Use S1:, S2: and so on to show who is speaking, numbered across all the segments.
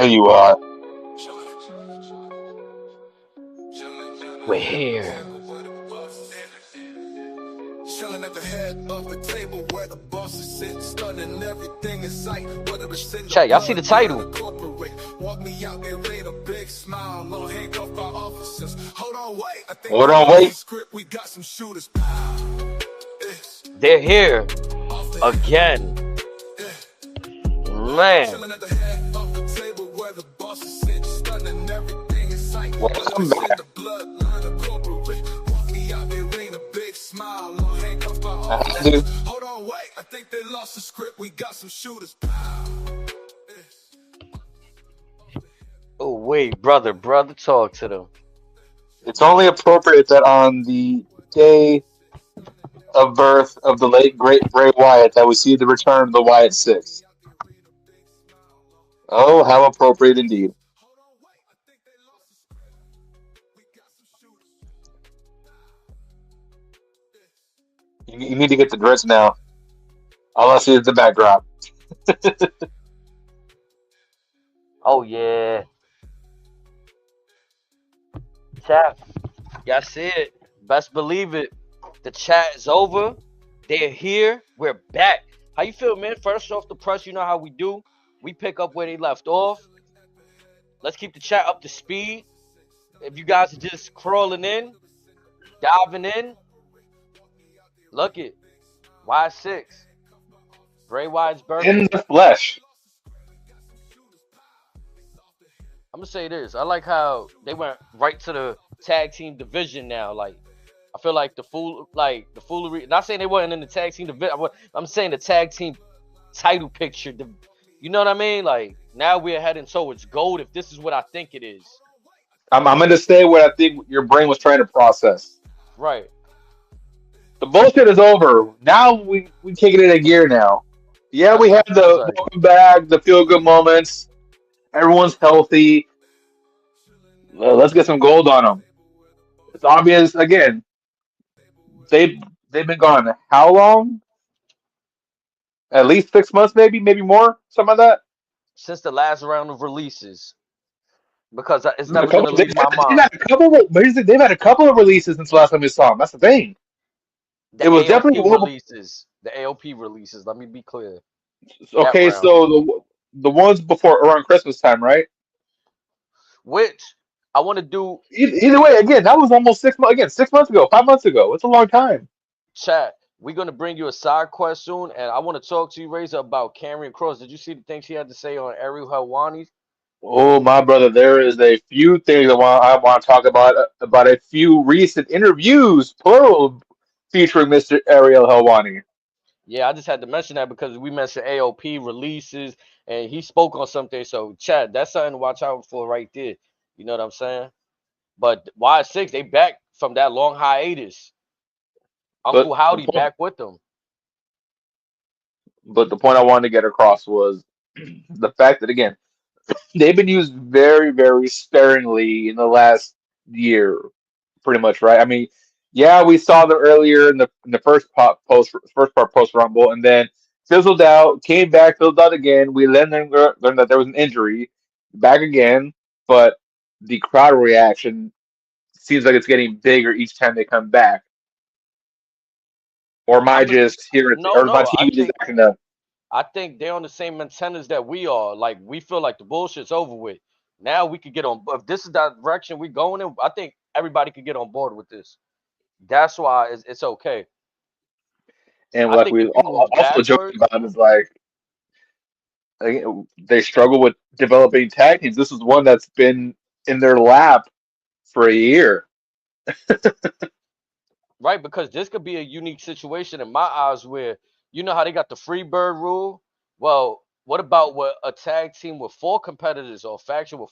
S1: There you are.
S2: We're here.
S3: Chilling at the head of the table where the bosses sit, stunning everything in sight. Whether it's in the
S2: Chat, y'all see the
S3: blood or
S2: title?
S3: the corporate. Walk me out, they laid a big smile. Little handcuffed by officers. Hold on, wait. I think
S1: Hold
S3: they
S1: on,
S3: lost the
S1: wait.
S3: script. We got some shooters.
S2: They're here
S3: Off the
S2: again. Man.
S3: Chilling at the head of the table where the bosses sit, stunning everything in sight.
S1: Welcome
S3: Whether it's in
S1: back.
S3: the bloodline or corporate. Walk me out, they laid a big smile. Little handcuffed by officers.
S1: Dude.
S3: Hold on, wait. I think they lost the script. We got some shooters.
S2: Oh, wait, brother, talk to them.
S1: It's only appropriate that on the day of birth of the late great Bray Wyatt that we see the return of the Wyatt Six. Oh, how appropriate indeed. You need to get the dress now. All I see is the backdrop.
S2: Oh, yeah. Chat, y'all see it. Best believe it. The chat is over. They're here. We're back. How you feel, man? First off the press, you know how we do. We pick up where they left off. Let's keep the chat up to speed. If you guys are just crawling in, diving in, look it. Y6. Bray Wyatt's
S1: In
S2: birthday.
S1: the flesh.
S2: I'm gonna say this. I like how they went right to the tag team division now. Like, I feel like the foolery. Not saying they weren't in the tag team division. I'm saying the tag team title picture. You know what I mean? Like, now we're heading towards gold. If this is what I think it is,
S1: I'm going to say what I think your brain was trying to process.
S2: right?
S1: The bullshit is over. Now we taking it a gear now. Yeah,
S2: That's
S1: we
S2: what
S1: have
S2: it feels
S1: the
S2: like.
S1: welcome back, the feel good moments. Everyone's healthy. Let's get some gold on them. It's obvious again. They they've been gone how long? At least 6 months, maybe more, something like that.
S2: Since the last round of releases, because it's
S1: A
S2: never
S1: couple,
S2: gonna leave my
S1: they've
S2: mind.
S1: had a couple. They've had a couple of releases since the last time we saw them. That's the thing.
S2: The
S1: It was definitely
S2: AOP releases. The AOP releases. Let me be clear. That
S1: okay.
S2: round.
S1: So the ones before around Christmas time, right?
S2: Which I want to do.
S1: Either way, again, that was almost 6 months. Again, 6 months ago, 5 months ago. It's a long time.
S2: Chat. We're gonna bring you a side quest soon, and I want to talk to you, Razor, about Karrion Cross. Did you see the things he had to say on Ariel Helwani?
S1: Oh, my brother, there is a few things I want to talk about a few recent interviews, plural, featuring Mr. Ariel Helwani.
S2: Yeah, I just had to mention that because we mentioned AOP releases, and he spoke on something. So, Chad, that's something to watch out for right there. You know what I'm saying? But Y6, they back from that long hiatus. Uncle
S1: But the
S2: Howdy
S1: point,
S2: back with them.
S1: but the point I wanted to get across was the fact that again they've been used very, very sparingly in the last year, pretty much, right? I mean, yeah, we saw them earlier in the first part post Rumble, and then fizzled out, came back, fizzled out again. We then learned that there was an injury, back again, but the crowd reaction seems like it's getting bigger each time they come back. Or am I
S2: I'm
S1: just here,
S2: no,
S1: or is my
S2: no. I
S1: TV just
S2: think
S1: acting up?
S2: I think they're on the same antennas that we are. Like we feel like the bullshit's over with. Now we could get on. If this is the direction we're going in, I think everybody could get on board with this. That's why it's okay.
S1: And
S2: I
S1: like
S2: think
S1: we
S2: if you move
S1: also joked
S2: backwards,
S1: about is like they struggle with developing tag teams. This is one that's been in their lap for a year.
S2: right? Because this could be a unique situation in my eyes where you know how they got the free bird rule. Well, what about what a tag team with four competitors or a faction with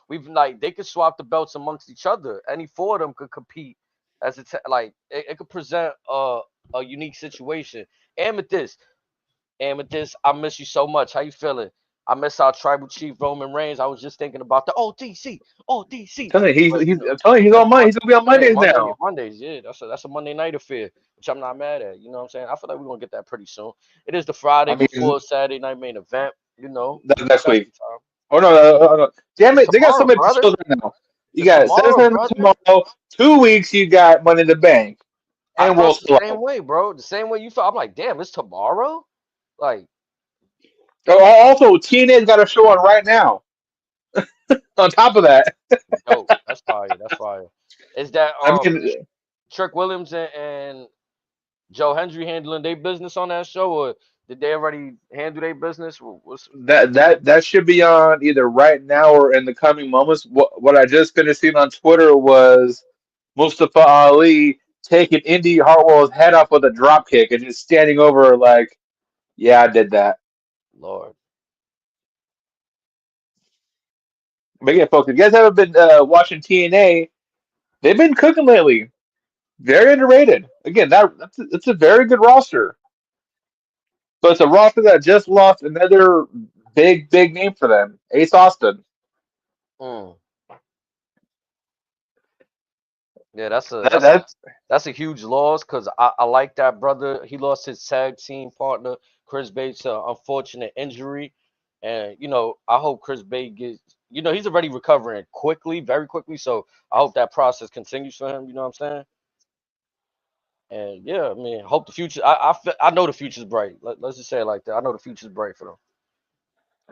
S2: we've like they could swap the belts amongst each other. Any four of them could compete as it could present a unique situation. Amethyst, Amethyst, I miss you so much. How you feeling? I miss our tribal chief Roman Reigns. I was just thinking about the ODC, ODC.
S1: I'm telling you,
S2: But you know,
S1: I'm telling you, he's
S2: that's
S1: on Monday. He's gonna be on
S2: yeah,
S1: Mondays now.
S2: Mondays. Yeah, that's a Monday night affair, which I'm not mad at. You know what I'm saying? I feel like we're gonna get that pretty soon. It is the Friday
S1: I mean,
S2: before Saturday night main event. You know,
S1: that's next
S2: got
S1: week.
S2: some time.
S1: Oh no. Damn
S2: It's
S1: it! They got so
S2: tomorrow,
S1: many
S2: brother.
S1: shows right now. You
S2: It's
S1: got
S2: tomorrow,
S1: 7
S2: brother.
S1: tomorrow. 2 weeks you got Money in the Bank,
S2: I
S1: and World
S2: felt the
S1: still
S2: same
S1: out.
S2: way, bro. The same way you felt. I'm like, damn, it's tomorrow. Like,
S1: Oh, also, TNA's got a show on right now. On top of that,
S2: dope. That's fire. That's fire. Is that
S1: I mean
S2: Trick Williams and Joe Hendry handling their business on that show, or did they already handle their business?
S1: that should be on either right now or in the coming moments. What I just finished seeing on Twitter was Mustafa Ali taking Indy Hartwell's head off with a drop kick and just standing over her like, yeah, I did that.
S2: Lord.
S1: But yeah, folks, if you guys haven't been watching TNA, they've been cooking lately. Very underrated. Again, that's a very good roster. But it's a roster that just lost another big name for them, Ace Austin.
S2: Mm. Yeah, that's a
S1: That,
S2: that's a
S1: that's
S2: that's a huge loss because I like that brother. He lost his tag team partner, Chris Bates, to unfortunate injury. And I hope Chris Bates gets he's already recovering quickly, very quickly. So I hope that process continues for him, you know what I'm saying? And yeah, I mean, hope the future I know the future's bright. Let's just say it like that. I know the future's bright for them.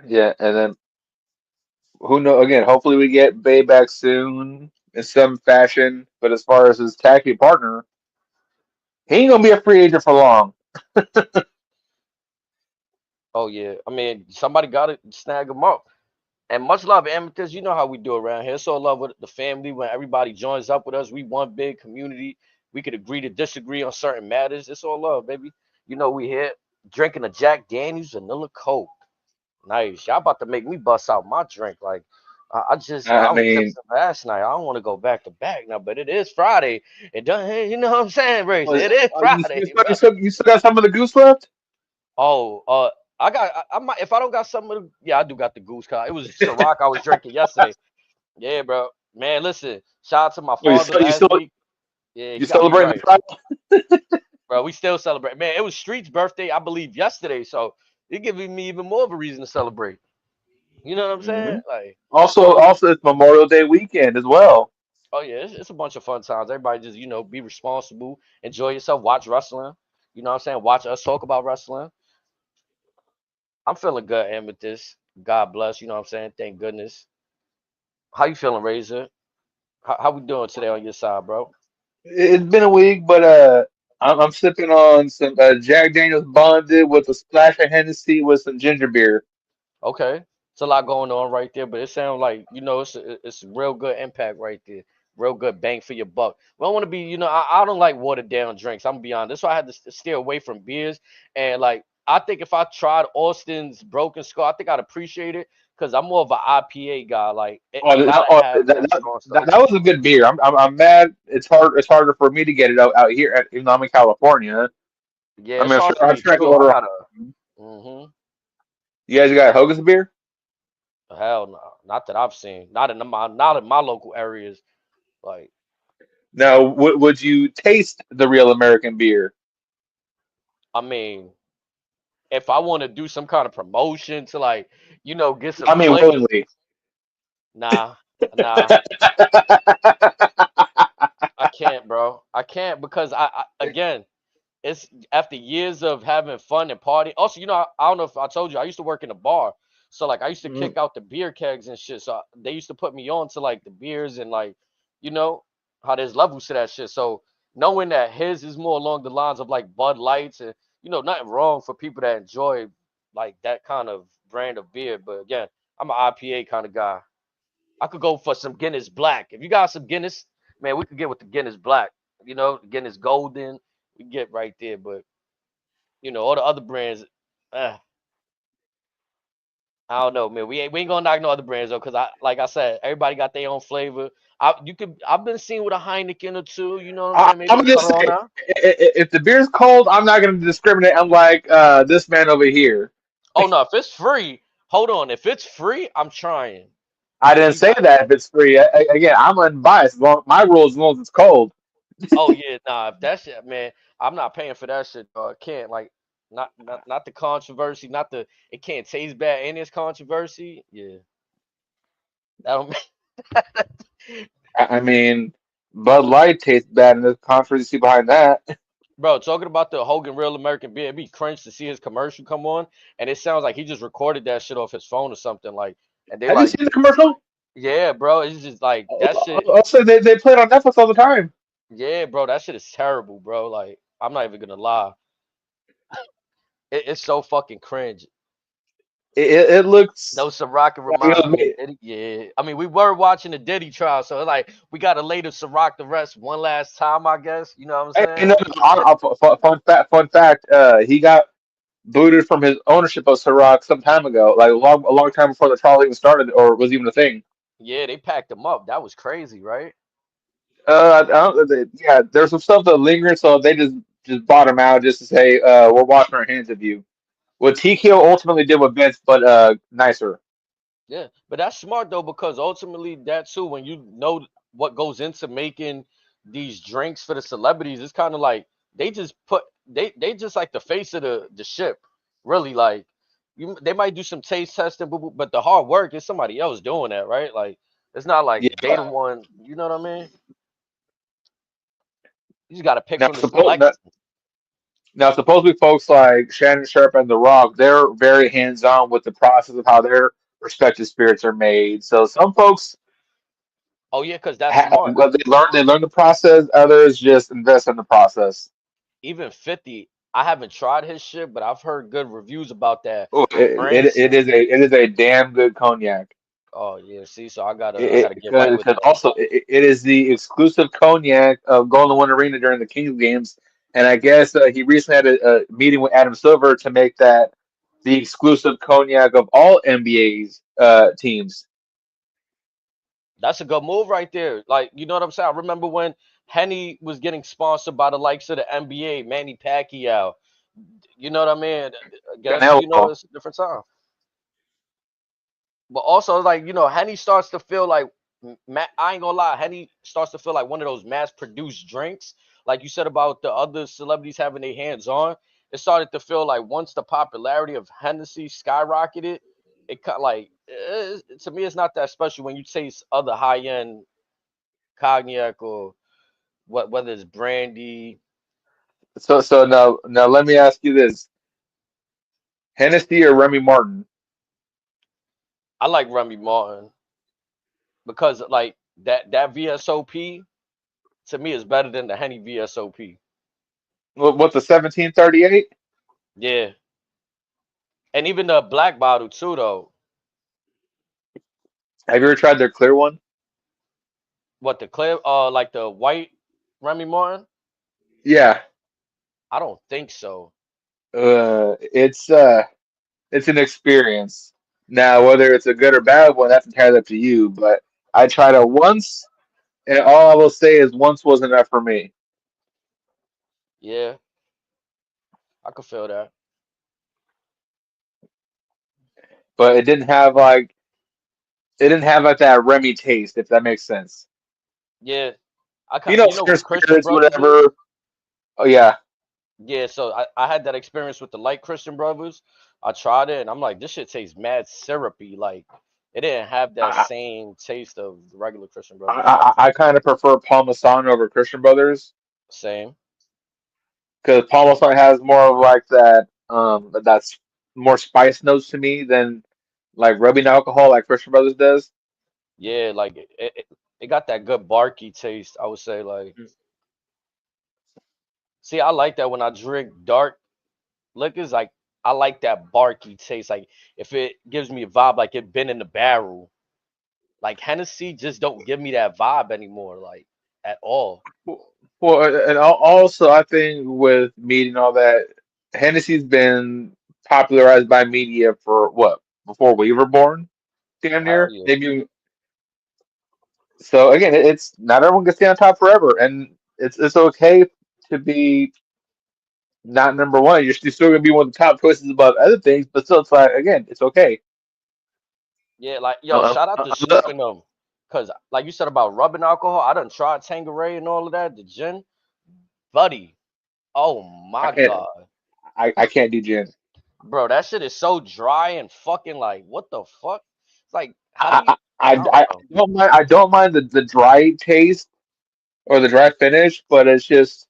S1: yeah, and then who know again, hopefully we get Bay back soon in some fashion. But as far as his tag team partner, he ain't gonna be a free agent for long.
S2: Oh yeah. I mean, somebody gotta snag him up. And much love, Amethyst. You know how we do around here. So love with the family when everybody joins up with us. We one big community. We could agree to disagree on certain matters. It's all love, baby. We here drinking a Jack Daniels vanilla Coke. Nice. Y'all about to make me bust out my drink. Like
S1: I
S2: I was
S1: mean,
S2: just last night. I don't want to go back to back now, but it is Friday. It done. Hey, you know what I'm saying, Race? It is Friday,
S1: you
S2: brother.
S1: still got some of the goose left?
S2: Oh, I might if I don't got something. Yeah, I do got the goose. Cause it was Ciroc I was drinking yesterday. Yeah, bro. Man, listen. Shout out to my
S1: Or
S2: father last week. Yeah,
S1: you
S2: he got me
S1: celebrating the
S2: right,
S1: trial?
S2: bro. We still celebrate. Man, it was Street's birthday, I believe, yesterday. So it giving me even more of a reason to celebrate. You know what I'm saying?
S1: Hmm.
S2: Like,
S1: Also, it's Memorial Day weekend as well.
S2: oh yeah, it's a bunch of fun times. Everybody just be responsible, enjoy yourself, watch wrestling. You know what I'm saying? Watch us talk about wrestling. I'm feeling good, Amethyst. God bless. You know what I'm saying? Thank goodness. How you feeling, Razor? How we doing today on your side, bro?
S1: It's been a week, but I'm sipping on some Jack Daniel's bonded with a splash of Hennessy with some ginger beer.
S2: Okay, it's a lot going on right there, but it sounds like it's a real good impact right there, real good bang for your buck. We don't want to be, I don't like watered down drinks. I'm gonna be honest. That's why I had to steer away from beers. And like, I think if I tried Austin's Broken Skull, I think I'd appreciate it because I'm more of an IPA guy. Like, it gotta have that strong stuff.
S1: That was a good beer. I'm mad. It's harder for me to get it out here, even though I'm in California.
S2: Yeah,
S1: I
S2: it's
S1: mean,
S2: hard for
S1: I'm
S2: me
S1: sure I can
S2: too. I
S1: order.
S2: gotta. Hmm.
S1: You guys got Hogan's beer?
S2: Hell no, not that I've seen. Not in my local areas. Like,
S1: Now, would you taste the real American beer?
S2: I mean, if I want to do some kind of promotion to like, get some
S1: I mean,
S2: clicks,
S1: willingly.
S2: nah, nah, I can't, bro. I can't because again, it's after years of having fun and party. Also, I don't know if I told you, I used to work in a bar, so like I used to
S1: Mhm.
S2: kick out the beer kegs and shit. So they used to put me on to like the beers and like, you know, how there's levels to that shit. So knowing that his is more along the lines of like Bud Lights and nothing wrong for people that enjoy like that kind of brand of beer. But again, I'm an IPA kind of guy. I could go for some Guinness Black. If you got some Guinness, man, we could get with the Guinness Black. Guinness Golden, we get right there. But all the other brands, uh, I don't know, man. We ain't gonna knock no other brands though, cause like I said, everybody got their own flavor. I've been seen with a Heineken or two. You know what I'm saying? Maybe
S1: I'm
S2: a
S1: gonna just say,
S2: Corona.
S1: if the beer's cold, I'm not gonna discriminate. Unlike this man over here,
S2: Oh no, if it's free, hold on. If it's free, I'm trying.
S1: I
S2: Cause
S1: didn't
S2: you
S1: say
S2: got.
S1: that if it's free. Again, I'm unbiased. My rule is as long as it's cold.
S2: Oh yeah, nah. If that shit, man, I'm not paying for that shit. Can't like, not the controversy, not the. It can't taste bad and it's controversy. Yeah. That don't
S1: I mean, Bud Light tastes bad, and the controversy behind that.
S2: Bro, talking about the Hogan Real American Beer, it'd be cringe to see his commercial come on, and it sounds like he just recorded that shit off his phone or something. Like, and they
S1: Have you
S2: like,
S1: seen the commercial?
S2: yeah, bro, it's just like that shit.
S1: Also, they play it on Netflix all the time.
S2: Yeah, bro, that shit is terrible, bro. Like, I'm not even gonna lie, it's so fucking cringe.
S1: It looks
S2: Those Ciroc
S1: like
S2: reminds me of Diddy. Yeah, I mean, we were watching the Diddy trial, so like we got to lay the Ciroc the rest one last time, I guess. You know what I'm
S1: hey,
S2: saying?
S1: no, fun fact. He got booted from his ownership of Ciroc some time ago, like a long time before the trial even started or was even a thing.
S2: Yeah, they packed him up. That was crazy, right?
S1: Yeah, there's some stuff that lingers, so they just bought him out just to say, we're washing our hands of you. What TKO ultimately did with Vince, but nicer.
S2: Yeah, but that's smart though because ultimately that too, when you know what goes into making these drinks for the celebrities, it's kind of like they just put they just like the face of the ship. Really, like they might do some taste testing, but the hard work is somebody else doing that, right? Like it's not like they the
S1: Yeah.
S2: one. You know what I mean? You just got to pick
S1: Now,
S2: from the select.
S1: supposedly folks like Shannon Sharp and The Rock, they're very hands-on with the process of how their respective spirits are made. So some folks
S2: Oh yeah, because that's smart.
S1: well, they learn the process. Others just invest in the process.
S2: Even 50, I haven't tried his shit, but I've heard good reviews about that.
S1: Oh,
S2: France.
S1: it is a damn good cognac.
S2: Oh yeah, see, so I gotta get right with
S1: Because
S2: that.
S1: also it is the exclusive cognac of Golden One Arena during the Kings games, and I guess he recently had a meeting with Adam Silver to make that the exclusive cognac of all NBA's teams.
S2: That's a good move right there. Like, you know what I'm saying? I remember when Henny was getting sponsored by the likes of the NBA, Manny Pacquiao. You know what I mean? I guess you know
S1: Canelo.
S2: it's a different time. But also, like, Henny starts to feel like I ain't gonna lie, Henny starts to feel like one of those mass-produced drinks, like you said about the other celebrities having their hands on. It started to feel like once the popularity of Hennessy skyrocketed, it kind like to me, it's not that special when you taste other high-end cognac or whether it's brandy.
S1: So now let me ask you this: Hennessy or Remy Martin?
S2: I like Remy Martin because like that VSOP to me is better than the Henny VSOP.
S1: What's the 1738?
S2: Yeah. And even the black bottle too, though.
S1: Have you ever tried their clear one?
S2: What the clear, like the white Remy Martin?
S1: Yeah,
S2: I don't think so.
S1: uh, it's uh, it's an experience. Now, whether it's a good or bad one, that's entirely up to you. But I tried it once, and all I will say is once was enough for me.
S2: Yeah, I could feel that.
S1: But it didn't have like that Remy taste, if that makes sense.
S2: Yeah, I
S1: You
S2: can.
S1: know,
S2: You know
S1: certain
S2: what Christian
S1: spirits,
S2: Brothers is?
S1: whatever. Oh yeah,
S2: Yeah, so I had that experience with the light Christian Brothers. I tried it, and I'm like, this shit tastes mad syrupy. Like, it didn't have that
S1: I
S2: same taste of the regular Christian Brothers.
S1: I kind of prefer Parmesan over Christian Brothers
S2: Same.
S1: because Parmesan has more of like that that's more spice notes to me than like rubbing alcohol like Christian Brothers does.
S2: Yeah, like it got that good barky taste. I would say, like, see, I like that when I drink dark liquors, like I like that barky taste. Like if it gives me a vibe like it been in the barrel. Like Hennessy just don't give me that vibe anymore, like at all.
S1: Well, and also I think with meat and all that, Hennessy's been popularized by media for what before we were born, damn
S2: Hell
S1: near.
S2: yeah.
S1: Maybe so. Again, it's not everyone can stay on top forever, and it's okay to be not number one. You're still gonna be one of the top choices above other things, but still, it's like again, it's okay.
S2: Yeah, like yo,
S1: Uh,
S2: shout out
S1: uh,
S2: to
S1: uh,
S2: Snoop and them. Cause like you said about rubbing alcohol, I done tried Tanqueray and all of that, the gin. Buddy, oh
S1: I
S2: my
S1: can't.
S2: God.
S1: I can't do gin.
S2: Bro, that shit is so dry and fucking like what the fuck? It's like how do you I don't
S1: I
S2: know.
S1: don't mind the dry taste or the dry finish, but it's just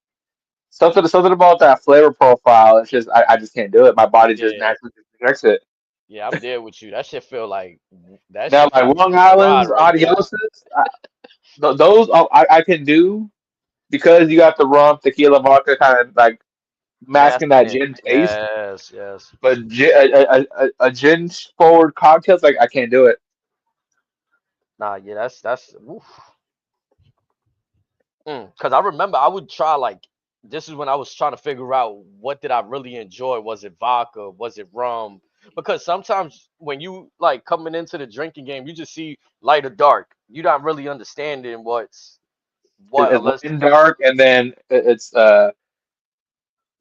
S1: something about that flavor profile. It's just I just can't do it. My body just
S2: Yeah,
S1: naturally rejects it.
S2: yeah, I'm there with you. That
S1: Now,
S2: shit
S1: like
S2: feel like
S1: Long
S2: ride
S1: Island's
S2: right there.
S1: Adioses, those I can do because you got the rum, tequila, vodka, kind of like masking
S2: Masking
S1: that
S2: it.
S1: gin taste.
S2: Yes, yes.
S1: But a gin forward cocktails, like I can't do it.
S2: Nah, yeah, that's oof. Cause I remember I would try like this is when I was trying to figure out what did I really enjoy. Was it vodka? Was it rum? Because sometimes when you like coming into the drinking game, you just see light or dark. You're not really understanding what
S1: It's
S2: unless
S1: light and dark, and then it's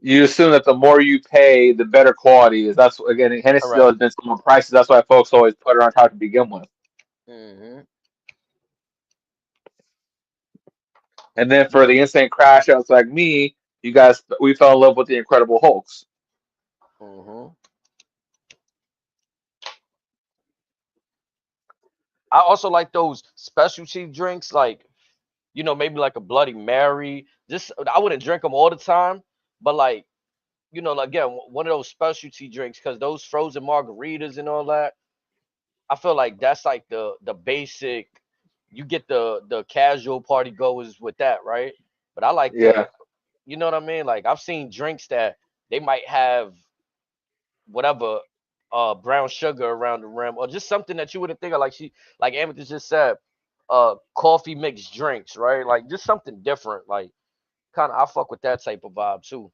S1: you assume that the more you pay, the better quality is. That's again, Hennessy
S2: correct.
S1: has been some prices. That's why folks always put it on top to begin with.
S2: Hmm.
S1: And then for
S2: Yeah.
S1: the insane crash outs like me, you guys, we fell in love with the Incredible Hulks.
S2: Hmm. I also like those specialty drinks, like maybe like a Bloody Mary. Just I wouldn't drink them all the time, but like like, again, one of those specialty drinks because those frozen margaritas and all that. I feel like that's like the basic. You get the casual party goers with that, right? But I like
S1: Yeah,
S2: you know what I mean? Like I've seen drinks that they might have whatever brown sugar around the rim or just something that you wouldn't think of like Amethyst just said coffee mixed drinks, right? Like just something different, like kind of I fuck with that type of vibe too.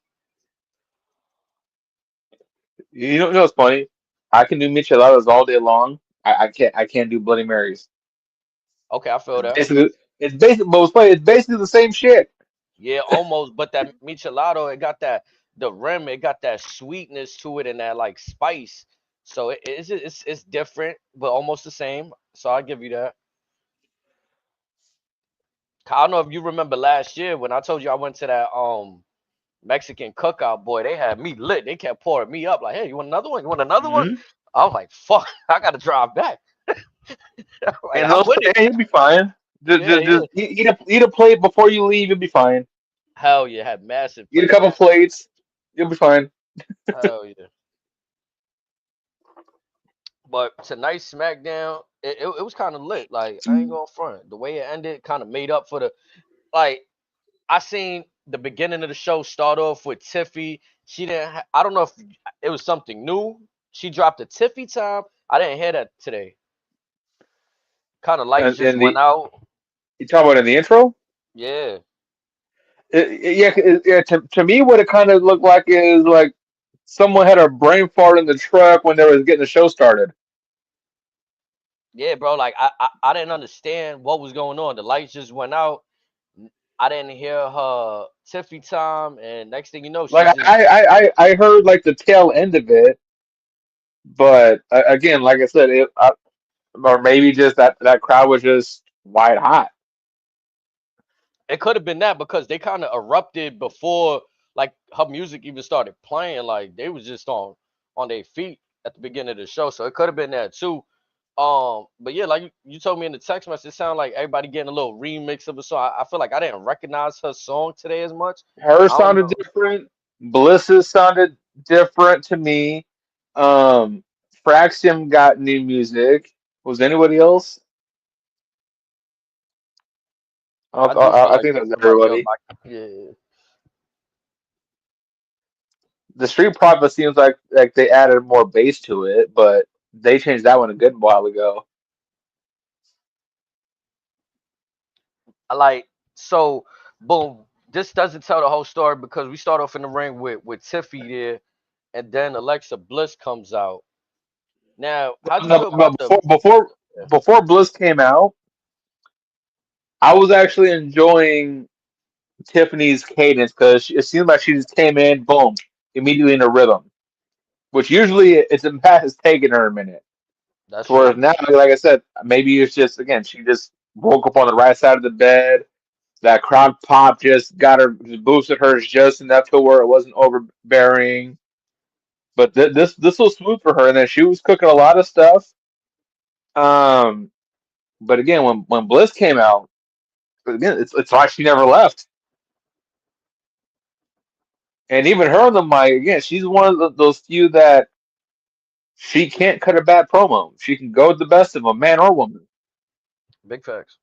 S1: you know what's funny? I can do micheladas all day long. I can't do Bloody Marys.
S2: Okay, I feel
S1: It's
S2: that.
S1: basically it's basically but what's funny, it's basically the same shit.
S2: Yeah, almost, but that michelado, it got that the rim, it got that sweetness to it and that like spice. So it's different, but almost the same. So I give you that. I don't know if you remember last year when I told you I went to that Mexican cookout. Boy, they had me lit. They kept pouring me up like, hey, you want another one? You want another one?
S1: Hmm.
S2: I was like, fuck, I gotta drive back. Like
S1: And
S2: I'm
S1: those,
S2: with it.
S1: and you'll be fine.
S2: Yeah, yeah.
S1: Just eat a plate before you leave. You'll be fine.
S2: Hell yeah, had massive
S1: Eat a
S2: plates.
S1: couple plates. You'll be fine.
S2: Hell yeah. But tonight's SmackDown, it was kind of lit. Like I ain't going front. The way it ended kind of made up for the like. I seen the beginning of the show start off with Tiffy. She didn't. I don't know if it was something new. She dropped a Tiffy time. I didn't hear that today. Kind of lights just
S1: And
S2: went
S1: the
S2: out.
S1: you talk about in the intro.
S2: Yeah,
S1: Yeah, yeah. To me, what it kind of looked like is like someone had a brain fart in the truck when they was getting the show started.
S2: yeah, bro. Like I didn't understand what was going on. The lights just went out. I didn't hear her Tiffy time, and next thing you know, she
S1: Like
S2: just
S1: I heard like the tail end of it, but again, like I said, or maybe just that crowd was just white hot.
S2: it could have been that because they kind of erupted before like her music even started playing. Like they was just on their feet at the beginning of the show, so it could have been that too. But yeah, like you told me in the text message, it sounded like everybody getting a little remix of a song. I feel like I didn't recognize her song today as much.
S1: Her
S2: I don't
S1: sounded
S2: know.
S1: different. Bliss's sounded different to me. Um, Fraxium got new music. Was anybody else?
S2: I do feel
S1: I
S2: like
S1: think
S2: there
S1: that's
S2: was somebody else.
S1: everybody.
S2: Yeah,
S1: The Street Profit seems like they added more bass to it, but they changed that one a good while ago.
S2: I like so. Boom. This doesn't tell the whole story because we start off in the ring with Tiffy there, and then Alexa Bliss comes out. Now, how'd you feel
S1: But
S2: about the?
S1: before Bliss came out, I was actually enjoying Tiffany's cadence because it seemed like she just came in, boom, immediately in a rhythm. Which usually it's has taken her a minute.
S2: That's
S1: To whereas
S2: true.
S1: now, like I said, maybe it's just again she just woke up on the right side of the bed. That crowd pop just got her, just boosted her just enough to where it wasn't overbearing. But this was smooth for her, and then she was cooking a lot of stuff. Um, But again, when Bliss came out, again, it's like she never left. And even her on the mic, again, she's one of those few that she can't cut a bad promo. She can go with the best of them, man or woman.
S2: Big facts.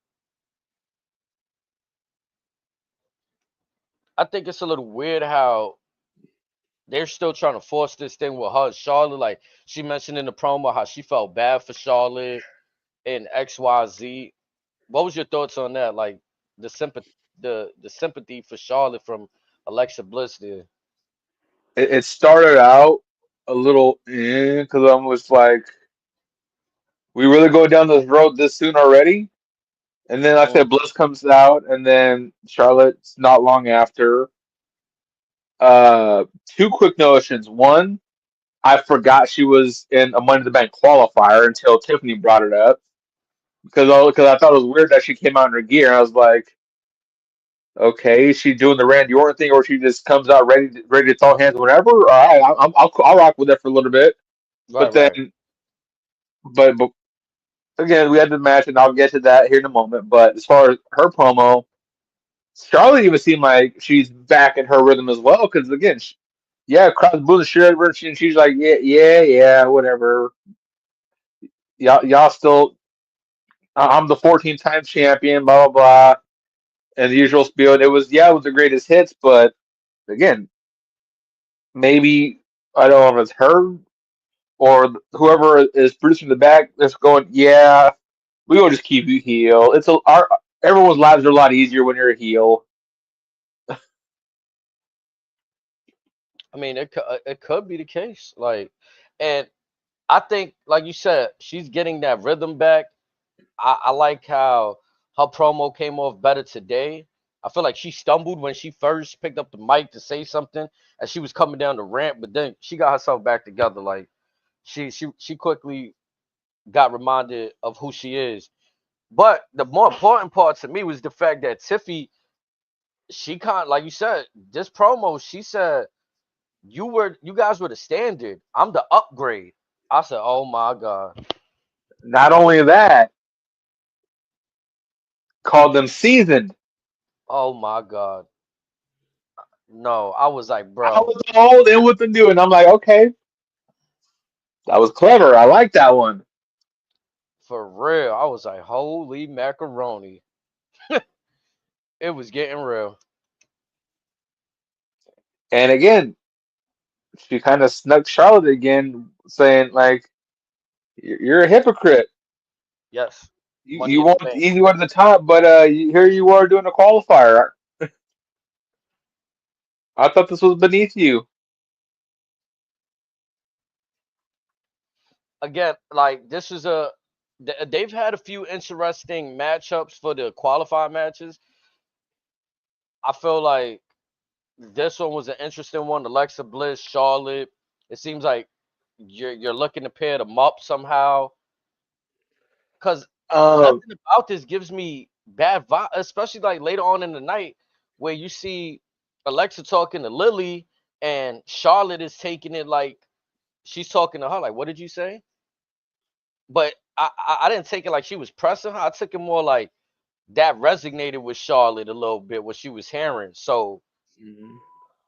S2: I think it's a little weird how they're still trying to force this thing with her and Charlotte. Like she mentioned in the promo how she felt bad for Charlotte and XYZ. What was your thoughts on that? Like the sympathy the sympathy for Charlotte from Alexa Bliss there.
S1: It started out a little because I'm was like, we really go down this road this soon already? And then, like I said,
S2: Mm,
S1: Bliss comes out, and then Charlotte's not long after. Two quick notions. One, I forgot she was in a Money in the Bank qualifier until Tiffany brought it up because I thought it was weird that she came out in her gear. I was like, okay, is she doing the Randy Orton thing, or she just comes out ready to throw hands whenever? All right, I'll rock with it for a little bit.
S2: right,
S1: But then,
S2: right.
S1: but again, we had the match, and I'll get to that here in a moment. But as far as her promo, Charlotte even seemed like she's back in her rhythm as well. Because again, yeah, crowd's booing the shit out of her, and she's like, yeah, whatever. Y'all still, I'm the 14 time champion, blah blah blah, and the usual spiel. And it was the greatest hits, but again, maybe I don't know if it's her or whoever is producing the back that's going, yeah, we will just keep you heel. It's a our everyone's lives are a lot easier when you're a heel.
S2: I mean, it could be the case. Like, and I think, like you said, she's getting that rhythm back. I like how her promo came off better today. I feel like she stumbled when she first picked up the mic to say something, and she was coming down the ramp, but then she got herself back together. Like she quickly got reminded of who she is. But the more important part to me was the fact that Tiffy, she can't, like you said, this promo, she said, you guys were the standard. I'm the upgrade. I said, oh my God.
S1: Not only that, called them seasoned.
S2: Oh my God. No, I was like,
S1: Out
S2: bro,
S1: with the old, in with the new, and I'm like, okay, that was clever. I like that one.
S2: for real. I was like, holy macaroni. It was getting real.
S1: And again, she kind of snuck Charlotte again, saying like, You're a hypocrite.
S2: Yes.
S1: You
S2: Money in the
S1: want the
S2: bank.
S1: easy one at the top, but here you are doing a qualifier. I thought this was beneath you.
S2: Again, like this is they've had a few interesting matchups for the qualified matches. I feel like this one was an interesting one. Alexa Bliss, Charlotte. It seems like you're looking to pair them up somehow. Cause
S1: Um,
S2: nothing about this gives me bad vibe, especially like later on in the night where you see Alexa talking to Lily and Charlotte is taking it like she's talking to her. Like, what did you say? But I didn't take it like she was pressing her. I took it more like that resonated with Charlotte a little bit what she was hearing. So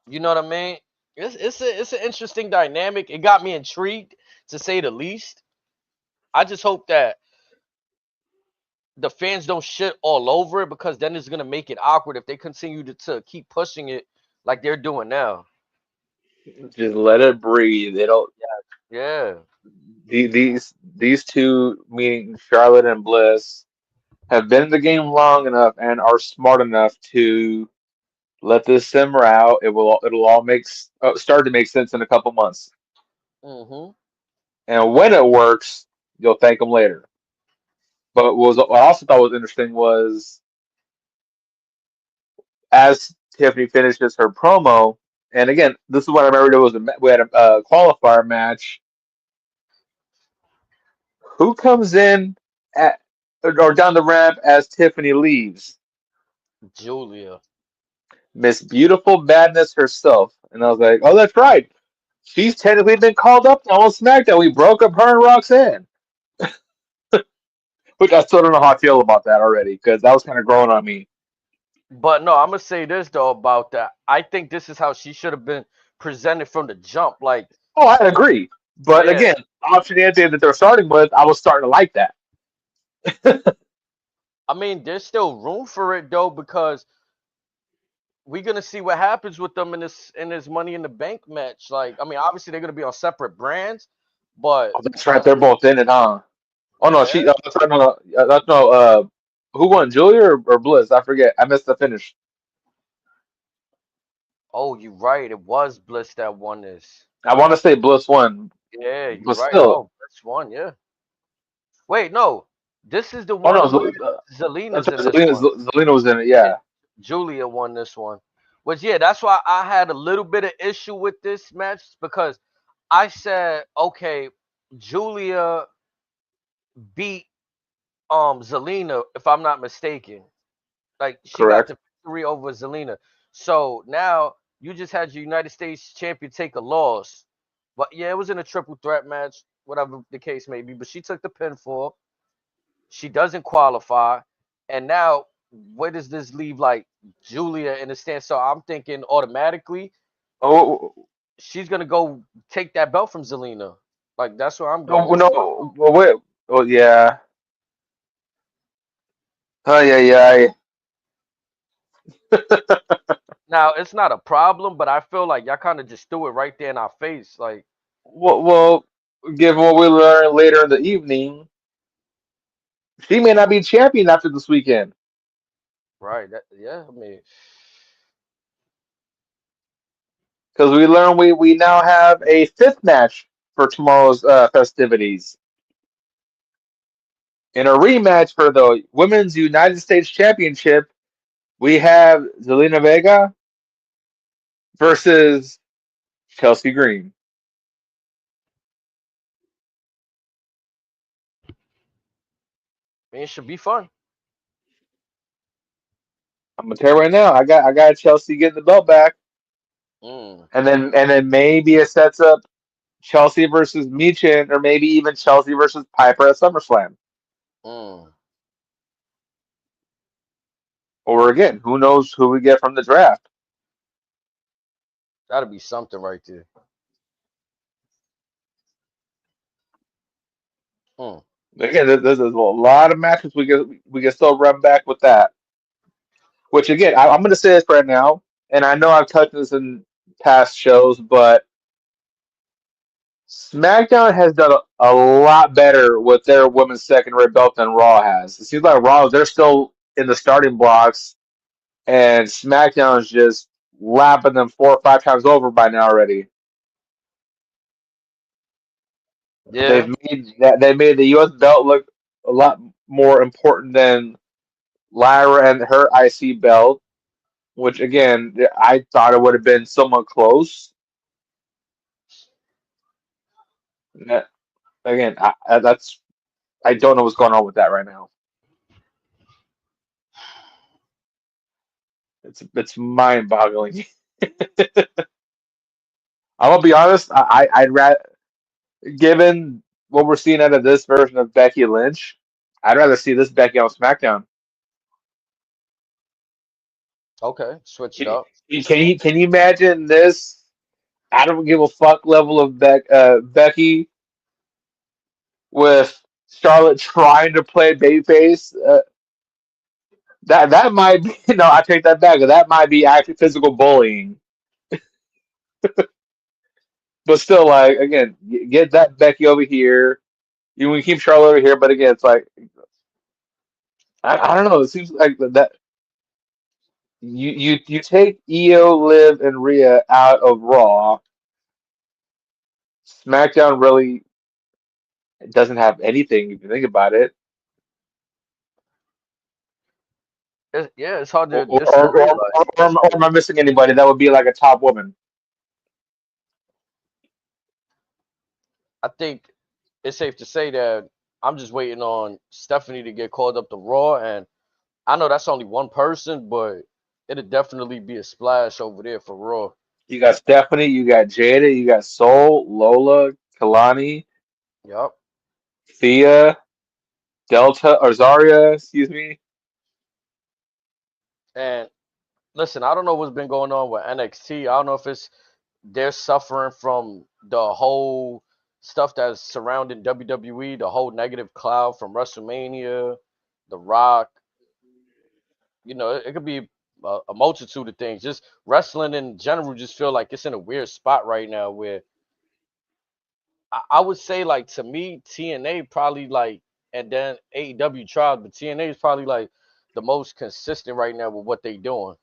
S2: you know what I mean? It's an interesting dynamic. It got me intrigued to say the least. I just hope that the fans don't shit all over it because then it's gonna make it awkward if they continue to keep pushing it like they're doing now.
S1: just let it breathe. They don't.
S2: Yeah.
S1: These two, meaning Charlotte and Bliss, have been in the game long enough and are smart enough to let this simmer out. It'll all start to make sense in a couple months.
S2: Mm-hmm.
S1: And when it works, you'll thank them later. But what I also thought was interesting was as Tiffany finishes her promo, and again, this is what I remember. We had a qualifier match. Who comes in at or down the ramp as Tiffany leaves?
S2: Julia.
S1: Miss Beautiful Badness herself. And I was like, oh, that's right. She's technically been called up now on SmackDown. We broke up her and Roxanne. Which I still don't know how I feel about that already because that was kind of growing on me.
S2: But no, I'm gonna say this though about that. I think this is how she should have been presented from the jump. Like,
S1: Oh, I agree. But
S2: yeah,
S1: again, option Ante that they're starting with, I was starting to like that.
S2: I mean, there's still room for it though because we're gonna see what happens with them in this Money in the Bank match. Like, I mean, obviously they're gonna be on separate brands, but
S1: Oh, that's right. They're both in it, huh? Oh no,
S2: yeah.
S1: that's right, no, no, that's no. Who won, Julia or Bliss? I forget. I missed the finish.
S2: Oh, you're right. It was Bliss that won this.
S1: I want to say Bliss won,
S2: Yeah, you're
S1: but
S2: right.
S1: still.
S2: Oh, Bliss won. Yeah. Wait, no. This is the
S1: Oh no,
S2: one where
S1: that's
S2: Zelina's
S1: right.
S2: in this one.
S1: Zelina was in it.
S2: And
S1: Yeah,
S2: Julia won this one. Which yeah, that's why I had a little bit of issue with this match because I said, okay, Julia beat Zelina, if I'm not mistaken. Like she got
S1: correct.
S2: the victory over Zelina. So now you just had your United States champion take a loss. But yeah, it was in a triple threat match, whatever the case may be. But she took the pinfall. She doesn't qualify. And now where does this leave like Julia in the stand? So I'm thinking automatically
S1: Oh
S2: she's gonna go take that belt from Zelina. Like that's where I'm
S1: no,
S2: going.
S1: no. Well, wait. Oh yeah. Oh yeah, yeah.
S2: Now it's not a problem, but I feel like y'all kind of just threw it right there in our face. Like,
S1: Well, given what we learn later in the evening, she may not be champion after this weekend
S2: right, that yeah, I mean,
S1: because we learn we now have a fifth match for tomorrow's festivities. In a rematch for the Women's United States Championship, we have Zelina Vega versus Chelsea Green.
S2: it should be fun.
S1: I'm gonna tell you right now, I got Chelsea getting the belt back,
S2: Mm,
S1: and then maybe it sets up Chelsea versus Michin, or maybe even Chelsea versus Piper at SummerSlam.
S2: mm.
S1: Or again, who knows who we get from the draft?
S2: That'll be something right there. Mm.
S1: Again, there's a lot of matches we can still run back with that. Which again, I'm going to say this right now, and I know I've touched this in past shows, but SmackDown has done a lot better with their women's secondary belt than Raw has. It seems like Raw, they're still in the starting blocks, and SmackDown is just lapping them 4 or 5 times over by now already.
S2: Yeah,
S1: They made the U.S. belt look a lot more important than Lyra and her IC belt, which again I thought it would have been somewhat close. Yeah, again, I don't know what's going on with that right now. It's mind boggling. I'm gonna be honest. I'd rather, given what we're seeing out of this version of Becky Lynch, I'd rather see this Becky on SmackDown.
S2: okay, switch it
S1: Can
S2: up.
S1: can you imagine this? I don't give a fuck level of Becky with Charlotte trying to play babyface. That might be no, I take that back. That might be actually physical bullying. But still, like again, get that Becky over here. You can keep Charlotte over here, but again, it's like I don't know. It seems like that you take Io, Liv, and Rhea out of Raw. SmackDown really doesn't have anything if you think about it.
S2: Yeah, it's hard
S1: Or
S2: to disagree. Like,
S1: or am I missing anybody that would be like a top woman?
S2: I think it's safe to say that I'm just waiting on Stephanie to get called up to Raw, and I know that's only one person, but it'll definitely be a splash over there for Raw.
S1: You got Stephanie, you got Jada, you got Soul, Lola, Kalani,
S2: Yup.
S1: Thea. Delta or Zarya, excuse me.
S2: And listen, I don't know what's been going on with NXT. I don't know if it's they're suffering from the whole stuff that's surrounding WWE, the whole negative cloud from WrestleMania, The Rock. It could be a multitude of things. Just wrestling in general, just feel like it's in a weird spot right now where I would say, like, to me, TNA probably like, and then AEW tried, but TNA is probably like the most consistent right now with what they doing.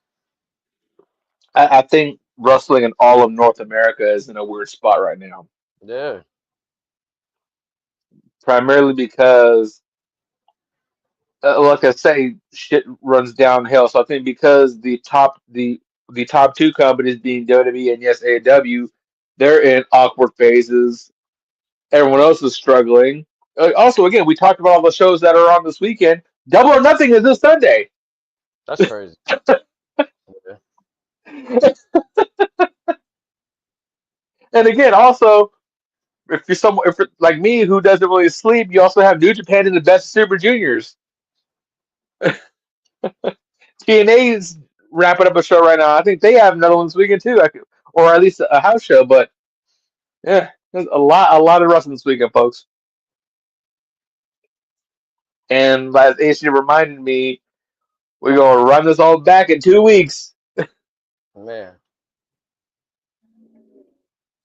S1: I think wrestling in all of North America is in a weird spot right now,
S2: Yeah,
S1: primarily because, like I say, shit runs downhill. So I think because the top two companies being WWE and yes AEW, they're in awkward phases. Everyone else is struggling. Also, again, we talked about all the shows that are on this weekend. Double or Nothing is this Sunday.
S2: that's crazy. Yeah,
S1: And again, also, if you're like me who doesn't really sleep, you also have New Japan and the Best of Super Juniors. TNA's wrapping up a show right now. I think they have another one this weekend too, or at least a house show. But yeah, there's a lot of wrestling this weekend, folks. And as AC reminded me, we're gonna run this all back in 2 weeks.
S2: man.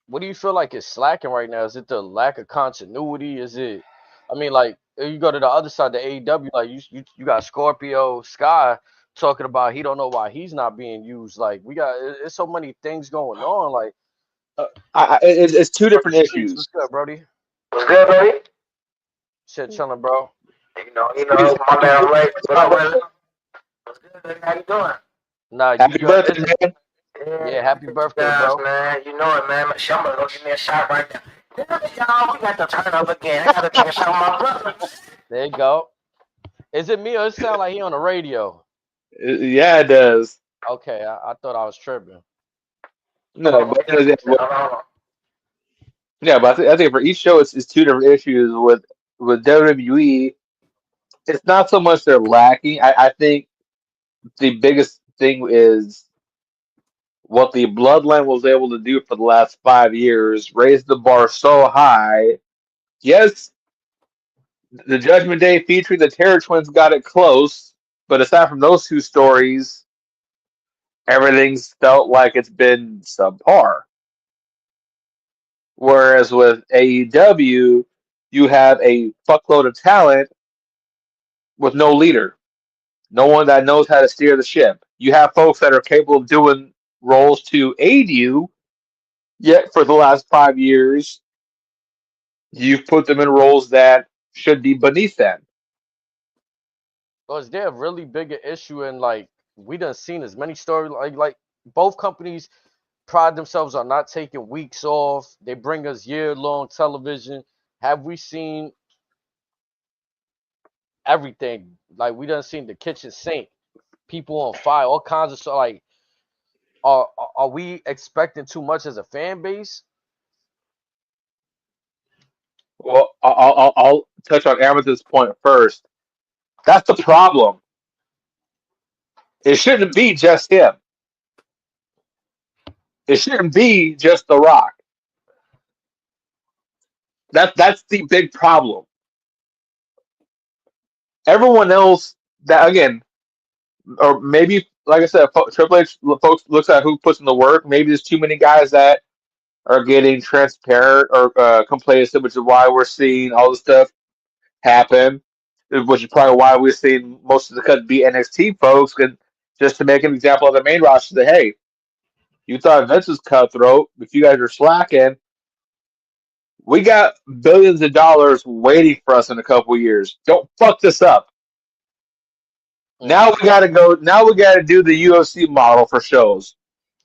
S2: What do you feel like is slacking right now? Is it the lack of continuity? Is it? I mean, like if you go to the other side, the AEW, like you got Scorpio Sky talking about he don't know why he's not being used. Like we got, it's so many things going on. Like
S1: It's two different
S2: streets, what's
S1: issues.
S2: good, Brody?
S4: What's good, baby?
S2: Shit, chilling, bro.
S1: Please,
S4: My
S1: happy
S4: man, I'm
S1: birthday,
S4: late. What
S1: my
S4: up,
S1: brother.
S4: Wesley? What's good, baby? How you doing?
S2: Nah,
S1: Happy
S2: you
S1: birthday,
S2: it's,
S1: man.
S4: Yeah,
S2: yeah, happy
S4: appreciate you
S2: birthday,
S4: guys,
S2: bro.
S4: man. You know it, man. I'm gonna go give me a shot right now. Damn it, y'all, we got to turn up again. I gotta take a shot with my brother.
S2: There you go. Is it me or it sound like he on the radio?
S1: Yeah, it does.
S2: Okay, I thought I was tripping.
S1: No, but yeah,
S4: Hold on.
S1: yeah, but I think for each show, it's two different issues. With WWE, it's not so much they're lacking. I think the biggest thing is what the Bloodline was able to do for the last 5 years, raise the bar so high. Yes, the Judgment Day featuring the Terror Twins got it close, but aside from those two stories, everything's felt like it's been subpar. Whereas with AEW, you have a fuckload of talent with no leader, no one that knows how to steer the ship. You have folks that are capable of doing roles to aid you, yet for the last 5 years, you've put them in roles that should be beneath them.
S2: Was there a really bigger issue in, like, we done seen as many stories, like both companies pride themselves on not taking weeks off. They bring us year-long television. Have we seen everything? Like we done seen the kitchen sink, people on fire, all kinds of stuff. Like, are we expecting too much as a fan base?
S1: Well, I'll touch on Amethyst's point first. That's the problem. It shouldn't be just him. It shouldn't be just The Rock. That's the big problem. Everyone else that again, or maybe like I said, Triple H folks looks at who puts in the work. Maybe there's too many guys that are getting transparent or complacent, which is why we're seeing all this stuff happen. Which is probably why we're seeing most of the cuts be NXT folks, and just to make an example of the main roster, say, hey, you thought Vince was cutthroat, if you guys are slacking, we got billions of dollars waiting for us in a couple of years. Don't fuck this up. Now
S2: Mm.
S1: we gotta go. Now we gotta do the UFC model for shows.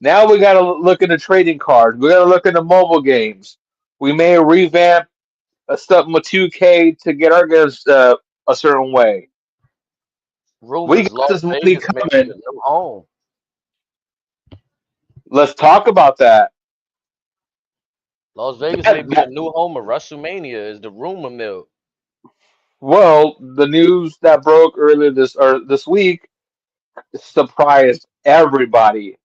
S1: Now we gotta look into trading cards. We gotta look into mobile games. We may revamp something with 2K to get our guys a certain way. We
S2: Rumors,
S1: got
S2: Las
S1: this money
S2: Vegas may be the
S1: coming.
S2: new home.
S1: Let's talk about that.
S2: Las Vegas may
S1: That,
S2: be the
S1: that
S2: new home of WrestleMania. Is the rumor mill?
S1: Well, the news that broke earlier this week surprised everybody.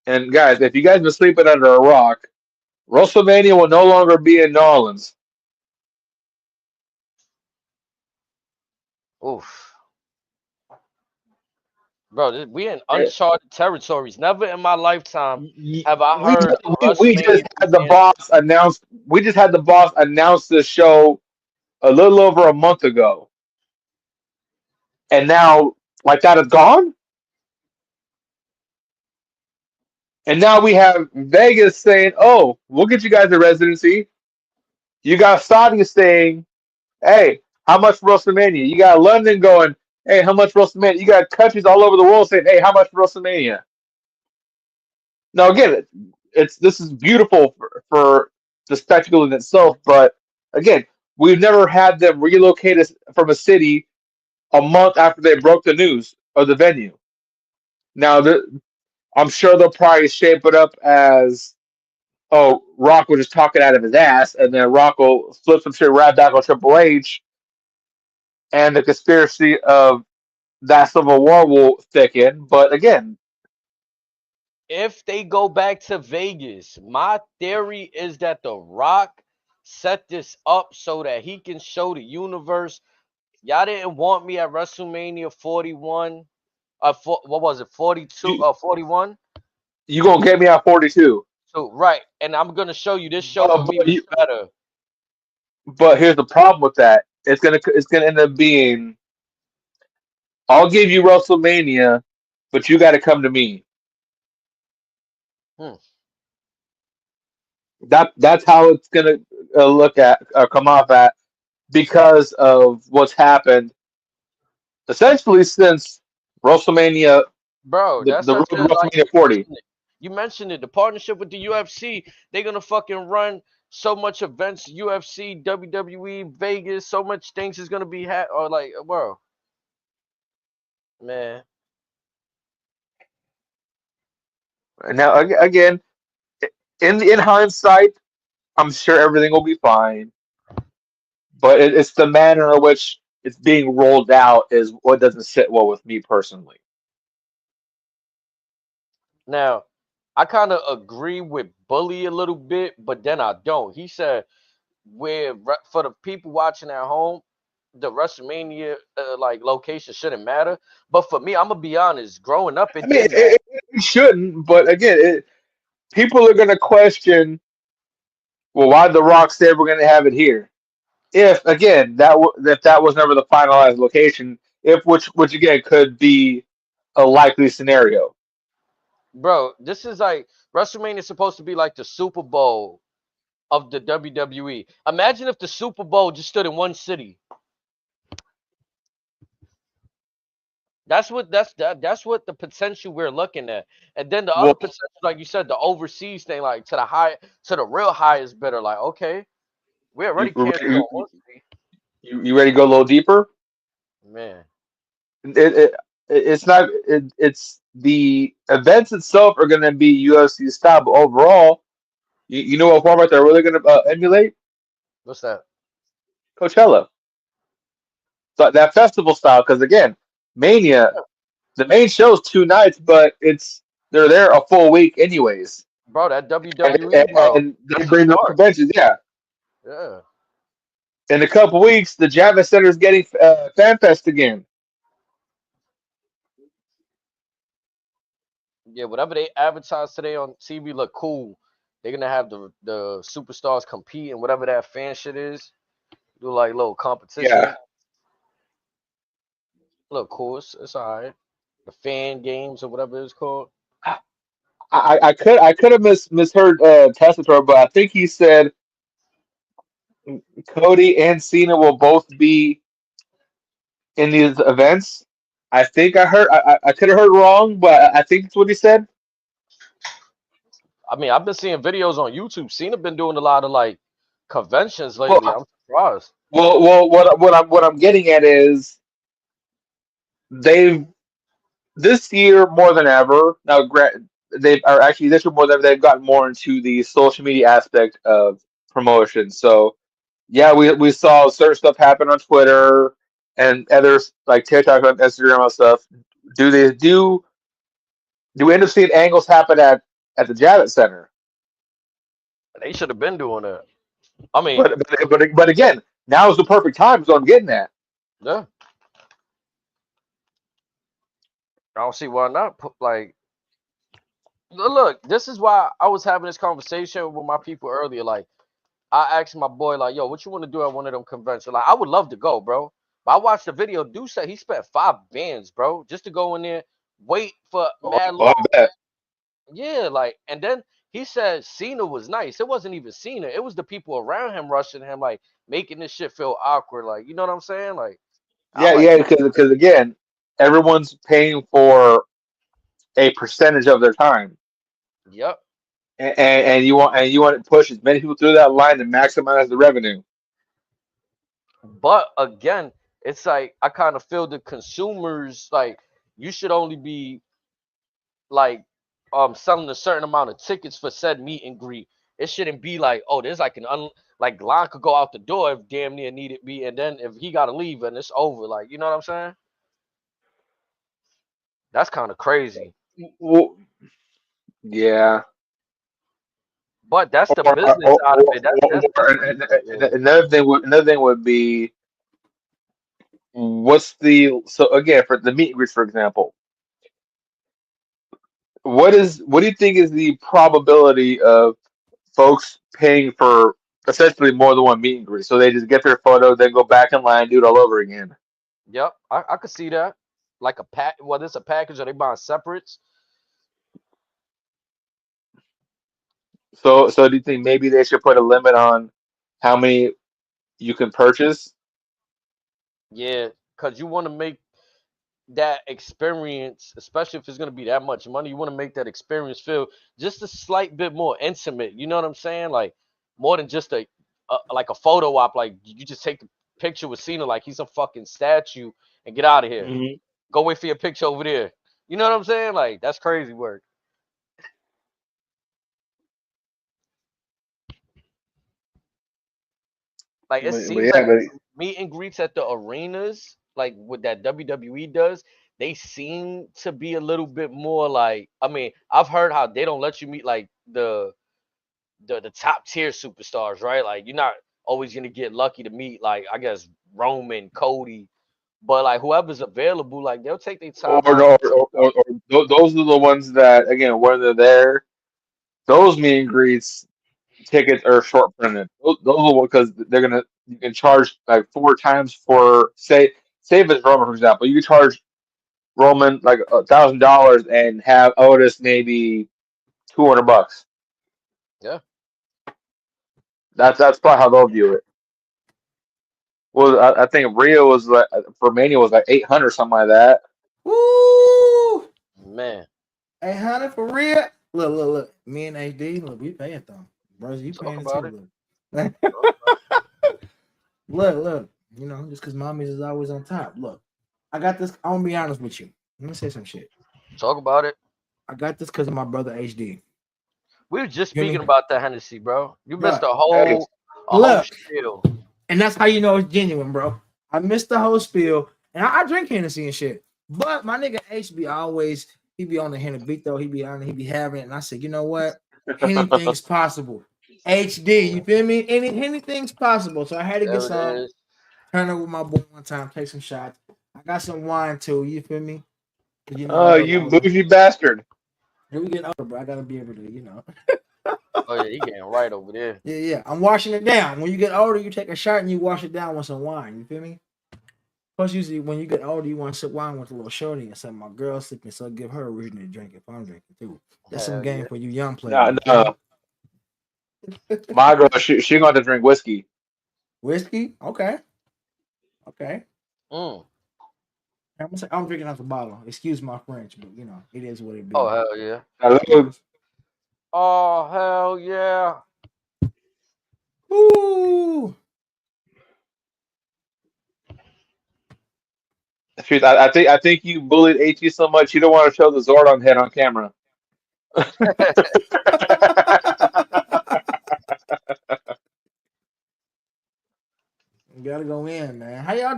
S1: And guys, if you guys been sleeping under a rock, WrestleMania will no longer be in New Orleans.
S2: Oof, bro, we in
S1: Eh,
S2: uncharted territories. Never in my lifetime
S1: y-
S2: have I
S1: We
S2: heard a
S1: we just
S2: WrestleMania be
S1: had the
S2: canceled.
S1: boss announce. We just had the boss announce the show a little over a month ago, and now like that is gone. And now we have Vegas saying, "Oh, we'll get you guys a residency." You got Saudi saying, "Hey, how much for WrestleMania?" You got London going, "Hey, how much for WrestleMania?" You got countries all over the world saying, "Hey, how much for WrestleMania?" Now again, it's this is beautiful for the spectacle in itself, but again, we've never had them relocate us from a city a month after they broke the news of the venue. Now, I'm sure they'll probably shape it up as, oh, Rock was just talking out of his ass, and then Rock will flip some shit right back on Triple H, and the conspiracy of that Civil War will thicken. But again,
S2: If they go back to Vegas, my theory is that The Rock set this up so that he can show the universe. Y'all didn't want me at WrestleMania 41. What was it? 42
S1: you
S2: or 41?
S1: you gonna get me at 42.
S2: So right, and I'm gonna show you this show
S1: But
S2: for me
S1: but,
S2: was
S1: you,
S2: better.
S1: but here's the problem with that. It's gonna end up being, I'll give you WrestleMania, but you got to come to me.
S2: Hmm.
S1: That's how it's gonna look at come off at, because of what's happened essentially since WrestleMania,
S2: Bro, that's
S1: the road
S2: such
S1: to
S2: a like
S1: WrestleMania 40.
S2: you mentioned it. The partnership with the UFC, they're gonna fucking run so much events, UFC, WWE, Vegas, so much things is gonna be or like, bro, man,
S1: And now again, in hindsight, I'm sure everything will be fine. But it's the manner in which it's being rolled out is what doesn't sit well with me personally.
S2: now I kind of agree with Bully a little bit, but then I don't. He said for the people watching at home, the WrestleMania like location shouldn't matter. But for me, I'm gonna be honest. Growing up,
S1: I
S2: it
S1: mean,
S2: did matter,
S1: it shouldn't, but again, people are going to question, well, why did The Rock say we're going to have it here? If again if that was never the finalized location, if which again could be a likely scenario.
S2: bro. This is like WrestleMania is supposed to be like the Super Bowl of the WWE. Imagine if the Super Bowl just stood in one city. That's what the potential we're looking at. And then the other
S1: Well,
S2: potential, like you said, the overseas thing, like to the real high is better. Like, okay, we already
S1: you
S2: canceled on one city.
S1: you ready to go a little deeper?
S2: Man,
S1: It's not. It's the events itself are going to be UFC style, but overall, you know what format they're really going to emulate?
S2: what's that?
S1: Coachella. So that festival style, because again, Mania, the main show's 2 nights, but they're there a full week anyways,
S2: Bro, that
S1: and,
S2: WWE, bro,
S1: and they
S2: that's a
S1: bring the
S2: start.
S1: conventions. Yeah,
S2: Yeah.
S1: in a couple weeks, the Javits Center is getting Fan Fest again.
S2: Yeah, whatever they advertise today on TV look cool. They're gonna have the superstars compete and whatever that fan shit is. Do like little
S1: Yeah,
S2: competition. Look cool. It's alright. The fan games or whatever it's called.
S1: I could have misheard Tessitore, but I think he said Cody and Cena will both be in these events. I think I could have heard wrong, but I think that's what he said.
S2: I mean, I've been seeing videos on YouTube. Cena been doing a lot of like conventions lately.
S1: Well,
S2: I'm surprised.
S1: what I'm getting at is they've this year more than ever. Now, they are actually this year more than ever. They've gotten more into the social media aspect of promotion. So yeah, we saw certain stuff happen on Twitter and others like TikTok and Instagram and stuff. Do we end up seeing angles happen at the Javits Center?
S2: They should have been doing that. I mean,
S1: But again, now is the perfect time. Is what I'm getting at.
S2: yeah, I don't see why not. Put like, look, this is why I was having this conversation with my people earlier. Like, I asked my boy, like, yo, what you want to do at one of them conventions? Like, I would love to go, bro. But I watched the video. Dude said he spent 5 bands, bro, just to go in there, wait for mad
S1: Oh, I
S2: long.
S1: bet.
S2: Yeah, like, and then he said Cena was nice. It wasn't even Cena. It was the people around him rushing him, like, making this shit feel awkward. Like, you know what I'm saying? Like, I'm
S1: Yeah,
S2: like,
S1: yeah, because again, everyone's paying for a percentage of their time,
S2: yep.
S1: and you want to push as many people through that line to maximize the revenue.
S2: But again, it's like I kind of feel the consumers like you should only be like selling a certain amount of tickets for said meet and greet. It shouldn't be like, oh, there's like like line could go out the door if damn near needed be, and then if he gotta leave and it's over, like you know what I'm saying? That's kind of crazy.
S1: Well, yeah.
S2: But that's the
S1: Or,
S2: business out of it. That's yeah.
S1: another thing would be what's the so again for the meet and greets, for example. What do you think is the probability of folks paying for essentially more than one meet and greet? So they just get their photo, then go back in line, do it all over again.
S2: Yep, I could see that. Like a pack, whether it's a package or they buying separates.
S1: So do you think maybe they should put a limit on how many you can purchase?
S2: Yeah, because you want to make that experience, especially if it's going to be that much money, you want to make that experience feel just a slight bit more intimate. You know what I'm saying? Like more than just a like a photo op. Like you just take the picture with Cena like he's a fucking statue and get out of here.
S1: Hmm.
S2: Go wait for your picture over there. You know what I'm saying? Like that's crazy work. Like it
S1: But
S2: seems
S1: yeah,
S2: like
S1: but
S2: meet and greets at the arenas, like what that WWE does, they seem to be a little bit more like. I mean, I've heard how they don't let you meet like the top tier superstars, right? Like you're not always gonna get lucky to meet like I guess Roman, Cody, but like whoever's available, like they'll take their
S1: or,
S2: time out.
S1: those are the ones that again when they're there, those meet and greets tickets are short printed. Those are because they're gonna you can charge like 4 times for say if it's Roman for example, you can charge Roman like $1,000 and have Otis maybe $200.
S2: Yeah,
S1: That's probably how they'll view it. Well, I think Rio was like for Mania was like 800 something like that.
S5: Woo!
S2: man,
S5: 800 for real. Look, look, look. Me and AD, look, we paying them. Bros, you
S2: talk
S5: paying it
S2: about it.
S5: too. Look. Look, look. You know, just because mommies is always on top. Look, I got this. I'm gonna be honest with you. Let me say some shit.
S2: Talk about it.
S5: I got this because of my brother HD.
S2: We were just
S5: You hear
S2: speaking
S5: me?
S2: about that Hennessy, bro. You missed
S5: Bro,
S1: Hey,
S2: a whole
S5: look,
S2: spiel.
S5: and that's how you know it's genuine, bro. I missed the whole spiel, and I drink Hennessy and shit. But my nigga HB always he be on the Henny beat though. He be on it, he be having it. And I said, you know what? Anything's possible. HD, you feel me? Anything's possible. So I had to get
S2: There it
S5: some.
S2: is.
S5: Turn up with my boy one time, take some shots. I got some wine too, you feel me? 'Cause you know I'm
S1: oh,
S5: getting
S1: you
S5: older.
S1: bougie bastard!
S5: Here we get older, bro. I gotta be able to, you know.
S2: Oh yeah, he getting right over there.
S5: Yeah, yeah. I'm washing it down. When you get older, you take a shot and you wash it down with some wine. You feel me? Plus, usually when you get older, you want to sip wine with a little shorty and something. My girl sipping, so give her a reason to drink if I'm drinking too. That's some
S2: Hell
S5: game
S2: yeah.
S5: for you young players.
S1: No,
S5: You feel
S1: no,
S5: me?
S1: my girl, she going to drink whiskey.
S5: Whiskey? Okay. Okay.
S2: Mm.
S5: I'm drinking out the bottle. Excuse my French, but you know, it is what it
S2: Oh
S5: be.
S2: hell yeah.
S5: You
S1: Hello.
S5: know.
S2: Oh hell yeah.
S5: Ooh.
S1: Shoot, I think you bullied HE so much you don't want to show the Zordon head on camera.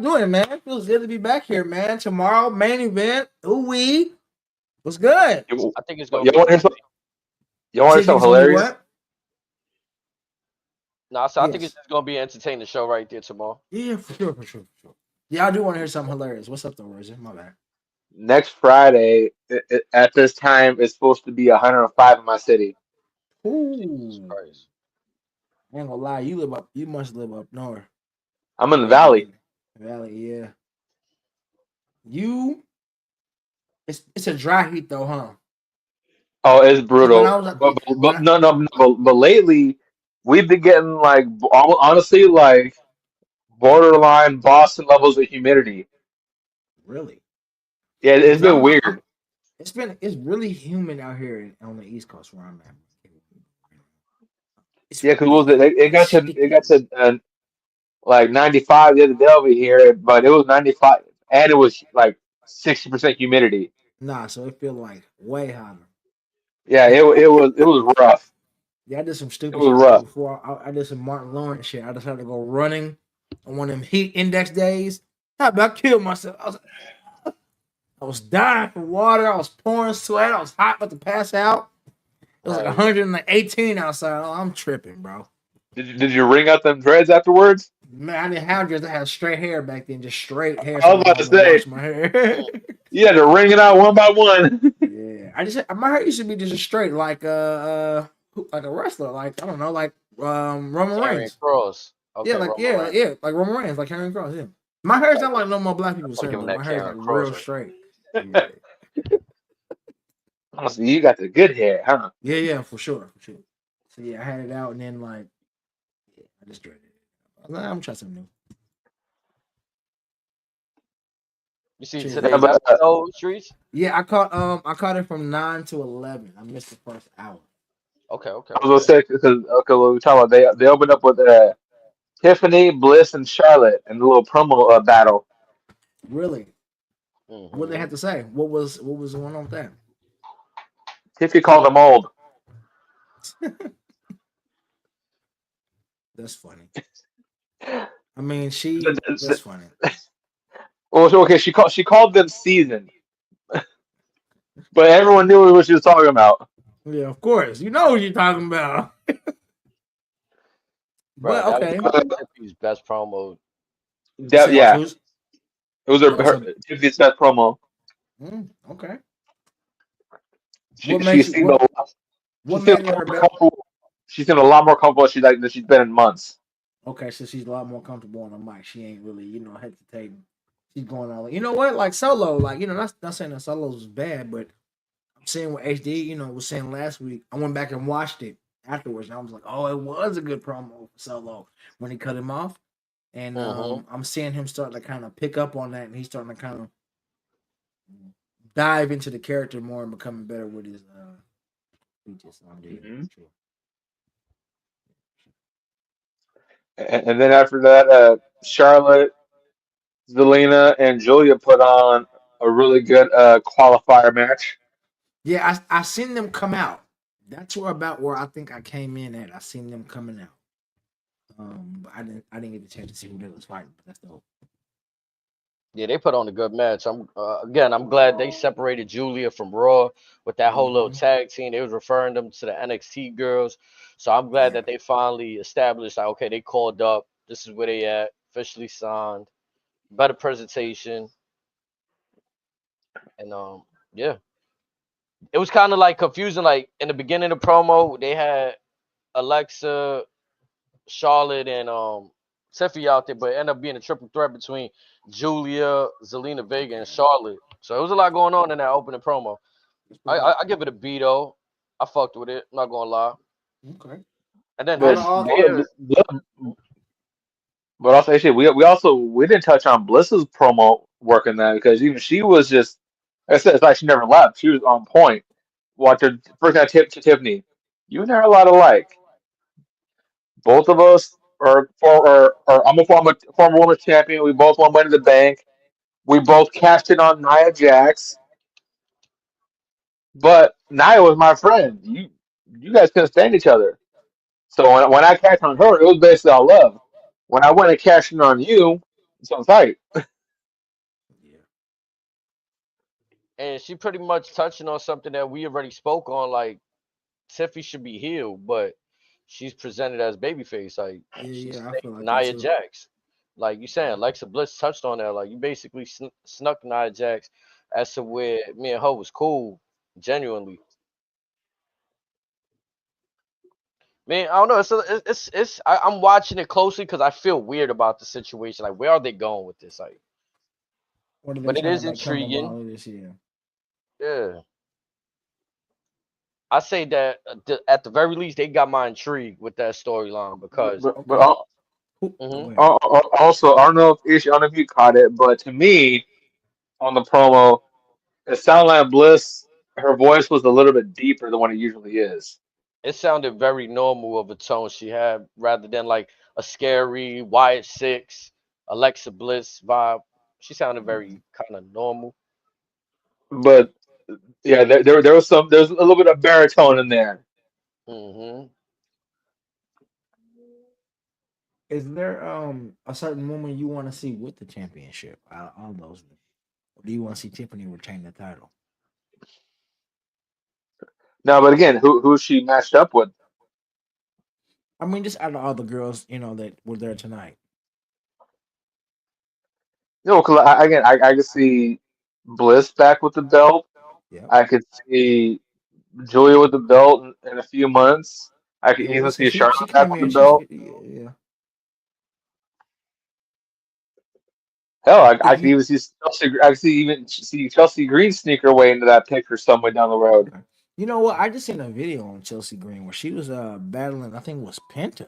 S5: doing, man? It feels good to be back here, man. Tomorrow, main event. Ooh wee. What's good?
S1: You,
S2: I think it's gonna
S1: you
S2: be
S1: want to hear some?
S2: crazy.
S1: You want to
S5: So
S1: hear
S5: you think
S1: something
S5: it's gonna be
S1: hilarious?
S5: what?
S2: No, so I think it's
S5: Yes.
S2: just gonna be an entertaining show right there tomorrow.
S5: Yeah, for sure, for sure, for sure. Yeah, I do want to hear something hilarious. What's up, though, Rosie? My bad.
S1: Next Friday, at this time, it's supposed to be 105 in my city.
S2: Jesus
S5: Ooh,
S2: Christ.
S5: I ain't gonna lie. You live up. You must live up north.
S1: I'm in the
S5: Yeah, you
S1: valley.
S5: live Valley. Yeah, you. It's a dry heat though, huh?
S1: Oh, it's
S5: Because when
S1: brutal.
S5: I was at- when
S1: But
S5: I
S1: no. But lately, we've been getting like honestly like borderline Boston levels of humidity.
S5: really,
S1: Yeah,
S5: yeah,
S1: it's
S5: because
S1: been
S5: I'm
S1: weird.
S5: it's really humid out here on the East Coast where I'm at. It's
S1: Yeah, because
S5: really humid,
S1: it
S5: like
S1: it
S5: sticky.
S1: got to like 95 the other day over here, but it was 95 and it was like 60% humidity.
S5: Nah, so it feel like way hotter.
S1: Yeah, it was rough.
S5: Yeah, I did some
S1: It
S5: stupid
S1: was
S5: shit like that
S1: rough.
S5: before. I did some Martin Lawrence shit. I decided to go running on one of them heat index days. I about killed myself. I was dying for water. I was pouring sweat. I was hot about to pass out. It was like
S2: Hell yeah.
S5: 118 outside. Oh, I'm tripping, bro.
S1: Did you ring out them dreads afterwards?
S5: Man, I didn't have dreads. I had straight hair back then, just straight hair.
S1: I
S5: So I
S1: was
S5: go
S1: about to
S5: home and
S1: say
S5: wash my hair.
S1: you had to ring it out one by one.
S5: Yeah, I just my hair used to be just straight, like a wrestler, like I don't know, like Roman
S2: Carrying
S5: Reigns.
S2: Cross.
S5: Yeah,
S2: Okay, Roman Reigns.
S5: like Roman Reigns, like Karrion Cross. Yeah, my hair's not like no more black people's
S2: I'm
S5: hair
S2: giving
S5: though.
S2: that
S5: My hair's
S2: Karen
S5: like
S2: Cross
S5: real
S2: right.
S5: straight. Yeah,
S1: Honestly, you got the good hair, huh?
S5: yeah, for sure, for sure. So yeah, I had it out and then like yeah, I just dreaded it. I was like, I'm gonna try something new.
S2: You see
S5: Shit.
S1: Yeah,
S2: today's
S1: but
S2: episode, Streets?
S5: Yeah, I caught it from 9 to 11. I missed the first hour.
S2: Okay, okay,
S1: I was
S2: okay.
S1: gonna say because okay, what we talking about they opened up with Tiffany, Bliss, and Charlotte in a little promo battle.
S5: Really, what they
S2: Hmm.
S5: had to say? What was going on with
S1: Tiffany called them old.
S5: that? That's funny. I mean, she. That's funny.
S1: Well, okay, she called them seasoned, but everyone knew what she was talking about.
S5: Yeah, of course. You know what you're talking about.
S2: Bro,
S5: But
S2: that was
S5: okay.
S2: probably Tiffany's best promo.
S5: You said
S1: Yeah,
S5: who's
S1: it was
S5: oh, so
S1: Tiffany's best promo.
S5: okay.
S1: She
S5: What makes you
S1: seemed a lot, she
S5: what
S1: seemed
S5: made
S1: a
S5: it
S1: lot
S5: her
S1: more
S5: best?
S1: comfortable. She seemed a lot more comfortable than she's been in months.
S5: Okay, so she's a lot more comfortable on the mic. She ain't really, hesitating. She's going all you know what? Like solo, like, not saying that solos was bad, but I'm saying what HD, was saying last week. I went back and watched it afterwards, and I was like, oh, it was a good promo for solo when he cut him off. And
S2: Hmm.
S5: I'm seeing him starting to kind of pick up on that, and he's starting to kind of dive into the character more and becoming better with his speeches. So I'm digging it
S1: Hmm
S5: for sure.
S1: And then after that, Charlotte, Zelina, and Julia put on a really good qualifier match.
S5: Yeah, I seen them come out. That's where I think I came in at. I seen them coming out. But I didn't get the chance to see who they was fighting. But that's dope.
S2: Yeah, they put on a good match. I'm glad they separated Julia from Raw with that whole little
S5: Hmm.
S2: tag team. They was referring them to the NXT girls. So I'm glad
S5: Yeah,
S2: that they finally established like, okay, they called up. This is where they at, officially signed, better presentation, and yeah. It was kind of like confusing. Like in the beginning of the promo, they had Alexa, Charlotte, and Tiffany out there, but it ended up being a triple threat between Julia, Zelina Vega, and Charlotte. So it was a lot going on in that opening promo.
S5: that's
S2: I
S5: pretty
S2: I,
S5: dope.
S2: I give it a B though. I fucked with it. Not gonna lie.
S5: Okay.
S2: And then
S5: Out
S1: But
S5: of
S2: this
S5: all,
S2: here,
S1: but also actually we didn't touch on Bliss's promo work in that because even she was just like I said, it's like she never left. She was on point. Watch her first got tip to Tiffany. You and her are a lot alike. Both of us are I'm a former women's champion. We both won Money in the Bank. We both cashed in on Nia Jax, but Nia was my friend. You guys couldn't stand each other. So when I cashed on her, it was basically all love. When I went and cashed in on you, It's on site.
S5: Yeah.
S2: And she pretty much touching on something that we already spoke on. Like Tiffy should be healed, but she's presented as babyface. Like
S5: Yeah,
S2: she's
S5: yeah, I
S2: fake
S5: feel like that
S2: Nia
S5: too.
S2: Jax. Like you saying, Alexa Bliss touched on that. Like you basically snuck Nia Jax as to where me and her was cool, genuinely. Man, I don't know. I'm watching it closely because I feel weird about the situation. Like, where are they going with this? Like,
S5: What are they
S2: but it
S5: trying to
S2: is
S5: like come
S2: intriguing.
S5: about this year?
S2: Yeah, I say that at the very least they got my intrigue with that storyline because.
S1: But
S5: Okay. Who,
S2: Hmm
S5: go ahead.
S1: also, I don't know if Ish, I don't know if you caught it, but to me on the promo, it sounded like Bliss. Her voice was a little bit deeper than what it usually is.
S2: It sounded very normal of a tone she had rather than like a scary Wyatt Six, Alexa Bliss vibe. She sounded very kind of normal.
S1: But yeah, there was there's a little bit of baritone in there.
S2: Hmm
S5: Is there a certain woman you want to see with the championship? All those. Or do you want to see Tiffany retain the title?
S1: No, but again, who she matched up with?
S5: I mean, just out of all the girls, that were there tonight.
S1: No, because I could see Bliss back with the belt.
S5: Yep.
S1: I could see Julia with the belt in a few months. I could
S5: Yeah,
S1: even
S5: we'll see.
S1: see
S5: She
S1: Charlotte back
S5: came
S1: with the
S5: here.
S1: belt.
S5: Yeah.
S1: Hell, I
S5: If
S1: could
S5: you
S1: even see Chelsea. I could see even see Chelsea Green sneak her way into that picture somewhere down the road.
S5: okay. You know what? I just seen a video on Chelsea Green where she was battling. I think it was Penta,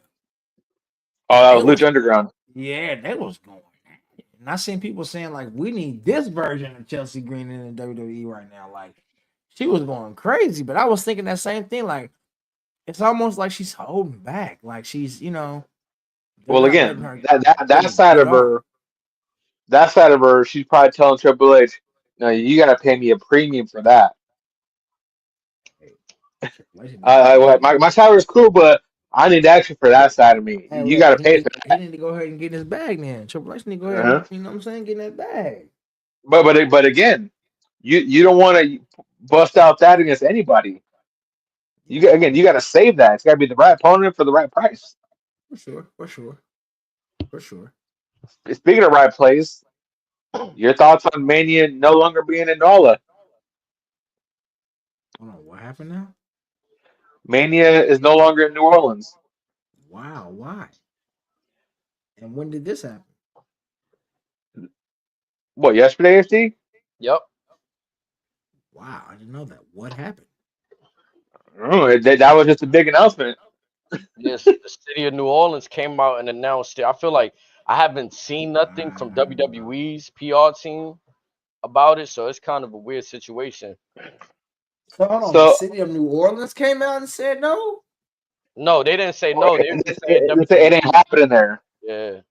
S1: Oh,
S5: and
S1: that
S5: they
S1: was
S5: was
S1: Lucha Underground.
S5: yeah, they was going. At it. And I seen people saying like, we need this version of Chelsea Green in the WWE right now. Like, she was going crazy, but I was thinking that same thing. Like, it's almost like she's holding back. Like she's, they're
S1: Well,
S5: not letting
S1: again,
S5: her
S1: that
S5: really
S1: side
S5: get
S1: of
S5: off.
S1: her, she's probably telling Triple H, "No, you got to pay me a premium for that.
S5: Hey, Triple H need to go ahead and
S1: My salary is cool, but I need action for that side of me.
S5: hey,
S1: You
S5: look,
S1: got to pay for
S5: he need to go ahead and get his bag then. Triple H need to go ahead
S1: that."
S5: and you know what I'm saying, get in that bag.
S1: But again, you don't want to bust out that against anybody.
S5: Yeah,
S1: You got to save that. It's got to be the right opponent for the right price.
S5: for sure, for sure, for sure.
S1: Speaking of right place, your thoughts on Mania no longer being in NOLA?
S5: Hold on, what happened now?
S1: Mania is no longer in New Orleans.
S5: Wow, why? And when did this happen?
S1: What, yesterday, FT?
S2: Yep.
S5: Wow, I didn't know that. What happened?
S1: Oh, that was just a big announcement.
S2: Yes, the city of New Orleans came out and announced it. I feel like I haven't seen nothing from
S5: Wow.
S2: WWE's PR team about it, so it's kind of a weird situation.
S5: So hold on, the
S1: So
S5: city of New Orleans came out and said no.
S2: No, they didn't say no. They were just saying
S1: it ain't
S2: WWE.
S1: happening there.
S2: Yeah,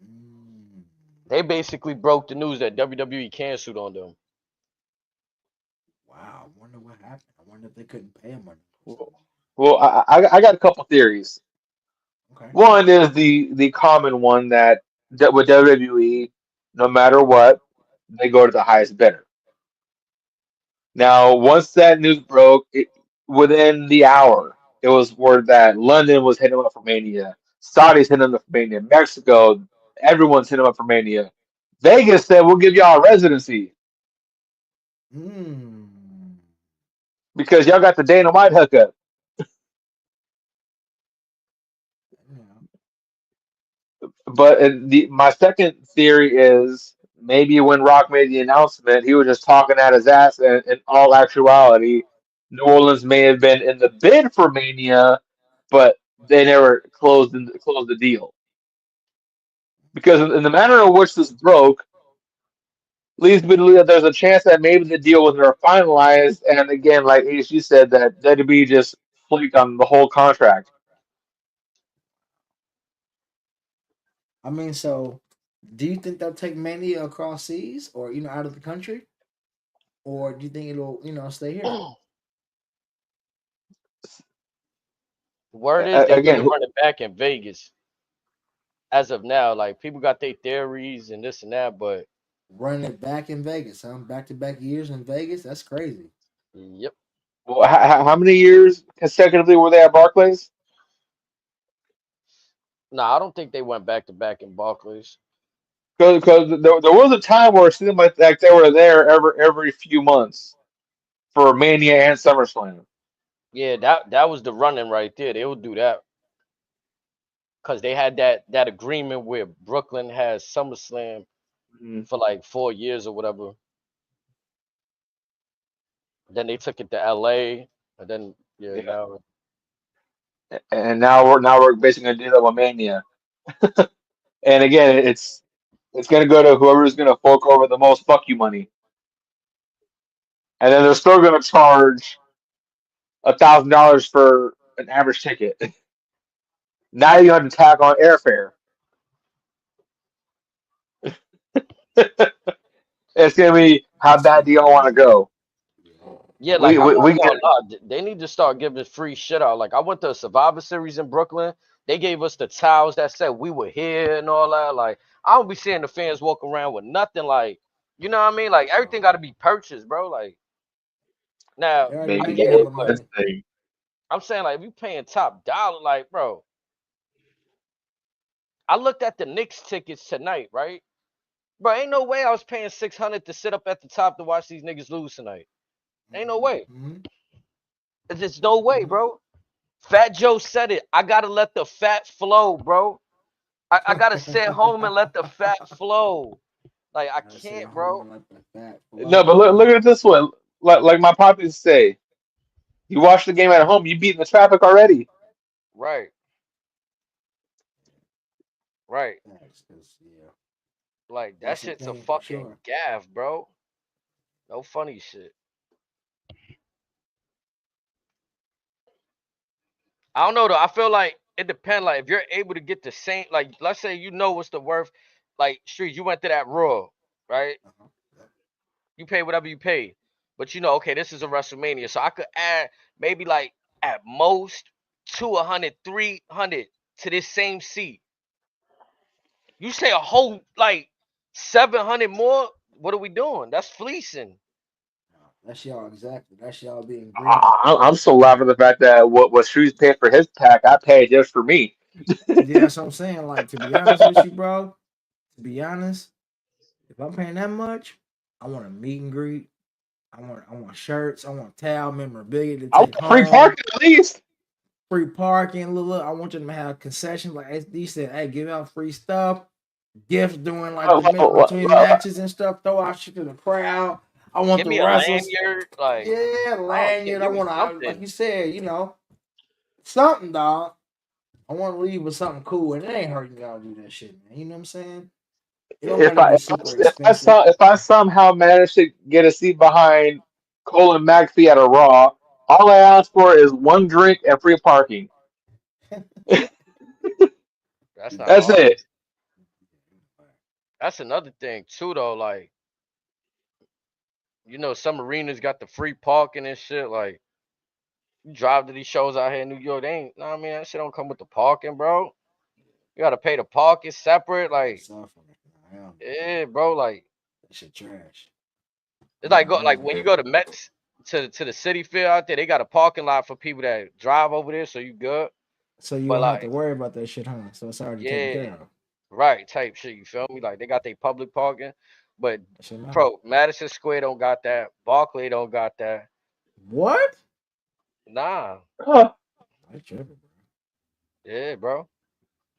S5: Mm,
S2: they basically broke the news that WWE canceled on them.
S5: wow, I wonder what happened. I wonder if they couldn't pay him or
S1: Well, I got a couple theories.
S5: okay.
S1: One is the common one that with WWE, no matter what, they go to the highest bidder. Now, once that news broke, within the hour, it was word that London was hitting up for Mania, Saudi's hitting up for Mania, Mexico, everyone's hitting up for Mania. Vegas said we'll give y'all a residency
S5: Hmm.
S1: because y'all got the Dynamite hookup.
S5: Yeah.
S1: But my second theory is maybe when Rock made the announcement, he was just talking at his ass, and in all actuality, New Orleans may have been in the bid for Mania, but they never closed the deal. Because in the manner in which this broke, leads me to believe that there's a chance that maybe the deal was never finalized. And again, like you said, that WB just flaked on the whole contract.
S5: I mean, so do you think they'll take Mania across seas or out of the country, or do you think it'll stay here?
S2: Word is they're
S1: Again,
S2: gonna run it back in Vegas. as of now. Like people got their theories and this and that, but
S5: Running it back in Vegas, huh? Back to back years in Vegas. That's crazy.
S2: yep.
S1: Well, how many years consecutively were they at Barclays?
S2: No, I don't think they went back to back in Barclays.
S1: Because there was a time where it seemed like they were there every few months for Mania and SummerSlam.
S2: Yeah, that was the running right there. They would do that because they had that agreement where Brooklyn has SummerSlam
S1: Mhm.
S2: for like 4 years or whatever. Then they took it to LA, and then yeah,
S1: Yeah,
S2: now
S1: and now we're basically gonna do that with Mania. And again, it's gonna go to whoever's gonna fork over the most fuck you money, and then they're still gonna charge $1,000 for an average ticket. Now you have to tack on airfare. It's gonna be how
S5: That's
S1: bad do y'all
S5: stupid,
S1: want to
S5: man.
S1: go?
S2: yeah, like I'm not
S1: We
S2: even
S1: get
S2: gonna lie, they need to start giving free shit out. Like I went to a Survivor Series in Brooklyn. They gave us the towels that said we were here and all that. Like I don't be seeing the fans walk around with nothing. Like you know what I mean? Like everything got to be purchased, bro. Like now
S5: They already
S2: I
S1: maybe
S5: making
S2: get
S1: more
S2: it,
S5: hella
S2: but
S1: this
S5: money.
S1: thing.
S2: I'm saying like if you paying top dollar, like bro, I looked at the Knicks tickets tonight, right? Bro, ain't no way I was paying 600 to sit up at the top to watch these niggas lose tonight. Ain't no way.
S5: Mm-hmm.
S2: There's just no way,
S5: Mm-hmm.
S2: bro. Fat Joe said it. I gotta let the fat flow, bro. I gotta sit home and let the fat flow. Like I
S5: I sit
S2: can't,
S5: home
S2: bro.
S5: and let the fat
S1: No,
S5: flow,
S1: but
S5: man.
S1: look at it this way. Like my poppies say, you watch the game at home, you beat the traffic already.
S2: Right, right.
S5: Facts, 'cause, yeah,
S2: Like that
S5: that's the
S2: shit's a
S5: thing for
S2: fucking
S5: sure.
S2: gaff, bro. No funny shit. I don't know though. I feel like it depends. Like if you're able to get the same, like let's say you know what's the worth. Like Street, you went to that Raw, right?
S5: Uh-huh. Yep.
S2: You pay whatever you pay, but you know, okay, this is a WrestleMania, so I could add maybe like at most 200, 300 to this same seat. You say a whole like 700 more? What are we doing? That's fleecing.
S5: No, that's y'all exactly. That's y'all being greedy.
S1: I'm so laughing at the fact that what Shoes paid for his pack, I paid just for me.
S5: Yeah, that's what I'm saying. Like to be honest with you, bro. To be honest, if I'm paying that much, I want a meet and greet. I want shirts. I want towel memorabilia to
S1: I want
S5: take
S1: free
S5: home.
S1: parking at least.
S5: Free parking. Look, I want them to have concessions. Like SD said, hey, give out free stuff. Gifts during like
S1: Lo-
S5: the
S1: lo- lo-
S5: between
S1: lo-
S5: matches and stuff. Throw out shit to the crowd. I want
S2: Give
S5: the
S2: me a
S5: wrestlers.
S2: lanyard. Like,
S5: Yeah,
S2: I don't care.
S5: lanyard. I
S2: Give me
S5: want to, like
S2: something.
S5: you said, something, dog. I want to leave with something cool, and it ain't hurting y'all to do that shit, man. You know what I'm saying? It don't
S1: If
S5: gotta
S1: I
S5: be
S1: if I,
S5: super
S1: if I
S5: expensive.
S1: saw if I somehow managed to get a seat behind Cole and Maxie at a Raw, all I ask for is one drink and free parking.
S2: That's not
S1: That's
S2: hard.
S1: it.
S2: That's another thing too, though. Like, you know, some arenas got the free parking and shit. Like, you drive to these shows out here in New York, they ain't. Nah, I mean, that shit don't come with the parking, bro. You gotta pay the parking separate.
S5: Yeah,
S2: Like,
S5: suffer. Hell no.
S2: yeah, bro. Like,
S5: That shit trash.
S2: it's like
S5: Nah,
S2: go like
S5: hell
S2: when you
S5: no.
S2: go to Mets to the city field out there, they got a parking lot for people that drive over there, so you good.
S5: So you
S2: But
S5: don't have to
S2: like,
S5: worry about that shit, huh? So it's already taken
S2: yeah,
S5: care of.
S2: right, type shit. You feel me? Like they got their public parking, but
S5: That shit matter.
S2: bro, Madison Square don't got that. Barclay don't got that.
S5: What?
S2: Nah,
S1: Huh.
S5: That's tripping, bro.
S2: yeah, bro.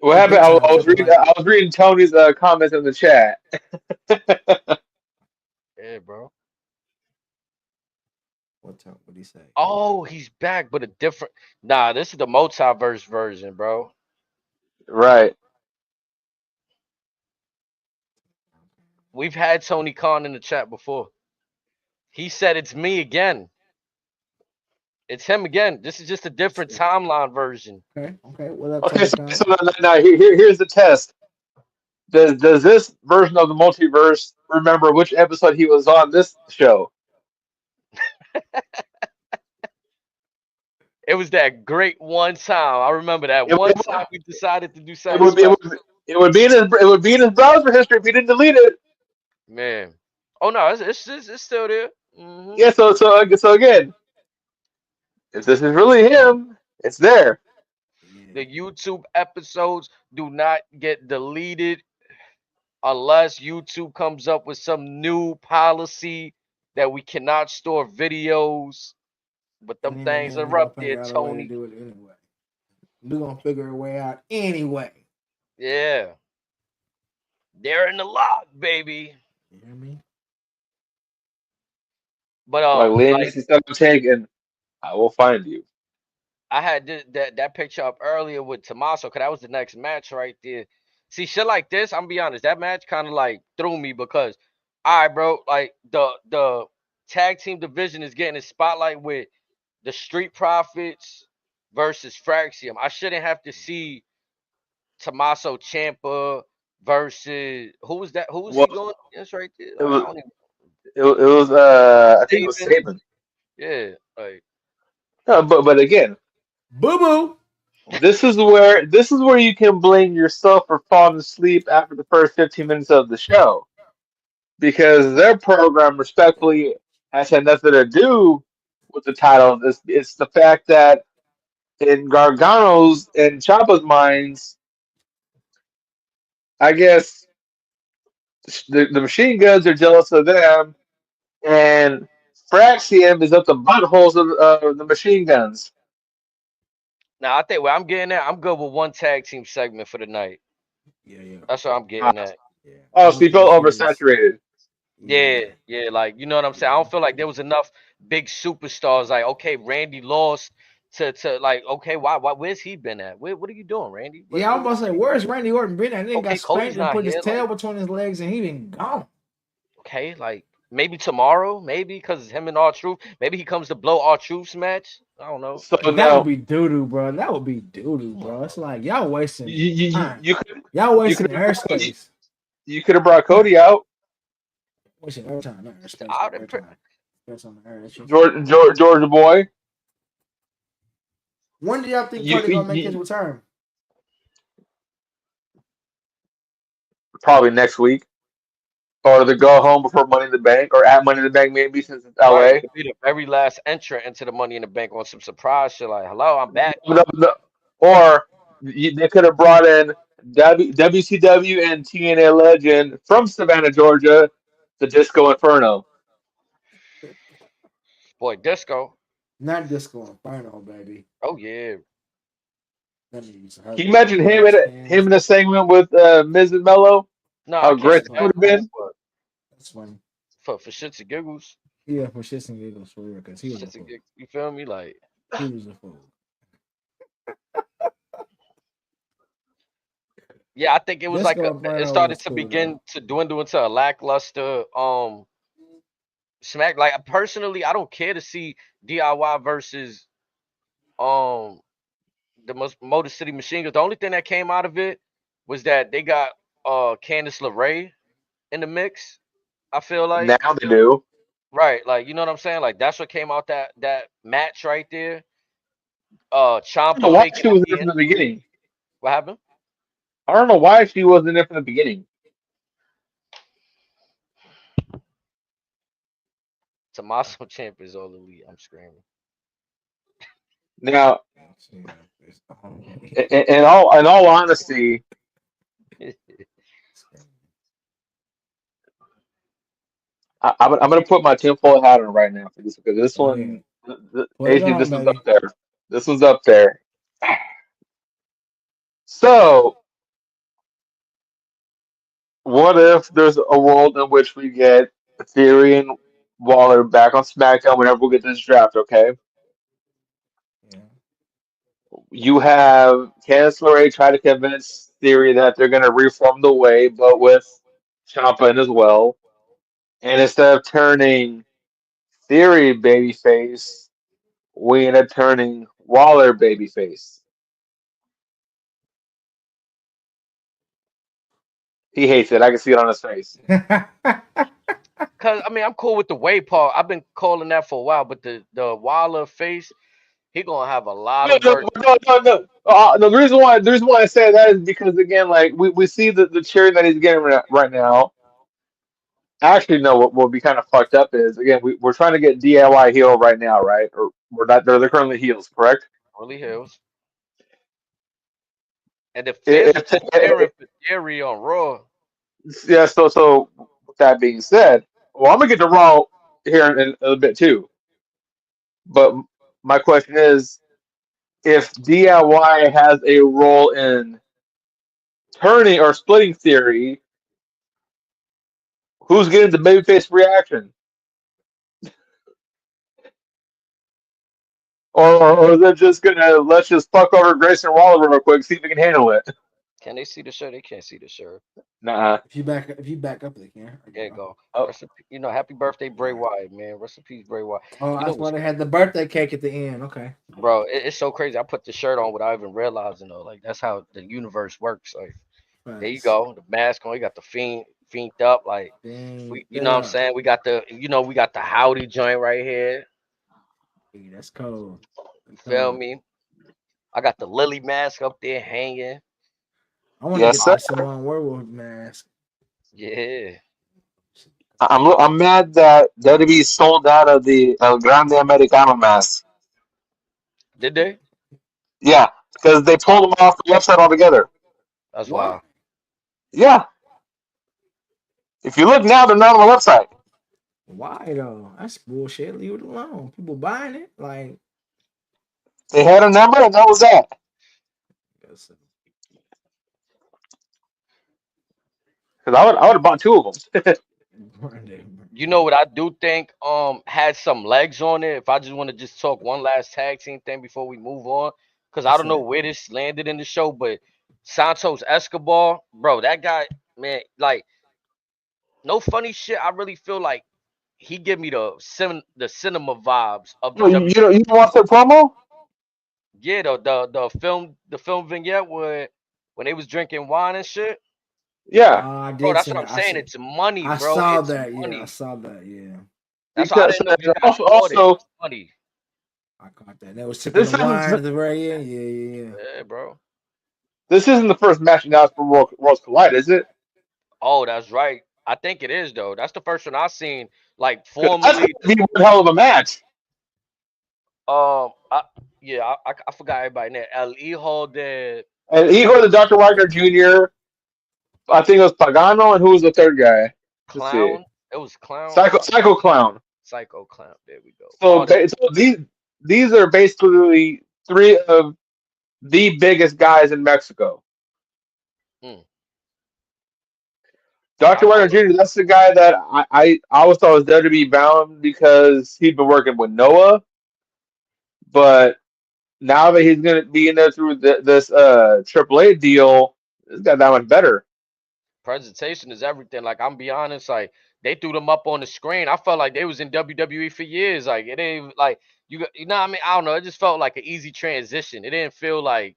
S1: What
S5: That's
S1: happened?
S5: big time tripping. Like,
S1: I was reading Tony's comments in the chat.
S2: Yeah, bro.
S5: what time? What he say?
S2: Oh, he's back, but a different. Nah, this is the multiverse version, bro.
S1: Right.
S2: We've had Tony Khan in the chat before. He said it's me again. It's him again. This is just a different timeline version.
S5: Okay, okay. What up,
S1: Okay.
S5: Tony
S1: So
S5: Khan?
S1: now here's the test. Does this version of the multiverse remember which episode he was on this show?
S2: It was that great one time. I remember that
S1: It,
S2: one
S1: it,
S2: time we decided to do
S1: it
S2: something
S1: would be
S2: special.
S1: it would be in his browser history if he didn't delete it.
S2: Man. Oh no, it's still there.
S1: Yeah. So again, if this is really him, it's there.
S5: Yeah.
S2: The YouTube episodes do not get deleted unless YouTube comes up with some new policy that we cannot store videos. But them
S5: And even
S2: things
S5: then,
S2: are
S5: we're gonna
S2: up there,
S5: figure out a way to
S2: Tony.
S5: do it anyway. We're gonna figure a way out anyway.
S2: Yeah. They're in the lock, baby.
S5: You hear me?
S2: But
S1: Like Liam
S2: like
S1: needs to step up tank, and I will find you.
S2: I had that picture up earlier with Tommaso, cause that was the next match right there. See, shit like this, I'm gonna be honest, that match kind of like threw me because, all right, bro, like the tag team division is getting a spotlight with the Street Profits versus Fraxium. I shouldn't have to see Tommaso Ciampa versus who was that? Who was he
S1: Well,
S2: going against right there?
S1: it
S2: Like I
S1: was
S2: don't even
S1: it was I think it was
S2: Saban.
S1: Saban.
S2: Yeah, like
S1: No, but again,
S5: Boo boo.
S1: this is where you can blame yourself for falling asleep after the first 15 minutes of the show because their program respectfully has had nothing to do with the titles. It's the fact that in Gargano's and Ciampa's minds, I guess the machine guns are jealous of them, and Fraxium is up the buttholes of the machine guns.
S2: now I think where I'm getting at, I'm good with one tag team segment for the night.
S5: Yeah, yeah,
S2: That's what I'm
S1: Uh,
S2: getting at.
S5: yeah.
S1: oh, so
S5: Only
S1: you
S5: thing
S1: felt
S5: she is.
S1: oversaturated.
S2: Yeah,
S5: Yeah,
S2: yeah, like you know what I'm saying. I
S5: yeah.
S2: don't feel like there was enough big superstars. Like, okay, Randy lost to like, okay, why where's he been at? What are you doing, Randy?
S5: Yeah, I was about to say, where's Randy Orton been? That nigga got
S2: Okay, Cody's
S5: spanked and
S2: not
S5: put his
S2: here.
S5: tail
S2: Like,
S5: between his legs and he been gone.
S2: okay, like maybe tomorrow, maybe because it's him and R Truth. Maybe he comes to blow R Truth's match. I don't know.
S1: So
S5: That would
S1: now
S5: be doo doo, bro. That would be doo doo, bro. It's like y'all wasting
S1: you you, you
S5: time.
S1: you could
S5: Y'all
S1: you could
S5: wasting
S1: have
S5: airspace.
S1: you could have brought
S5: Time.
S1: Cody out.
S5: Wasting airtime, not airspace,
S2: I
S5: but
S2: would
S5: airtime. Space on the air. That shit.
S1: Georgia boy.
S5: When do y'all think
S1: You,
S5: Cody gonna make his
S1: you
S5: return?
S1: probably next week, or to go home before Money in the Bank, or at Money in the Bank maybe since it's
S2: right. It
S1: LA.
S2: could be the very last entrant into the Money in the Bank on some surprise shit. Like, hello, I'm back.
S1: Or they could have brought in WCW and TNA legend from Savannah, Georgia, the Disco Inferno.
S2: Boy, Disco.
S5: Not Disco Inferno, baby.
S2: Oh yeah.
S5: That nigga used to
S1: Can
S5: hurt
S1: you
S5: me.
S1: imagine
S5: Put on
S1: him
S5: his
S1: him
S5: pants.
S1: in a segment with Miz and Mello?
S2: No, I
S1: How
S2: can't
S1: great
S5: That's
S1: that
S5: funny.
S1: would
S2: imagine
S1: have
S2: that.
S1: been.
S2: But
S5: That's funny.
S2: for shits and giggles,
S5: Yeah, for shits and giggles for real, because he was a
S2: shits and
S5: fool.
S2: giggles. You feel me? Like,
S5: He was a fool.
S2: yeah, I think it was like
S5: Disco
S2: it
S5: Inferno
S2: started
S5: was
S2: to
S5: cool though.
S2: begin to dwindle into a lackluster smack. Like personally, I don't care to see DIY versus um the Motor City Machine Guns. The only thing that came out of it was that they got Candice LeRae in the mix. I feel like
S1: Now they do.
S2: right, like you know what I'm saying. Like that's what came out that match right there.
S1: I don't know
S2: Champa
S1: why
S2: making
S1: she was there
S2: the
S1: from the
S2: entry.
S1: beginning.
S2: What happened?
S1: I don't know why she wasn't there from the beginning.
S2: Tommaso Ciampa is all elite. I'm screaming.
S1: Now,
S5: Yeah, it's
S1: in all honesty, I'm gonna put my tinfoil hat on right now for this because this
S5: Go ahead.
S1: one,
S5: Put it
S1: Asian,
S5: on,
S1: this was up
S5: baby.
S1: there. This was up there. So, what if there's a world in which we get Theory and Waller back on SmackDown whenever we get this draft? Okay,
S5: Yeah.
S1: you have Candice LeRae try to convince Theory that they're gonna reform the way, but with Ciampa in as well, and instead of turning Theory babyface, we end up turning Waller babyface. He hates it. I can see it on his face.
S2: Cause I mean I'm cool with the way part. I've been calling that for a while, but the Waller face, he gonna have a lot
S1: No,
S2: of
S1: no,
S2: work.
S1: no, no, no. No, the reason why I say that is because again, like we see the cheering that he's getting right now. Actually, no. What will be kind of fucked up is again we're trying to get DIY heel right now, right? Or we're not. They're currently heels, correct?
S2: Really Hills. And the fans
S1: If,
S2: was just cheering for Jerry on Raw.
S1: yeah. So with that being said, well, I'm gonna get to Raw here in a bit too. But my question is, if DIY has a role in turning or splitting theory, who's getting the babyface reaction? Or is it just gonna let's just fuck over Grayson Waller real quick, see if we can handle it?
S2: Can they see the shirt? They can't see the shirt.
S1: Nah.
S5: If you back up, they can.
S2: There you go.
S1: Oh,
S2: Rest in, happy birthday, Bray Wyatt, man. Rest in peace, Bray Wyatt.
S5: Oh,
S2: You know
S5: that's why
S2: what's
S5: they
S2: crazy,
S5: had the birthday cake at the end. Okay.
S2: bro? It's so crazy. I put the shirt on without even realizing though. Like that's how the universe works. Like there you
S5: Thanks.
S2: go, the mask on. You got the fiend up. Like
S5: Dang,
S2: you know what I'm
S5: yeah.
S2: saying. We got the howdy joint right here.
S5: Hey, that's cold.
S2: You
S5: That's
S2: feel
S5: cold.
S2: me? I got the Lily mask up there hanging.
S5: I want to
S1: yes,
S5: get
S1: sir.
S5: that Samoan werewolf mask.
S2: Yeah.
S1: I'm mad that WWE sold out of the El Grande Americano mask.
S2: Did they?
S1: Yeah, because they pulled them off the website altogether.
S2: That's
S5: What?
S2: wild.
S1: Yeah, if you look now, they're not on the website.
S5: Why though? That's bullshit. Leave it alone. People buying it. Like,
S1: They had a number, and that was that.
S5: yes,
S1: Because I would have bought two of them.
S2: You know what I do think had some legs on it. If I just want to just talk one last tag team thing before we move on, because I
S5: What's
S2: don't know
S5: that?
S2: where this landed in the show, but Santos Escobar, bro, that guy, man, like no funny shit. I really feel like he give me the cinema vibes of the
S1: No,
S2: W.
S1: you don't watch their promo?
S2: Yeah, the film vignette where when they was drinking wine and shit,
S1: Yeah,
S5: I
S2: bro.
S5: did
S2: That's
S5: see
S2: what I'm
S5: that.
S2: saying. It's money,
S5: I
S2: bro.
S5: saw
S2: It's
S5: that. Yeah, I
S2: money.
S5: saw that. Yeah,
S2: That's why I
S1: because
S2: didn't know you
S1: and
S2: guys caught it.
S1: also
S2: It's money.
S5: I caught that. They was sipping the
S1: this
S5: wine
S1: isn't
S5: at the very end. Yeah, yeah, yeah.
S2: Yeah, bro.
S1: this isn't the first match announced for Worlds Collide, is it?
S2: Oh, that's right. I think it is though. That's the first one I seen like
S1: Because that's
S2: formally.
S1: gonna be one hell of a match.
S2: I, yeah, I forgot everybody name. El Hijo de
S1: And Igor the Dr. Wagner Jr. I think it was Pagano, and who was the third guy? Let's see,
S2: Clown. It was Clown.
S1: Psycho Clown.
S2: Psycho Clown. There we go.
S1: So, so these are basically three of the biggest guys in Mexico.
S2: Mm, I
S1: Dr. Wagner
S2: know.
S1: Jr. That's the guy that I always thought was WWE bound because he'd been working with Noah, but now that he's going to be in there through this AAA deal, it's got that much better.
S2: Presentation is everything. Like I'm be honest, like they threw them up on the screen. I felt like they was in WWE for years. Like it ain't like you know what I mean. I don't know. It just felt like an easy transition. It didn't feel like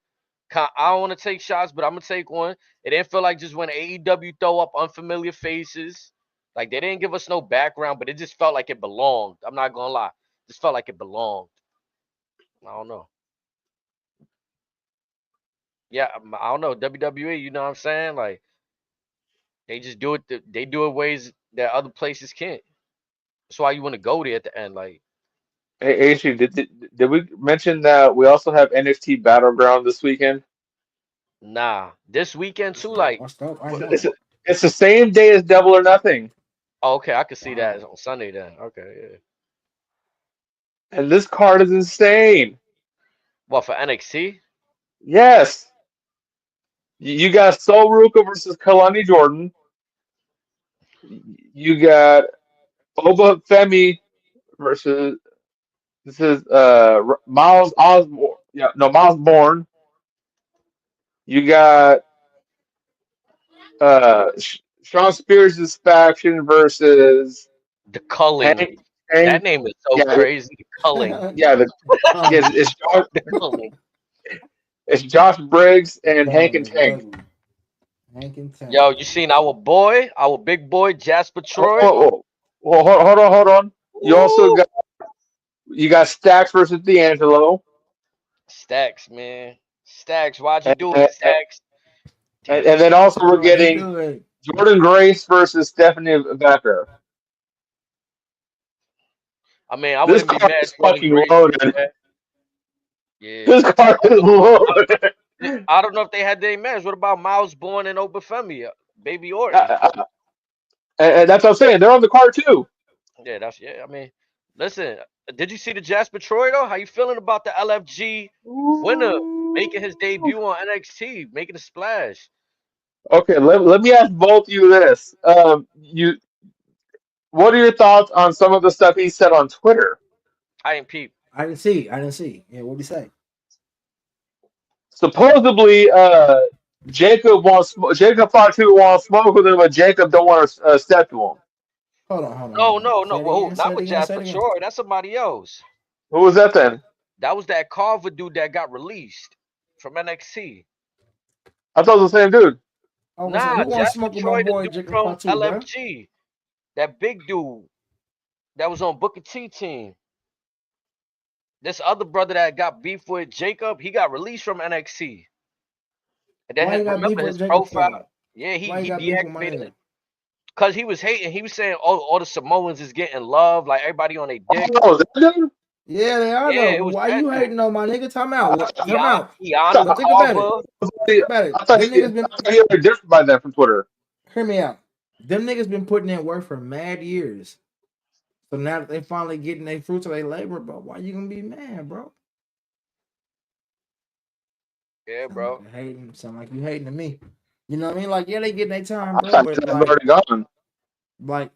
S2: I don't want to take shots, but I'm gonna take one. It didn't feel like just when AEW throw up unfamiliar faces. Like they didn't give us no background, but it just felt like it belonged. I'm not gonna lie. It just felt like it belonged. I don't know. Yeah, I don't know. WWE, you know what I'm saying? Like they just do it. They do it ways that other places can't. That's why you want to go there at the end. Like,
S1: Hey, actually, did we mention that we also have NXT Battleground this weekend?
S2: nah, this weekend
S5: What's
S2: too.
S5: dope?
S2: Like,
S5: What's dope? I
S2: what?
S5: know.
S1: It's it's the same day as Double or Nothing,
S2: Oh, okay, I could see that
S5: Wow.
S2: on Sunday then. Okay, yeah.
S1: and this card is insane.
S2: What for NXT?
S1: Yes, you got Sol Ruka versus Kalani Jordan. You got Oba Femi versus this is Miles Osborne. Yeah, no Miles Bourne. You got Sean Spears' faction versus
S2: The Culling.
S1: Hank.
S2: That
S1: Hank.
S2: name is so
S1: Yeah,
S2: crazy. The Culling.
S1: yeah. Yeah,
S5: Cullen.
S2: The Culling.
S1: It's Josh Briggs and Hank
S5: Cullen
S1: and
S5: is
S1: Tank.
S5: ugly. Hank and Tank.
S2: Yo, you seen our boy, our big boy Jasper
S1: Oh,
S2: Troy?
S1: oh, oh. Well, hold on. You also
S2: Ooh,
S1: got Stacks versus D'Angelo.
S2: Stacks, man. Stacks, why'd you
S1: And,
S2: do it,
S1: and,
S2: Stacks? Damn.
S1: and then also we're
S5: Why'd you
S1: getting
S5: do it?
S1: Jordan Grace versus Stephanie Becker.
S2: I mean, I
S1: This
S2: wouldn't be
S1: card
S2: mad
S1: is
S2: if Jordan
S1: fucking
S2: Grace did
S1: loaded.
S2: that. Yeah.
S1: This card is loaded.
S2: I don't know if they had their match. What about Miles Bourne and Obafemi? Baby Orton.
S1: Uh, and that's what I'm saying. They're on the card too.
S2: Yeah, that's yeah. I mean, listen, did you see the Jasper Troy though? How you feeling about the LFG winner making his
S1: Ooh.
S2: debut on NXT, making a splash?
S1: Okay, let me ask both you this. What are your thoughts on some of the stuff he said on Twitter?
S2: I ain't peep.
S5: I didn't see. I didn't see. Yeah, what'd he say?
S1: Supposedly, Jacob Fatu wants smoke with him, but Jacob don't want to step to him.
S5: Hold on, hold on, hold
S2: No,
S5: on.
S2: no,
S5: Say
S2: no.
S5: it
S2: Well,
S5: again. Say
S2: not
S5: it
S2: with
S5: again. Say it
S2: Jasper
S5: again.
S2: Troy. That's somebody else.
S1: Who was that then?
S2: That was that Carver dude that got released from NXT.
S1: I thought it was the same dude.
S5: I was gonna say,
S2: Nah,
S5: who wants to
S2: Jasper
S5: smoke with my
S2: Troy, the
S5: boy
S2: dude
S5: Jacob
S2: from
S5: Fatu, bro?
S2: LFG, that big dude that was on Booker T team. This other brother that got beef with Jacob, he got released from NXT. And then
S5: Why you got beef
S2: remember
S5: with
S2: his
S5: Jacob
S2: profile.
S5: for?
S2: Yeah, he
S5: Why you
S2: he
S5: got beef with my
S2: deactivated
S5: nigga?
S2: it because he was hating. He was saying, "Oh, all the Samoans is getting love, like everybody on their dick."
S1: Oh, was that dude?
S5: Yeah, they are
S2: Yeah,
S5: though.
S2: it
S5: But
S2: was
S5: why
S2: that
S5: you
S2: dude,
S5: hating on my nigga? Time out.
S1: I,
S5: What? Time out.
S2: Keanu
S5: But think about it.
S2: Carver.
S5: Think about it.
S1: I thought
S5: Them
S1: he,
S5: niggas been
S1: I thought he was different by then from Twitter.
S5: hear me out. Them niggas been putting in work for mad years. So now that they finally getting their fruits of their labor, bro, why you gonna be mad, bro?
S2: Yeah,
S5: Sound like
S2: bro.
S5: you hating. Sound like you hating to me. You know what I mean? Like, yeah, they getting their time,
S1: I
S5: bro.
S1: thought
S5: But
S1: Jacob already gone.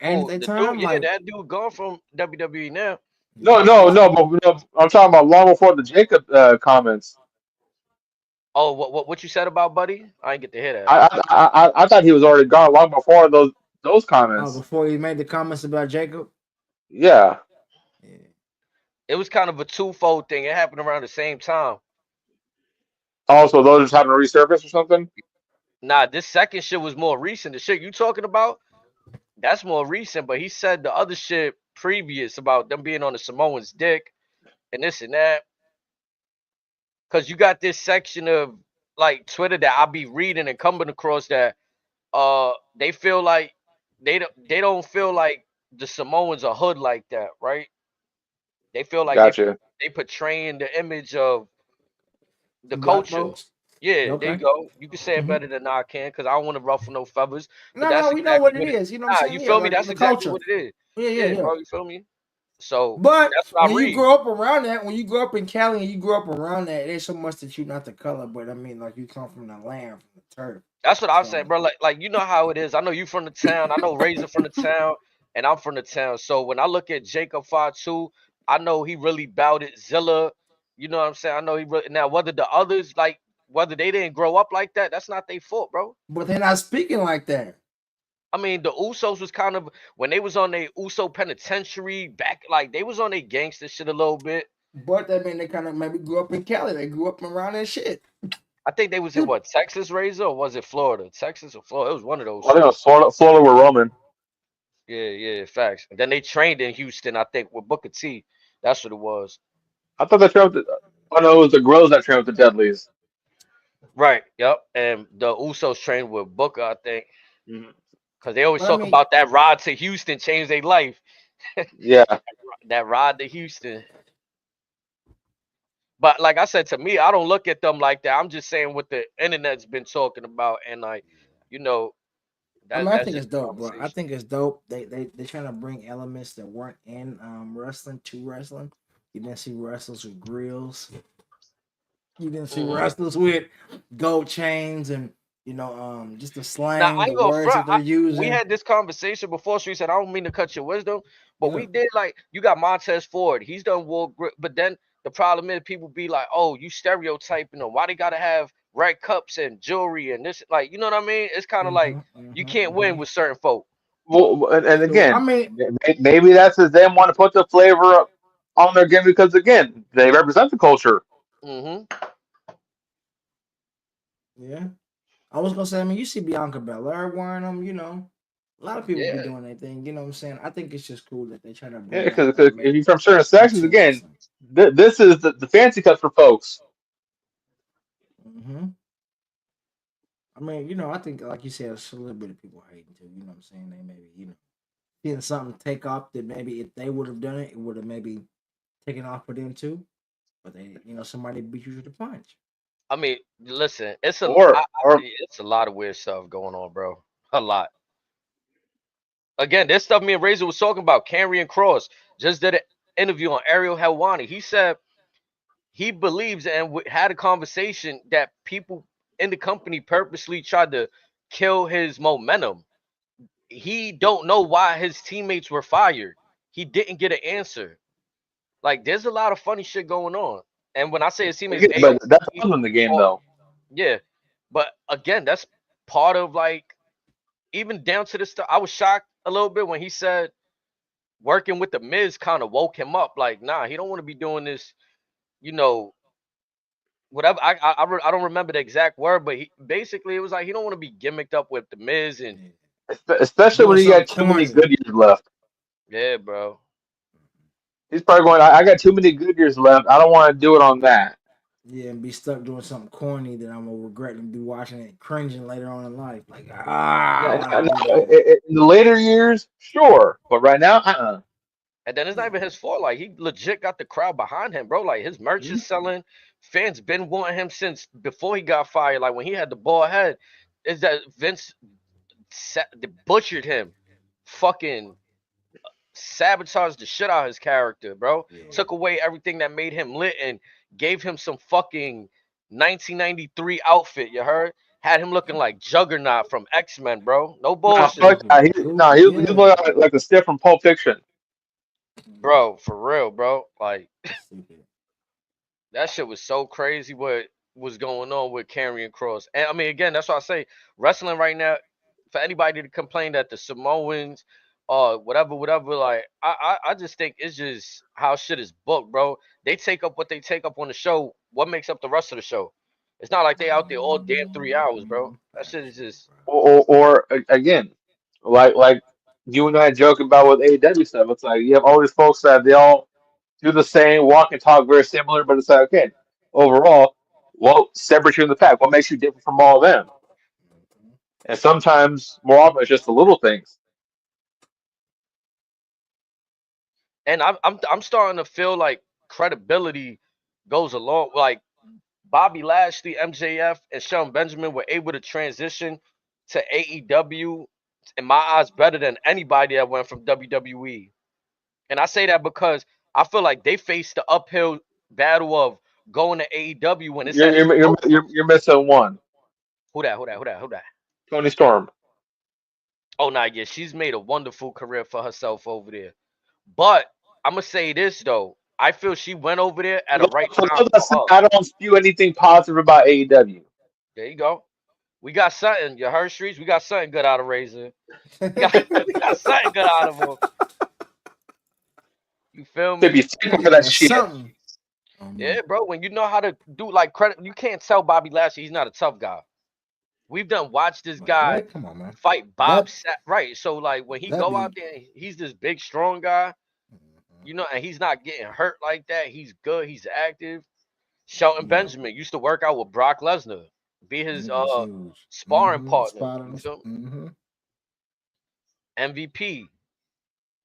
S5: ain't
S2: Oh,
S5: their
S2: the dude,
S5: time?
S2: yeah,
S5: Like,
S2: that dude gone from WWE now.
S1: No,
S5: yeah,
S1: no,
S5: that's
S1: no, but no, I'm talking about long before the Jacob comments.
S2: Oh, what you said about Buddy? I didn't get to hear that.
S1: I thought he was already gone long before those comments.
S5: before he made the comments about Jacob.
S1: Yeah.
S5: Yeah.
S2: It was kind of a twofold thing. It happened around the same time.
S1: Also, those just happened to resurface or something.
S2: Nah, this second shit was more recent. The shit you talking about, that's more recent. But he said the other shit previous about them being on the Samoan's dick and this and that. Cause you got this section of like Twitter that I be reading and coming across that they feel like they don't feel like the Samoans are hood like that, right? They feel like
S1: Gotcha.
S2: they portraying the image of the
S5: Black
S2: culture.
S5: folks.
S2: Yeah, there you
S5: Okay.
S2: go. You can say it
S5: Hmm.
S2: better than I can because I don't want to ruffle no feathers. But
S5: No,
S2: that's
S5: no, we know what
S2: exactly
S5: it
S2: what it.
S5: is. You know what I'm
S2: Nah, you
S5: saying? Yeah,
S2: feel me?
S5: like
S2: That's
S5: the
S2: exactly
S5: culture.
S2: what it is.
S5: Yeah, yeah,
S2: Yeah,
S5: yeah.
S2: bro, you feel me? So
S5: But
S2: that's what I
S5: when you
S2: read.
S5: grow up around that, when you grow up in Cali and you grow up around that, there's so much that you not the color, but I mean, like you come from the land, from the turf.
S2: That's what I'm saying,
S5: So,
S2: bro. Like you know how it is. I know you from the town. I know Razor from the town, and I'm from the town. So when I look at Jacob Fatu, I know he really bout it. Zilla, you know what I'm saying? I know he really now whether the others like whether they didn't grow up like that, that's not their fault, bro.
S5: but they're not speaking like that.
S2: I mean, the Usos was kind of when they was on their Uso penitentiary back, like they was on their gangster shit a little bit.
S5: But that mean they kind of maybe grew up in Cali. They grew up around that shit.
S2: I think they was in what Texas, Razor, or was it Florida? Texas or Florida? It was one of those
S1: I think it
S2: two.
S1: was Florida with Roman.
S2: Yeah, yeah, facts. And then they trained in Houston, I think, with Booker T. That's what it was.
S1: I thought they trained with oh no, it was the Grills that trained with the Deadlies.
S2: Right. Yep. And the Usos trained with Booker, I think,
S1: Mhm.
S2: because they always
S5: But I
S2: talk
S5: mean,
S2: about that ride to Houston changed their life.
S1: Yeah.
S2: That ride to Houston. But like I said, to me, I don't look at them like that. I'm just saying what the internet's been talking about, and like, you know,
S5: I
S2: that's
S5: think
S2: just
S5: it's
S2: the
S5: dope, bro. I
S2: conversation.
S5: think it's dope. They trying to bring elements that weren't in wrestling to wrestling. You didn't see wrestlers with grills. You didn't see
S2: Mhm.
S5: wrestlers with gold chains and just the
S2: Now
S5: slang,
S2: I
S5: the
S2: ain't gonna
S5: words
S2: front.
S5: that they're
S2: We
S5: using.
S2: had this conversation before. She said, "I don't mean to cut your wisdom, but
S5: Yeah.
S2: we did like you got Montez Ford. He's done war grip, but then the problem is people be like, oh, you stereotyping them. Why they gotta have red cups and jewelry and this? Like, you know what I mean? It's kind of like you can't win with certain folk.
S1: Well, and
S5: So I
S1: again,
S5: mean,
S1: maybe that's just them want to put the flavor up on their game because again, they represent the culture.
S2: Hmm.
S5: yeah. I was gonna say, I mean, you see Bianca Belair wearing them, a lot of people be
S2: Yeah,
S5: doing their thing. You know what I'm saying? I think it's just cool that they try to
S1: Yeah,
S5: bring that
S1: because if
S5: element
S1: you're from certain sections,
S5: into
S1: again,
S5: wrestling.
S1: this is the fancy cuts for folks.
S5: Mm-hmm. I mean, I think like you said, a little bit of people hating too. You know what I'm saying? They maybe seeing something take off that maybe if they would have done it, it would have maybe taken off for them too. But they, somebody beat you to the punch.
S2: I mean, listen,
S1: or
S2: it's a lot of weird stuff going on, bro. A lot. Again, this stuff me and Razor was talking about. Karrion Cross just did an interview on Ariel Helwani. He said he believes and had a conversation that people in the company purposely tried to kill his momentum. He don't know why his teammates were fired. He didn't get an answer. Like, there's a lot of funny shit going on. And when I say his teammates,
S1: again, but that's
S2: AOP,
S1: also in the game
S2: or
S1: though.
S2: yeah, but again, that's part of like even down to the stuff. I was shocked a little bit when he said working with the Miz kind of woke him up. Like, nah, he don't want to be doing this. You know, whatever. I don't remember the exact word, but basically it was like he don't want to be gimmicked up with the Miz and
S5: Yeah.
S1: Especially
S5: Doing
S1: when he
S5: something
S1: got too many
S5: corny.
S1: good years left.
S2: yeah, bro.
S1: He's probably going. I got too many good years left. I don't want to do it on that.
S5: Yeah, and be stuck doing something corny that I'm gonna regret and be watching it cringing later on in life. Like, why did I do that?
S1: In the later years, sure, but right now,
S2: And then it's not
S5: Yeah.
S2: even his fault. Like he legit got the crowd behind him, bro. Like his merch
S5: Mhm.
S2: is selling. Fans been wanting him since before he got fired. Like when he had the bald head, is that Vince butchered him, fucking sabotaged the shit out of his character, bro.
S5: Yeah.
S2: Took away everything that made him lit and gave him some fucking 1993 outfit. You heard? Had him looking like Juggernaut from X-Men, bro. No
S1: nah,
S2: bullshit,
S1: fuck.
S5: Looking
S1: He, nah,
S5: goofy.
S1: he
S5: Yeah.
S1: looked like a stiff from Pulp Fiction.
S5: Mhm.
S2: bro. For real, bro. Like
S5: That's stupid.
S2: that shit was so crazy. What was going on with Karrion Cross? And I mean, again, that's why I say wrestling right now. For anybody to complain that the Samoans, whatever, like I just think it's just how shit is booked, bro. They take up what they take up on the show. What makes up the rest of the show? It's not like they out there all damn 3 hours, bro. That shit is
S5: Facts,
S2: just
S1: Again, like you and I joke about with AEW stuff. It's like you have all these folks that they all do the same, walk and talk very similar, but it's like okay, overall, what separates you in the pack? What makes you different from all of them?
S5: bro.
S1: And sometimes, more often, it's just the little things.
S2: and I'm starting to feel like credibility goes along like Bobby Lashley, MJF, and Shelton Benjamin were able to transition to AEW in my eyes better than anybody that went from WWE. And I say that because I feel like they faced the uphill battle of going to AEW when it's
S1: You're
S2: at its
S1: you're you're,
S2: lowest.
S1: you're missing one.
S2: Who that? Who that? Who that? Who that?
S1: Tony Storm.
S2: Oh, nah, yeah, she's made a wonderful career for herself over there. But I'm gonna say this though, I feel she went over there at a right
S1: For
S2: time
S1: those that
S2: for
S1: say
S2: her.
S1: I don't spew anything positive about AEW.
S2: There you go. We got something. You heard streets. We got something good out of Razor. We got we got something good out of him. You feel
S1: To be
S2: me?
S1: sick of that
S5: That's
S1: shit.
S5: something.
S2: Yeah, bro. When you know how to do like credit, you can't tell Bobby Lashley he's not a tough guy. We've done watched this
S5: Like
S2: guy
S5: what? Come on, man.
S2: fight Bob
S5: That
S2: Sapp. Right. So like when he
S5: that
S2: go out
S5: be.
S2: there, he's this big strong guy,
S5: Mhm.
S2: and he's not getting hurt like that. He's good. He's active. Shelton
S5: Yeah,
S2: Benjamin used to work out with Brock Lesnar, be his
S5: nigga was huge.
S2: sparring partner.
S5: Spot
S2: You
S5: on.
S2: feel me?
S5: Mm-hmm.
S2: MVP,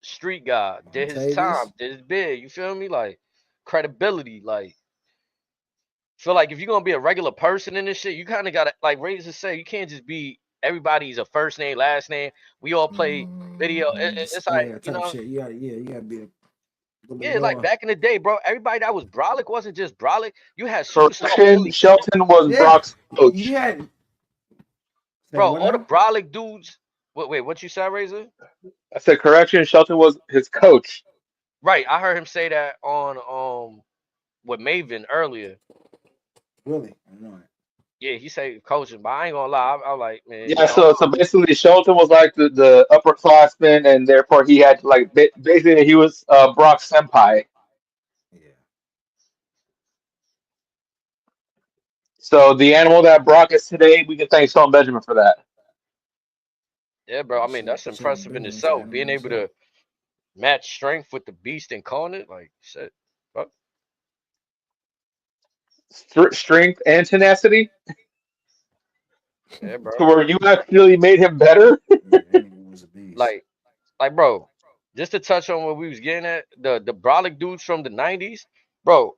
S2: street guy, did his
S5: Montavious.
S2: time, did his bid. You feel me? Like credibility. Like feel like if you're gonna be a regular person in this shit, you kind of gotta like Razor say, you can't just be everybody's a first name, last name. We all play video. It's like
S5: Yeah, type shit. You gotta be a little bit
S2: yeah, like
S5: more.
S2: back in the day, bro. Everybody that was brolic wasn't just brolic. You had superstar
S1: Correction,
S2: bully,
S1: Shelton was
S5: Yeah,
S1: Brock's
S5: you
S1: coach.
S5: had say
S2: bro.
S5: what
S2: All the
S5: now?
S2: brolic dudes. Wait, what you said, Razor?
S1: I said correction, Shelton was his coach.
S2: Right, I heard him say that on with Maven earlier.
S5: Really? I know it.
S2: Yeah, he said coaching, but I ain't gonna lie. I'm like, man,
S1: Yeah, so basically Shelton was like the upperclassman, and therefore he had like basically he was Brock's senpai.
S5: Yeah.
S1: So the animal that Brock is today, we can thank Shelton Benjamin for that.
S2: yeah, bro. I mean,
S5: Shit.
S2: that's
S5: Shelton
S2: impressive in
S5: Benjamin's the
S2: itself.
S5: animal
S2: Being able
S5: himself.
S2: to match strength with the beast incarnate, like shit. Fuck.
S1: strength and tenacity
S2: Yeah, bro.
S1: to where you actually made him better.
S5: Yeah, that nigga was a beast.
S2: Like, bro, just to touch on what we was getting at, the brolic dudes from the '90s, bro.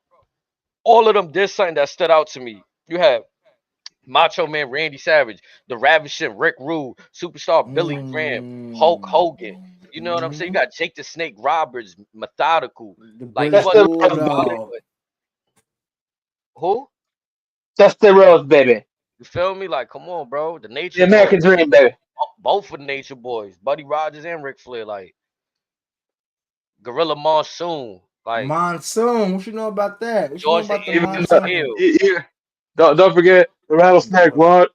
S2: All of them did something that stood out to me. You have Macho Man Randy Savage, the Ravishing Rick Rude, Superstar Billy Graham, Hulk Hogan. You know what I'm saying? You got Jake the Snake Roberts, Methodical.
S5: The
S2: Like, he
S5: British
S1: That's the
S2: wasn't
S1: Rose,
S2: athletic,
S1: baby.
S5: Bulldog.
S2: but who?
S1: That's the Rose, baby.
S2: You feel me? Like, come on, bro. The
S1: The
S2: Nature Boys,
S1: American Dream, baby.
S2: both of the Nature Boys, Buddy Rogers and Ric Flair, like Gorilla Monsoon, like
S5: Monsoon. What you know about that? What you know
S2: George the
S5: about the
S1: Even
S2: Animal
S5: Monsoon?
S2: Steel,
S1: don't forget the rattlesnake. What?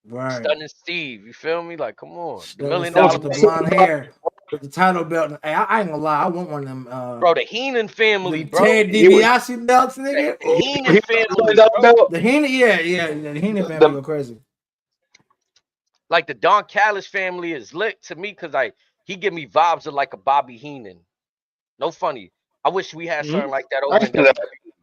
S5: Right.
S2: Stunning Steve. You feel me? Like, come on. The
S5: Stunning
S2: Million
S5: Steve
S2: Dollar
S5: with the
S2: Man,
S5: blonde hair, with the title belt. Hey, I ain't gonna lie. I want one of them.
S2: bro. The Heenan family,
S5: The
S2: bro.
S5: Ted
S1: He was
S5: DiBiase belts,
S2: The
S5: nigga.
S2: Heenan
S1: $1
S2: family, bro.
S1: belt.
S5: The Heenan, the Heenan family
S1: The,
S5: go crazy.
S2: Like the Don Callis family is lit to me because like he give me vibes of like a Bobby Heenan. No funny. I wish we had something like that
S1: I
S2: over in
S1: feel that.
S2: WWE.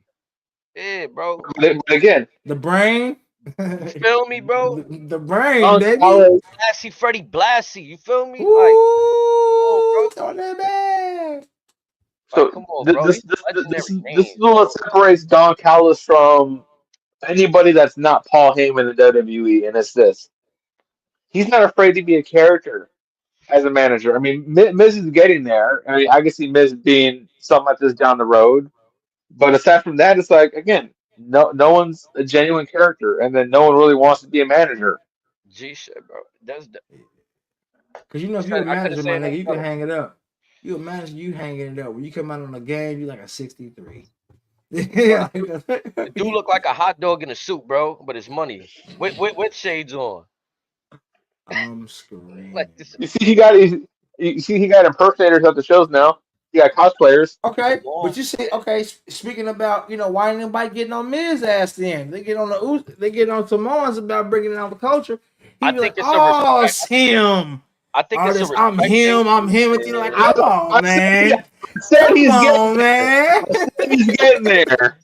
S2: Yeah, bro.
S1: But again,
S5: The brain,
S2: You feel me, bro?
S5: the brain,
S1: Don
S5: baby.
S1: Callis,
S2: Blassie, Freddie Blassie. You feel me? Like, oh,
S5: Ooh,
S2: bro.
S5: throw that back.
S2: Like,
S1: so
S2: come on, bro. These legendary
S1: this is
S2: names,
S1: what separates Don Callis from anybody that's not Paul Heyman in WWE, and it's this: he's not afraid to be a character as a manager. I mean, Miz is getting there. I mean, I can see Miz being something like this down the road, but aside from that, it's like again, no one's a genuine character, and then no one really wants to be a manager.
S2: G shit, bro. That's the,
S5: Cause you know if you a
S2: I couldn't
S5: manager,
S2: say
S5: my
S2: it
S5: nigga,
S2: any
S5: you can
S2: better.
S5: hang it up. You a manager, you hanging it up. When you come out on a game, you like a 63. Yeah,
S2: The dude look like a hot dog in a suit, bro, but it's money. With shades on.
S5: I'm screaming.
S2: Like this.
S1: You see, he got impersonators at the shows now. He got cosplayers.
S5: Okay,
S2: Come on,
S5: but you see,
S2: man.
S5: okay, speaking about, why ain't nobody getting on Miz ass then? They get on they get on Samoans about bringing down the culture. He
S2: I
S5: be
S2: think
S5: like,
S2: it's a
S5: oh,
S2: respect.
S5: it's him.
S2: I think it's a
S5: Artist, I'm
S2: respect thing
S5: him, I'm
S2: too.
S5: him. And you like,
S2: Yeah.
S5: come on, man.
S1: I said
S5: Come
S1: he's getting
S5: on,
S1: there.
S5: man.
S1: I said he's getting there.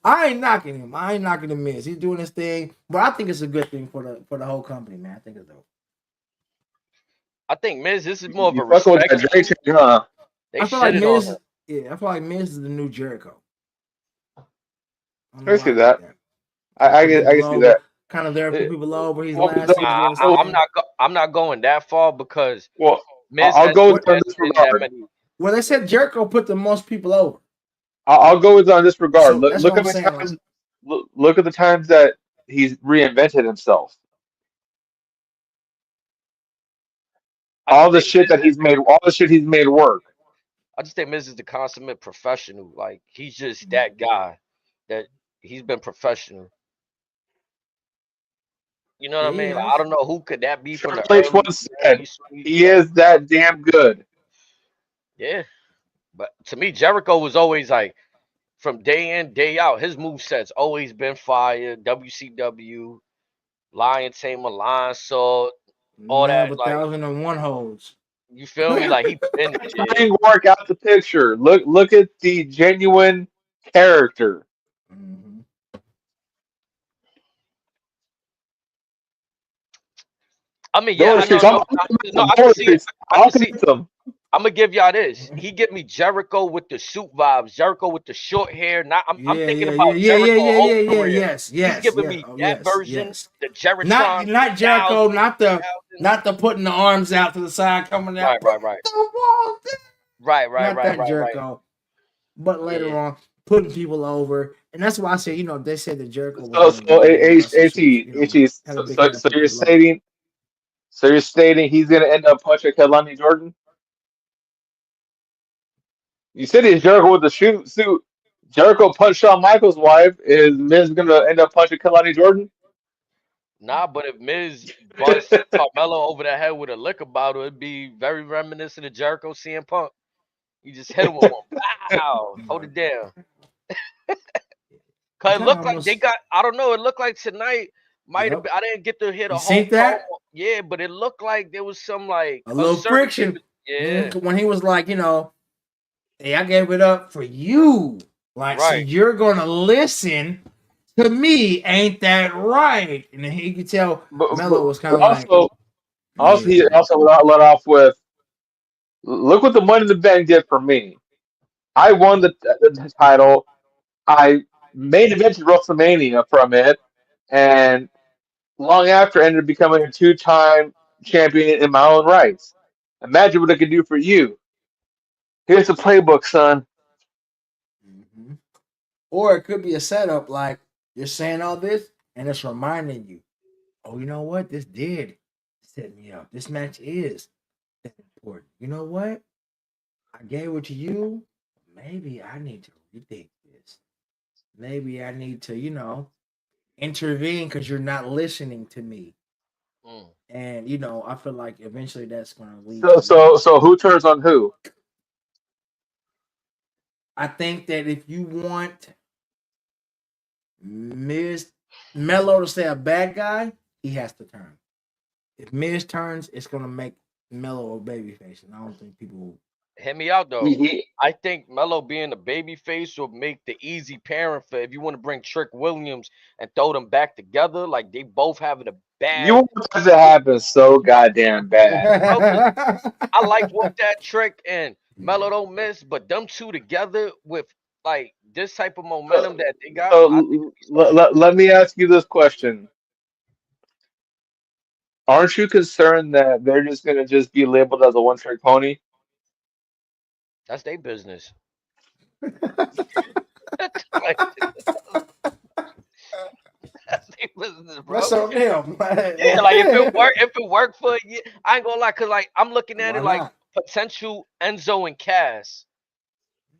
S5: I ain't knocking him. I ain't knocking the Miz. He's doing his thing, but I think it's a good thing for the whole company, man. I think it's dope.
S2: I think Miz, this is more of
S1: You
S2: a
S1: fucking with
S2: respect
S1: that Dre
S2: thing.
S1: change, huh?
S2: They
S5: I feel like
S2: shitted on
S5: Miz,
S2: him.
S5: I feel like Miz is the new Jericho. I don't
S1: I
S5: know
S1: can
S5: why
S1: see
S5: I
S1: that.
S5: think that.
S1: I
S5: Put
S1: can
S5: people
S1: see
S5: over,
S1: that.
S5: kind of there, put people over. He's
S1: Well,
S5: last year doing his thing.
S2: I'm not going that far because
S1: well,
S2: Miz
S1: I'll
S2: hasn't
S1: go with on this
S2: invested in that
S1: regard.
S2: many.
S5: Well, they said Jericho put the most people over.
S1: I'll go with on this regard.
S5: So
S1: Look,
S5: that's
S1: look
S5: what
S1: at
S5: I'm
S1: the
S5: saying. Like,
S1: times. Look at the times that he's reinvented himself.
S2: I just
S1: All the
S2: think
S1: shit that he's made. All the shit he's made work.
S2: I just think Miz is the consummate professional. Like he's just that guy that he's been professional. You know
S5: yeah,
S2: what I
S5: he
S2: mean? Like,
S5: has.
S2: I don't know who could that be from the
S1: Triple H
S2: early
S1: once said,
S2: 90s.
S1: "He is that damn good."
S2: Yeah, but to me, Jericho was always like from day in, day out. His move set's always been fire. WCW, Lion Tamer, Lion Sword, all
S5: Man
S2: that.
S5: of a
S2: Like
S5: thousand and one holes.
S2: you feel me? Like he been there.
S1: Trying to work out the picture. Look at the genuine character.
S5: Mhm.
S2: I mean, yeah,
S1: Going
S2: I know,
S1: streets.
S2: no, I can
S1: Going
S2: see it.
S1: streets.
S2: I
S1: I'll
S2: can see.
S1: commit them.
S2: I'm gonna give y'all this. He give me Jericho with the suit vibes, Jericho with the short hair. Now I'm
S5: Yeah,
S2: thinking
S5: yeah, yeah,
S2: about
S5: yeah, yeah,
S2: Jericho
S5: yeah,
S2: whole
S5: yeah, yeah.
S2: career.
S5: Yes,
S2: He's
S5: yes,
S2: giving
S5: yes.
S2: me
S5: Oh,
S2: that
S5: yes,
S2: version,
S5: yes.
S2: the Jeritron
S5: Not
S2: 2000,
S5: Jericho, not the
S2: 2000.
S5: putting the arms out to the side, coming out.
S2: Right, right, right,
S5: The wall, not that
S2: right.
S5: Jericho. But later
S2: Yeah,
S5: on, putting people over, and that's why I say, they said that Jericho was
S1: So
S5: one of the
S1: so
S5: best wrestlers.
S1: H
S5: Had a
S1: so,
S5: big
S1: so
S5: hand to
S1: so
S5: put
S1: you're
S5: people over.
S1: stating he's gonna end up punching Kelani Jordan? You said he's Jericho with the suit. Jericho punched Shawn Michaels' wife. Is Miz gonna end up punching Kelani Jordan?
S2: nah, but if Miz bust Carmelo over the head with a liquor bottle, it'd be very reminiscent of Jericho CM Punk. You just hit him with one, pow, hold it down. Cause
S5: It's
S2: it
S5: not
S2: looked like they
S5: almost.
S2: got. I don't know. It looked like tonight might have
S5: Yep.
S2: been. I didn't get to hear
S5: You
S2: the whole
S5: seen
S2: promo.
S5: that?
S2: Yeah, but it looked like there was some like
S5: A little
S2: uncertainty.
S5: friction.
S2: Yeah,
S5: When he was like, hey, I gave it up for you. Like, so
S2: right.
S5: you're gonna listen to me, ain't that right? And then he could tell Melo was kind
S1: but
S5: of like,
S1: also he
S5: yeah.
S1: also let off with, look what the Money in the Bank did for me. I won the title. I main evented WrestleMania from it, and long after ended up becoming a two-time champion in my own rights. Imagine what I could do for you. Here's the playbook, son.
S5: Mhm. Or it could be a setup like you're saying all this and it's reminding you, oh, you know what? This did set me up. This match is that important. You know what? I gave it to you. Maybe I need to rethink this. Maybe I need to, intervene because you're not listening to me.
S2: Mm.
S5: And I feel like eventually that's going to lead
S1: So
S5: to
S1: so so who turns on who?
S5: I think that if you want Miz Mello to say a bad guy, he has to turn. If Miz turns, it's gonna make Mello a babyface, and I don't think people will.
S2: Hit me out
S1: He,
S2: though.
S1: he,
S2: I think Melo being a baby face will make the easy pairing for if you want to bring Trick Williams and throw them back together. Like they both having a
S1: you
S2: bad
S1: want that to happen so goddamn bad.
S2: bro. 'Cause I like what that Trick and
S5: Yeah.
S2: Melo don't miss, but them two together with like this type of momentum
S1: So,
S2: that they got, I think
S1: so
S2: it'd be special.
S1: let me ask you this question. Aren't you concerned that they're just going to just be labeled as a one-trick pony?
S2: That's their business. Like, that's their business, bro.
S5: That's on them.
S2: Yeah, like if it worked for you, I ain't gonna lie, cause like I'm looking at
S5: Why
S2: it like
S5: not?
S2: potential Enzo and Cass.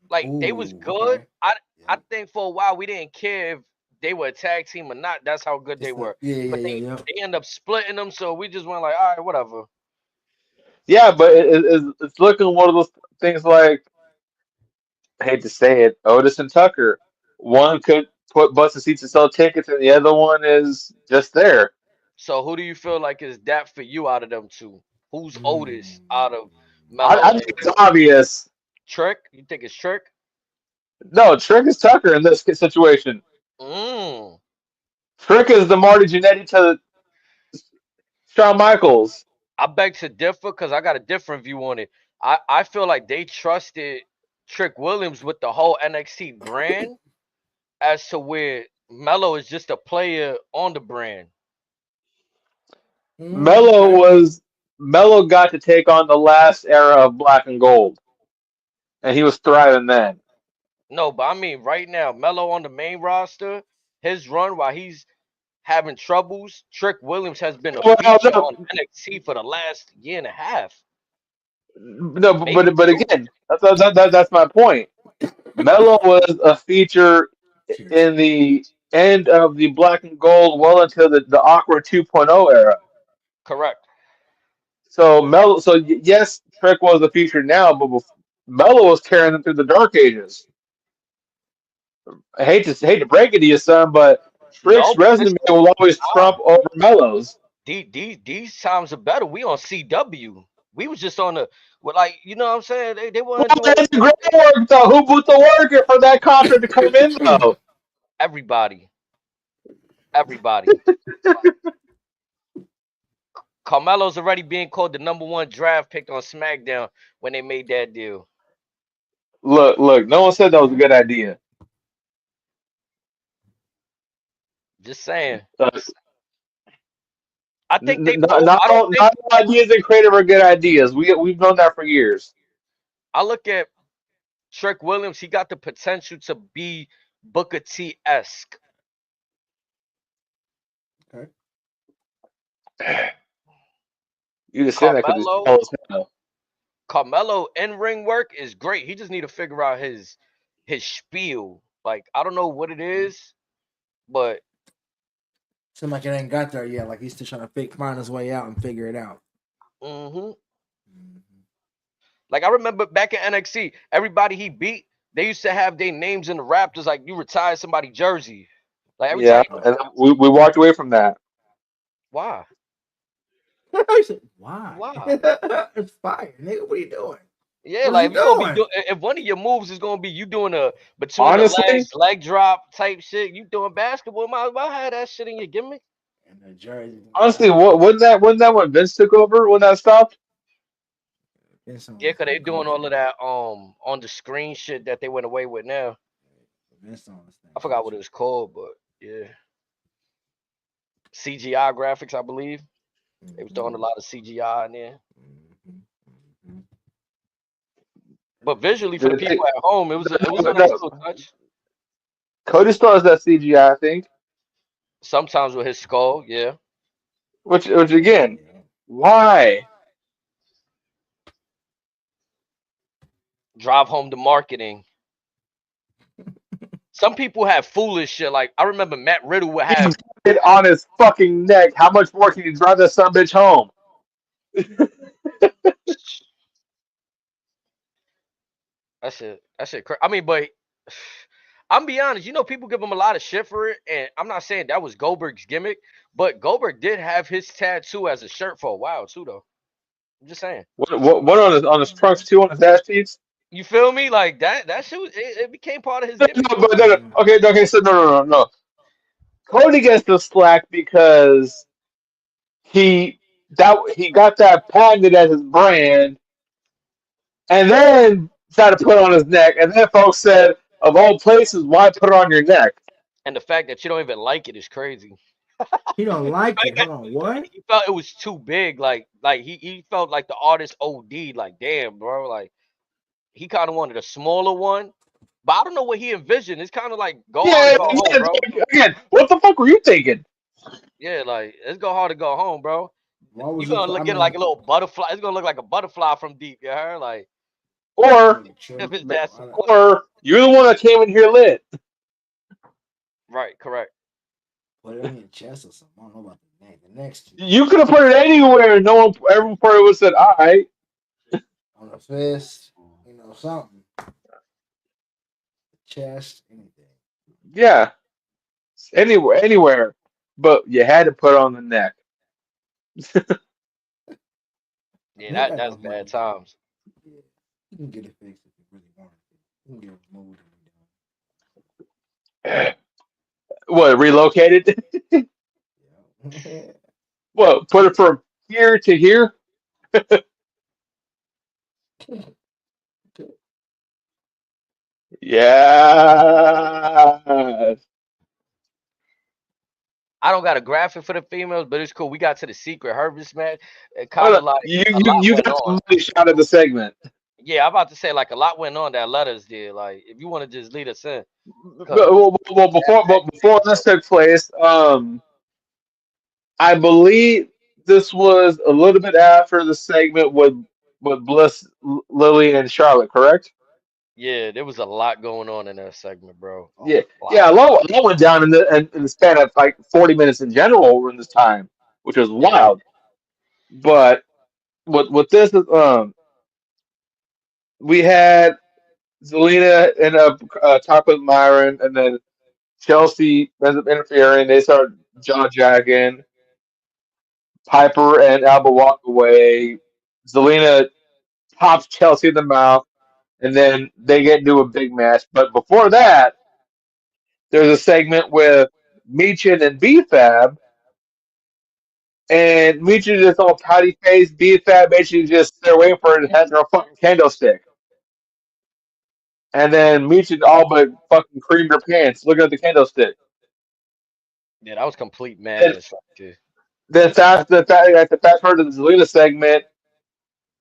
S2: Like they was
S5: Ooh,
S2: good.
S5: okay.
S2: I
S5: Yep.
S2: think for a while we didn't care if they were a tag team or not. That's how good they
S5: It's the
S2: were.
S5: yeah,
S2: But
S5: yeah, yeah,
S2: they end up splitting them, so we just went like, all right, whatever.
S1: Yeah, but it's looking one of those things like, I hate to say it, Otis and Tucker. One could put bust the seats and sell tickets, and the other one is just there.
S2: So who do you feel like is that for you out of them two? Who's
S5: yeah.
S2: oldest out of
S1: I
S2: Mello
S1: think
S2: and
S1: it's obvious.
S2: Trick? You think it's Trick?
S1: No, Trick is Tucker in this situation.
S2: Mm.
S1: Trick is the Marty Jannetty to Shawn Michaels.
S2: I beg to differ because I got a different view on it. I feel like they trusted Trick Williams with the whole NXT brand as to where Mello is just a player on the brand.
S1: Mello
S5: Okay.
S1: was Mello got to take on the last era of black and gold, and he was thriving then.
S2: No, but I mean right now, Mello on the main roster, his run while he's having troubles, Trick Williams has been a
S1: Well,
S2: feature
S1: no,
S2: on NXT for the last year and a half,
S1: no,
S2: maybe
S1: but
S2: two.
S1: again, that's my point. Mello was a feature
S5: Cheers.
S1: in the end of the black and gold, well into the awkward 2.0 era.
S2: Correct.
S1: So yes, Trick was a feature now, but Mello was carrying them through the dark ages. I hate to break it to you, son, but
S2: No,
S1: Trick's
S2: but this
S1: resume will always trump over Mello's.
S2: these times are better. We on CW. We was just on the with like you know what I'm saying. They
S1: Well,
S2: weren't doing
S1: it's great work though. Who put the work in for that contract to come in though?
S2: everybody. Everybody. Carmelo's already being called the number one draft pick on SmackDown when they made that deal.
S1: Look. No one said that was a good idea.
S2: Just saying.
S1: Uh,
S2: I think they both.
S1: not
S2: I don't
S1: all
S2: think.
S1: not all ideas and creative are good ideas. We've known that for years.
S2: I look at Trick Williams. He got the potential to be Booker T esque.
S5: Okay.
S1: You just saying that because he's
S2: Carmelo.
S1: tall as hell.
S2: Carmelo in ring work is great. He just need to figure out his spiel. Like I don't know what it is, but
S5: Seems like it ain't got there yet. Like he's still trying to find his way out and figure it out.
S2: hmm
S5: Mhm.
S2: like I remember back in NXT, everybody he beat, they used to have their names in the Raptors. Like you retire somebody jersey. Like every time
S1: Yeah,
S2: he
S5: Oh.
S1: and we walked away from that.
S2: why?
S5: I said, why?
S2: Why?
S5: It's fire, nigga. What are you doing?
S2: Yeah,
S5: What's
S2: like
S5: he
S2: if you gonna be
S5: doing?
S2: if one of your moves is gonna be you doing a between the
S1: Honestly,
S2: legs leg drop type shit, you doing basketball, might as well have that shit in your gimmick.
S5: And the jersey.
S1: honestly, what wasn't that when Vince took over when that stopped?
S5: Vince on
S2: Yeah,
S5: this
S2: cause they
S5: thing
S2: doing
S5: coaching.
S2: all of that on the screen shit that they went away with now.
S5: Vince on this thing
S2: I forgot what it
S5: coaching.
S2: was called, but yeah, CGI graphics, I believe. They was throwing a lot of CGI in there.
S5: Mm-hmm.
S2: But visually for the
S1: Did
S2: people
S1: they-
S2: at home, it was a nice
S1: no,
S2: little touch.
S1: Cody still has that CGI, I think.
S2: Sometimes with his skull, yeah.
S1: Which again,
S5: Yeah.
S1: why?
S2: Drive home the marketing. Some people have foolish shit. Like I remember Matt Riddle would
S1: He's
S2: have
S1: got it on his fucking neck. How much more can you drive that son of a bitch home?
S2: that shit. That shit. I mean, but I'm be honest. You know, people give him a lot of shit for it, and I'm not saying that was Goldberg's gimmick, but Goldberg did have his tattoo as a shirt for a while too, though. I'm just saying.
S1: What on his trunks too on his ass cheeks?
S2: You feel me? Like that shit was it became part of his
S1: No,
S2: gimmick.
S1: no, but no, no. Okay, so no. Cody gets the slack because he got that patented as his brand, and then tried to put it on his neck, and then folks said, of all places, why put it on your neck?
S2: And the fact that you don't even like it is crazy.
S5: He don't like it. Hold on, what?
S2: He felt it was too big. Like he felt like the artist OD. Like damn, bro. Like he kind of wanted a smaller one, but I don't know what he envisioned. It's kind of like go hard to
S1: Yeah,
S2: go home, bro.
S1: again, what the fuck were you thinking?
S2: Yeah, like it's go hard to go home, bro.
S5: Why
S2: You
S5: was you?
S2: gonna
S5: I
S2: look at it like
S5: mean,
S2: a little butterfly. It's gonna look like a butterfly from deep. You heard? Like
S1: Or
S5: nigga
S2: if
S5: chill.
S2: it's that simple.
S1: or you're the one that came in here lit.
S2: Right, correct.
S5: Put it on your chest or something. I don't know about the neck. The next
S1: You could have put it anywhere, and no one, everyone probably would have said, "All right,
S5: on the fist, something. Chest, anything.
S1: yeah, anywhere." But you had to put it on the neck.
S2: Yeah,
S5: Nick got
S2: that's
S5: enough
S2: bad
S5: money.
S2: times.
S5: Yeah, you can get it fixed if you really want it. You can get it removed
S1: What, relocated?
S5: and redone.
S1: What, put it from here to here? Yeah.
S2: I don't got a graphic for the females, but it's cool. We got to the secret harvest match. It
S1: Hold
S2: kind
S1: on.
S2: of like
S1: You,
S2: a
S1: you,
S2: lot
S1: you
S2: went
S1: got the
S2: on.
S1: money shot of the segment.
S2: Yeah, I'm about to say like a lot went on that letters did. Like if you want to just lead us in, cause
S1: Before this took place, I believe this was a little bit after the segment with Bliss, Lily, and Charlotte, correct?
S2: yeah, there was a lot going on in that segment, bro. A
S1: Yeah,
S2: lot.
S1: yeah. A lot went down in the span of like 40 minutes in general in this time, which was
S2: Yeah,
S1: wild. But with this, we had Zelina end up talking with Myron, and then Chelsea ends up interfering. They start jaw jacking. Piper and Alba walk away. Zelina pops Chelsea in the mouth, and then they get into a big match. But before that, there's a segment with Meechin and B-Fab, and Meechin just all pouty faced. B-Fab basically just they're waiting for her to hand her a fucking candlestick. And then Meechin all but fucking creamed her pants looking at the candlestick.
S2: yeah, that was complete
S1: And
S2: madness right there.
S1: then at the fast part of the Zelina segment,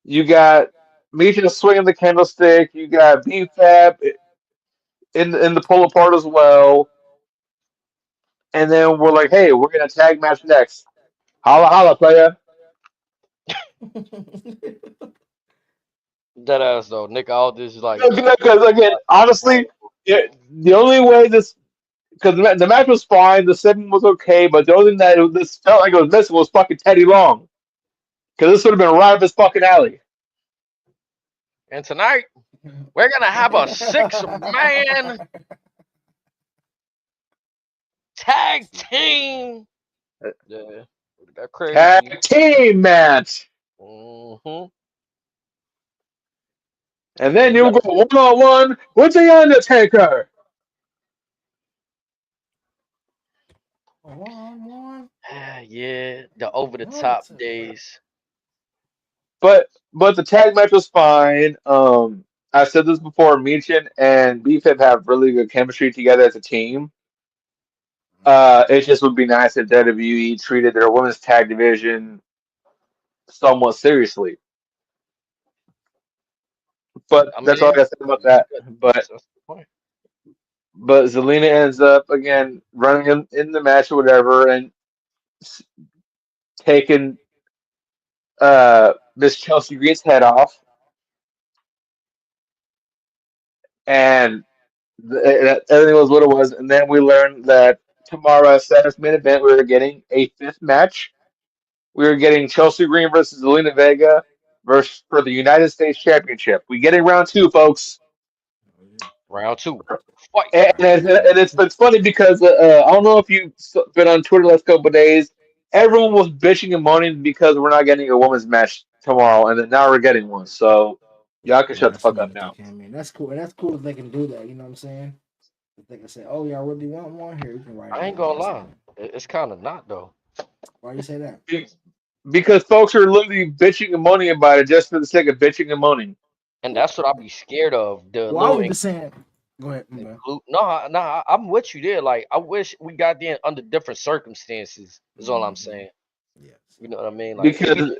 S1: you got Meechin swinging the candlestick. You got B-Fab in the pull apart as well. And then we're like, hey, we're gonna tag match next. Holla holla, player.
S2: Dead ass though. Nick Aldis is like
S1: Because again, honestly, yeah, the only way this because the match was fine, the segment was okay, but the only thing that this felt like it was missing was fucking Teddy Long. Because this would have been right up his fucking alley.
S2: and tonight we're gonna have a 6-man tag team. Yeah, that crazy.
S1: Tag team match.
S2: Hmm
S1: And then
S2: You
S1: you
S2: got
S1: go one on one with the Undertaker.
S5: One on one.
S2: yeah, the over the top days.
S1: But the tag match was fine. I said this before. Michin and Beefhead have really good chemistry together as a team. It just would be nice if WWE treated their women's tag division somewhat seriously. But
S2: I
S1: that's all I
S2: mean,
S1: got to say about that.
S2: that's the point.
S1: But Zelina ends up again running in the match or whatever, and s- taking Miss Chelsea Green's head off, and everything was what it was. And then we learned that tomorrow at Saturday's main event, we were getting a fifth match. We were getting Chelsea Green versus Zelina Vega versus for the United States Championship. We getting round two, folks.
S2: Round two, fight.
S1: And it's funny because I don't know if you've been on Twitter the last couple of days. Everyone was bitching and moaning because we're not getting a women's match tomorrow, and then now we're getting one. So y'all can shut the
S5: Last
S1: fuck up
S5: minute they
S1: now.
S5: came in. That's cool. That's cool if they can do that. You know what I'm saying? If they can say, "Oh, y'all really want one? Here, you can write it
S2: I ain't
S5: down."
S2: gonna
S5: That's
S2: lie,
S5: cool.
S2: it's kind of not though,
S5: Why you say that?
S1: Be- Because folks are literally bitching and moaning about it just for the sake of bitching and moaning.
S2: and that's what I be scared of. The
S5: Well, I
S2: little
S5: was just saying. Go ahead.
S2: include. No, I'm with you there. Like I wish we got there under different circumstances. Is all I'm
S5: Mm-hmm.
S2: saying.
S5: Yes.
S2: You know what I mean? Like
S1: Because
S2: maybe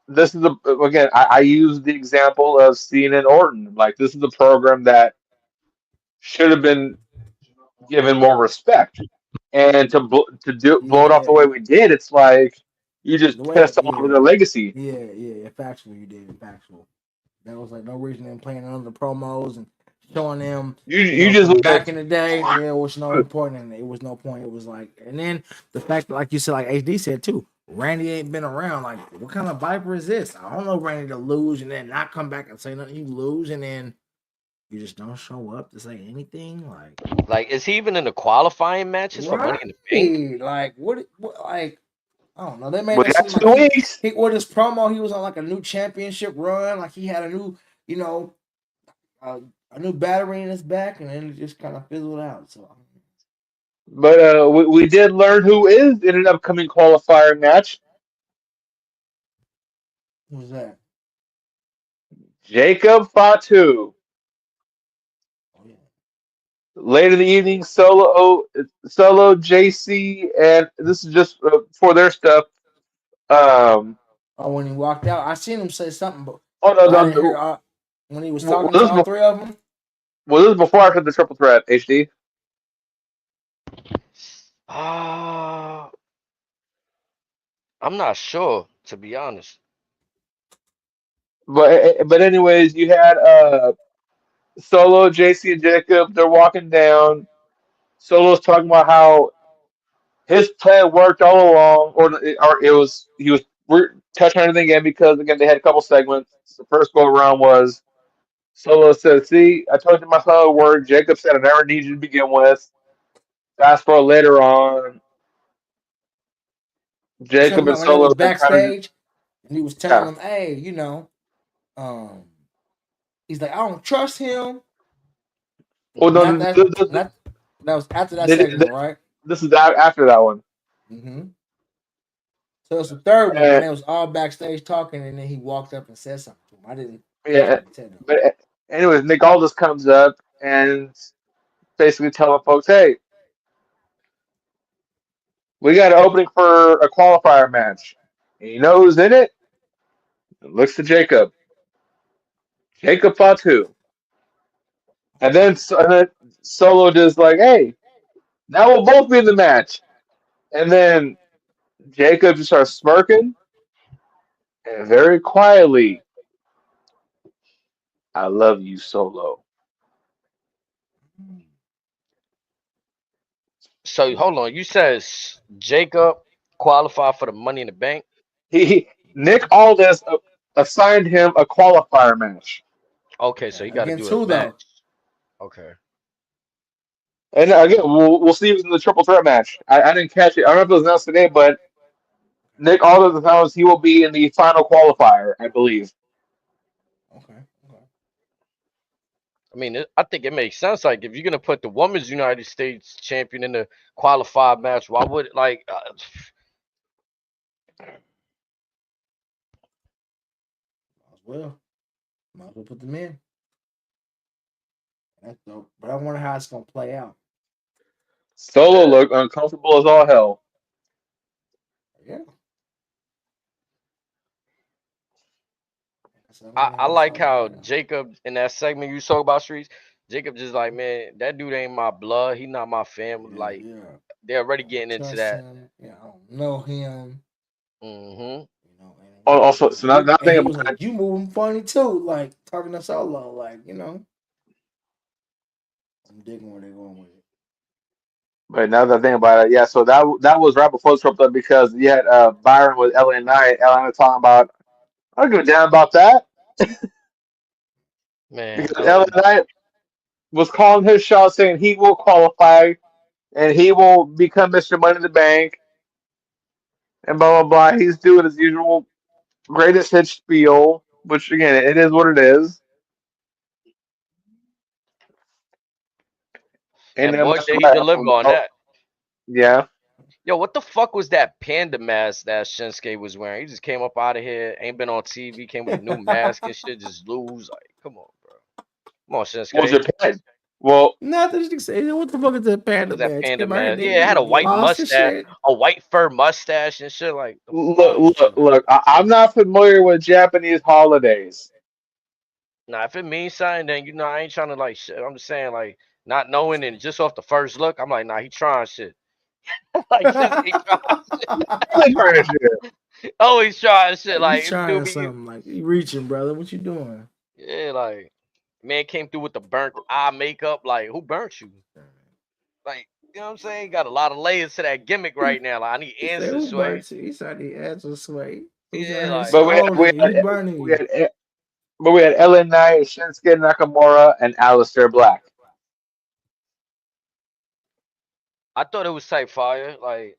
S1: this is the again I use the example of Cena and Orton. Like this is the program that should have been given more respect. And to blow it off the
S5: Yeah.
S1: way we did, it's like you just
S5: The way
S1: pissed
S5: that.
S1: off
S5: Yeah.
S1: their legacy.
S5: Yeah. Factual. You did factual. There was like no reason in playing on the promos and showing them,
S1: You just
S5: from
S1: look at
S5: back in the day. There was no point in it. It was no point. It was like, and then the fact that, like you said, like HD said too, Randy ain't been around. Like, what kind of viper is this? I don't know Randy to lose and then not come back and say nothing. You lose and then you just don't show up to say anything.
S2: like is he even in the qualifying matches for Money in the Bank?
S5: Like what? Like, I don't know. They
S1: we
S5: made it
S1: got
S5: seem like
S1: 2 weeks.
S5: he with his promo, he was on like a new championship run. Like he had a new, you know, a new battery in his back, and then it just kind of fizzled out. So
S1: But we did learn who is in an upcoming qualifier match.
S5: what was that?
S1: Jacob Fatu.
S5: Oh yeah.
S1: Late in the evening, solo JC, and this is just for their stuff. Um,
S5: Oh, when he walked out, I seen him say something, but
S1: oh no,
S5: I didn't hear
S1: no,
S5: when he was
S1: was
S5: talking to
S1: this
S5: all three of them.
S1: was this before or after the triple threat HD?
S2: Ah, I'm not sure to be honest.
S1: But anyways, you had Solo, JC, and Jacob. They're walking down. Solo's talking about how his plan worked all along, or it was he was we're touching on everything again because again they had a couple segments. The first go around was Solo said, "See, I told you my son would work." Jacob said, "I never need you to begin with." Fast forward later on,
S5: You talking
S1: Jacob and
S5: about when they
S1: Solo
S5: was
S1: are trying to
S5: backstage and he was telling
S1: yeah.
S5: them, "Hey, um, he's like, I don't trust him."
S1: Well,
S5: Not
S1: no,
S5: that, not that was after that segment, right?
S1: this is after that one.
S5: Mm-hmm. So it's the third one when
S1: And,
S5: they was all backstage talking, and then he walked up and said something to him. I didn't catch
S1: yeah,
S5: what he said though.
S1: but anyways, Nick Aldis comes up and basically telling folks, "Hey, we got an opening for a qualifier match. And you know who's in it?" Looks to Jacob. Jacob Fatu. And then Solo just like, "Hey, now we'll both be in the match." And then Jacob just starts smirking and very quietly, "I love you, Solo."
S2: So hold on, you says Jacob qualified for the Money in the Bank.
S1: Nick Aldis assigned him a qualifier match.
S2: Okay, so
S5: Okay.
S2: he got to
S5: Against
S2: do a
S5: who though?
S2: match. Okay.
S1: And again, we'll see who's in the triple threat match. I didn't catch it. I don't know if it was announced today, but Nick Aldis announced he will be in the final qualifier, I believe.
S5: Okay. Okay.
S2: I mean, I think it makes sense. Like, if you're gonna put the women's United States champion in the qualified match, why would
S5: Might as well put them in. That's dope. But I wonder how it's gonna play out.
S1: Solo look uncomfortable as all hell.
S5: Yeah. So I'm
S2: I
S5: gonna
S2: like
S5: start to
S2: how
S5: play out.
S2: Jacob in that segment you talk about streets. Jacob just like, man, that dude ain't my blood. He not my family.
S5: Yeah,
S2: Like,
S5: yeah.
S2: they're
S5: I
S2: already
S5: don't
S2: getting into
S5: trust
S2: that.
S5: him. Yeah, I don't know him.
S2: Hmm
S5: You know,
S1: Also, so now, now
S5: and
S1: think
S5: he
S1: about
S5: was
S1: it.
S5: like, "You moving funny too," like talking to Solo, like I'm digging where they're going with it.
S1: But now that I think about it, yeah. So that was right before the script up because you had Byron with LA Knight. LA talking about I don't give a damn about that
S2: Man,
S1: because LA
S2: Ellen,
S1: Knight was calling his shot saying he will qualify and he will become Mr. Money in the Bank and blah blah blah. He's doing his usual greatest hit spiel, which again it is what it is. And
S2: and
S1: then
S2: boy,
S1: that's
S2: did he
S1: right.
S2: deliver on
S1: Oh,
S2: that.
S1: yeah.
S2: Yo, what the fuck was that panda mask that Shinsuke was wearing? He just came up out of here, ain't been on TV, came with a new mask and shit, just lose. Like, come on, bro. Come on,
S1: What was
S2: Shinsuke.
S1: your pen? Well,
S5: Nothing to say. What the fuck is that
S2: What
S5: panda
S2: was that
S5: man?
S2: panda
S5: Came out here,
S2: mask? Yeah, it had a
S5: nigga, get
S2: white
S5: lost and
S2: mustache,
S5: shit.
S2: a white fur mustache and shit. Like, the fuck?
S1: look. I'm not familiar with Japanese holidays.
S2: Nah, if it means something, then I ain't trying to like shit. I'm just saying, like, not knowing and just off the first look, I'm like, nah, he trying shit. Like, Shinsuke trying shit.
S1: Really trying shit.
S2: Always trying shit.
S5: You
S2: Like, it do
S5: trying
S2: be,
S5: something like you reaching, brother? What you doing?
S2: yeah, like, man came through with the burnt eye makeup. Like, who burnt you? Like, you know what I'm saying? Got a lot of layers to that gimmick right now. Like, I need
S5: He said,
S2: answers,
S5: "Who
S2: Sway.
S5: burnt you?" He said, "The answer sway." Who's out
S2: Yeah,
S5: here
S2: like,
S1: But
S5: scolding you? Who's burning
S1: we
S5: you?
S1: had but we had LA Knight, Shinsuke Nakamura, and Aleister Black.
S2: I thought it was type fire. Like,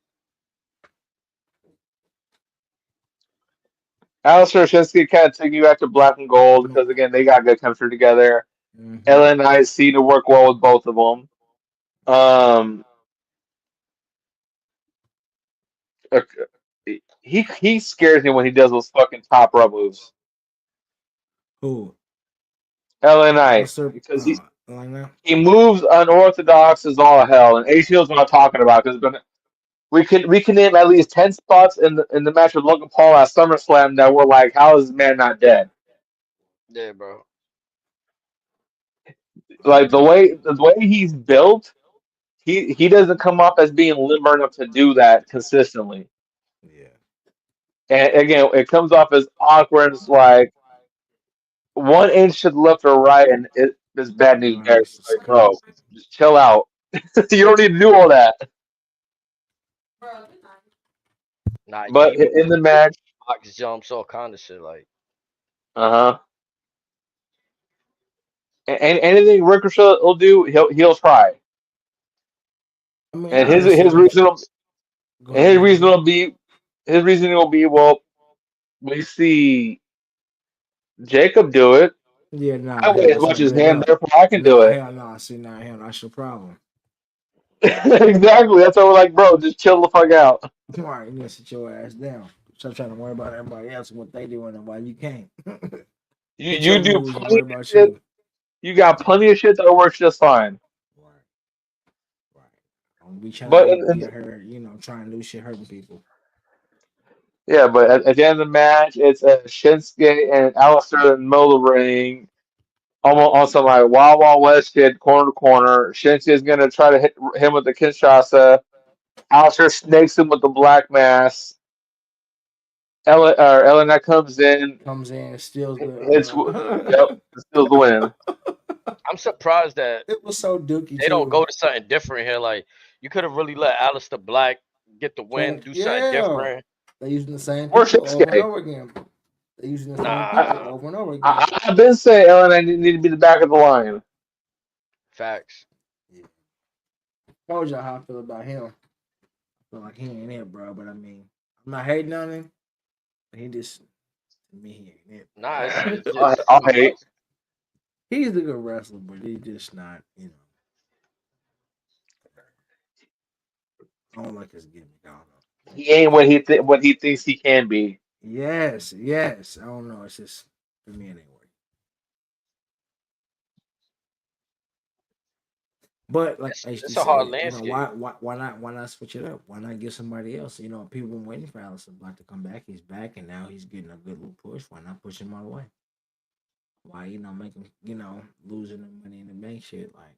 S1: Aleister Shinsuke kind of took you back to Black and Gold because again they got good chemistry together.
S5: Mm-hmm.
S1: LA Knight seemed to work well with both of them. Um, uh, he scares me when he does those fucking top rope moves.
S5: Who?
S1: LA Knight
S5: Alistair,
S1: because
S5: like that.
S1: he moves unorthodox as all hell, and ACL's what I'm talking about because we can name at least 10 spots in the match with Logan Paul at SummerSlam that were like, how is this man not dead?
S2: yeah, bro.
S1: Like the way he's built, he doesn't come off as being limber enough to do that consistently.
S5: Yeah.
S1: And again, it comes off as awkward. It's like 1 inch to the left or right, and it's bad news
S5: Right.
S1: bears.
S5: It's
S1: Like, bro,
S5: crazy.
S1: just chill out. You don't need to do all that.
S2: Nah, yeah,
S1: But
S2: he moved
S1: in the
S2: quick,
S1: match,
S2: box jumps, all kind of shit. Like,
S1: uh huh. And anything Ricochet will do, he'll try.
S5: I mean,
S1: And
S5: I
S1: his
S5: understand.
S1: his reason will,
S5: Go
S1: and
S5: ahead.
S1: his
S5: You
S1: reason
S5: good?
S1: will be his reasoning will be well, we see Jacob do it.
S5: Yeah.
S1: I
S5: Nah.
S1: weigh
S5: Hell.
S1: as
S5: See,
S1: much as
S5: yeah.
S1: him,
S5: Hell.
S1: therefore I can do
S5: Nah.
S1: it.
S5: Hell. Nah. See. Nah. Hell. That's your problem.
S1: Exactly. That's why we're like, bro, just chill the fuck out.
S5: All right. You need to sit your ass down. Stop trying to worry about everybody else and what they doing and why you can't.
S1: You
S5: Get your
S1: you do
S5: moves and
S1: plenty
S5: worry
S1: of
S5: about
S1: shit.
S5: you.
S1: You got plenty of shit that works just fine.
S5: Right. Right. Don't be trying to
S1: But
S5: be out here, trying new shit, hurting people.
S1: yeah, but at the end of the match, it's Shinsuke and Aleister in the middle of the ring, almost on some like Wild Wild West shit, corner to corner. Shinsuke's gonna try to hit him with the Kinshasa. Aleister snakes him with the Black Mass. Ellen that comes in.
S5: Comes in, steals
S1: It's
S5: the.
S1: yep, steals the win.
S2: I'm surprised that
S5: It was so dookie
S2: they don't
S5: too.
S2: go to something different here. Like, you could have really let Alistair Black get the win,
S5: Can't,
S2: do something
S5: yeah.
S2: different.
S5: They using the same
S1: Or
S5: people over and
S1: Shinsuke.
S5: over again. They using the same
S2: Nah,
S5: people
S1: I,
S5: over and over again.
S1: I've been saying Ellen I need to be the back of the line.
S2: facts.
S5: Yeah. Told y'all how I feel about him. I feel like he ain't it, bro. But I mean, I'm not hating on him. But he just, to me, he ain't it.
S2: Nah, it's
S1: I
S2: just
S1: hate.
S5: He's a good wrestler, but he's just not. I don't like his gimmick. I don't know.
S1: He ain't what he thinks he can be.
S5: Yes, yes. I don't know. It's just for me anyway. But like HD
S2: It's a hard
S5: said,
S2: landscape.
S5: why not switch it up? Why not give somebody else? People been waiting for Allison Black to come back. He's back, and now he's getting a good little push. Why not push him all the way? Why make him losing the money in the bank shit like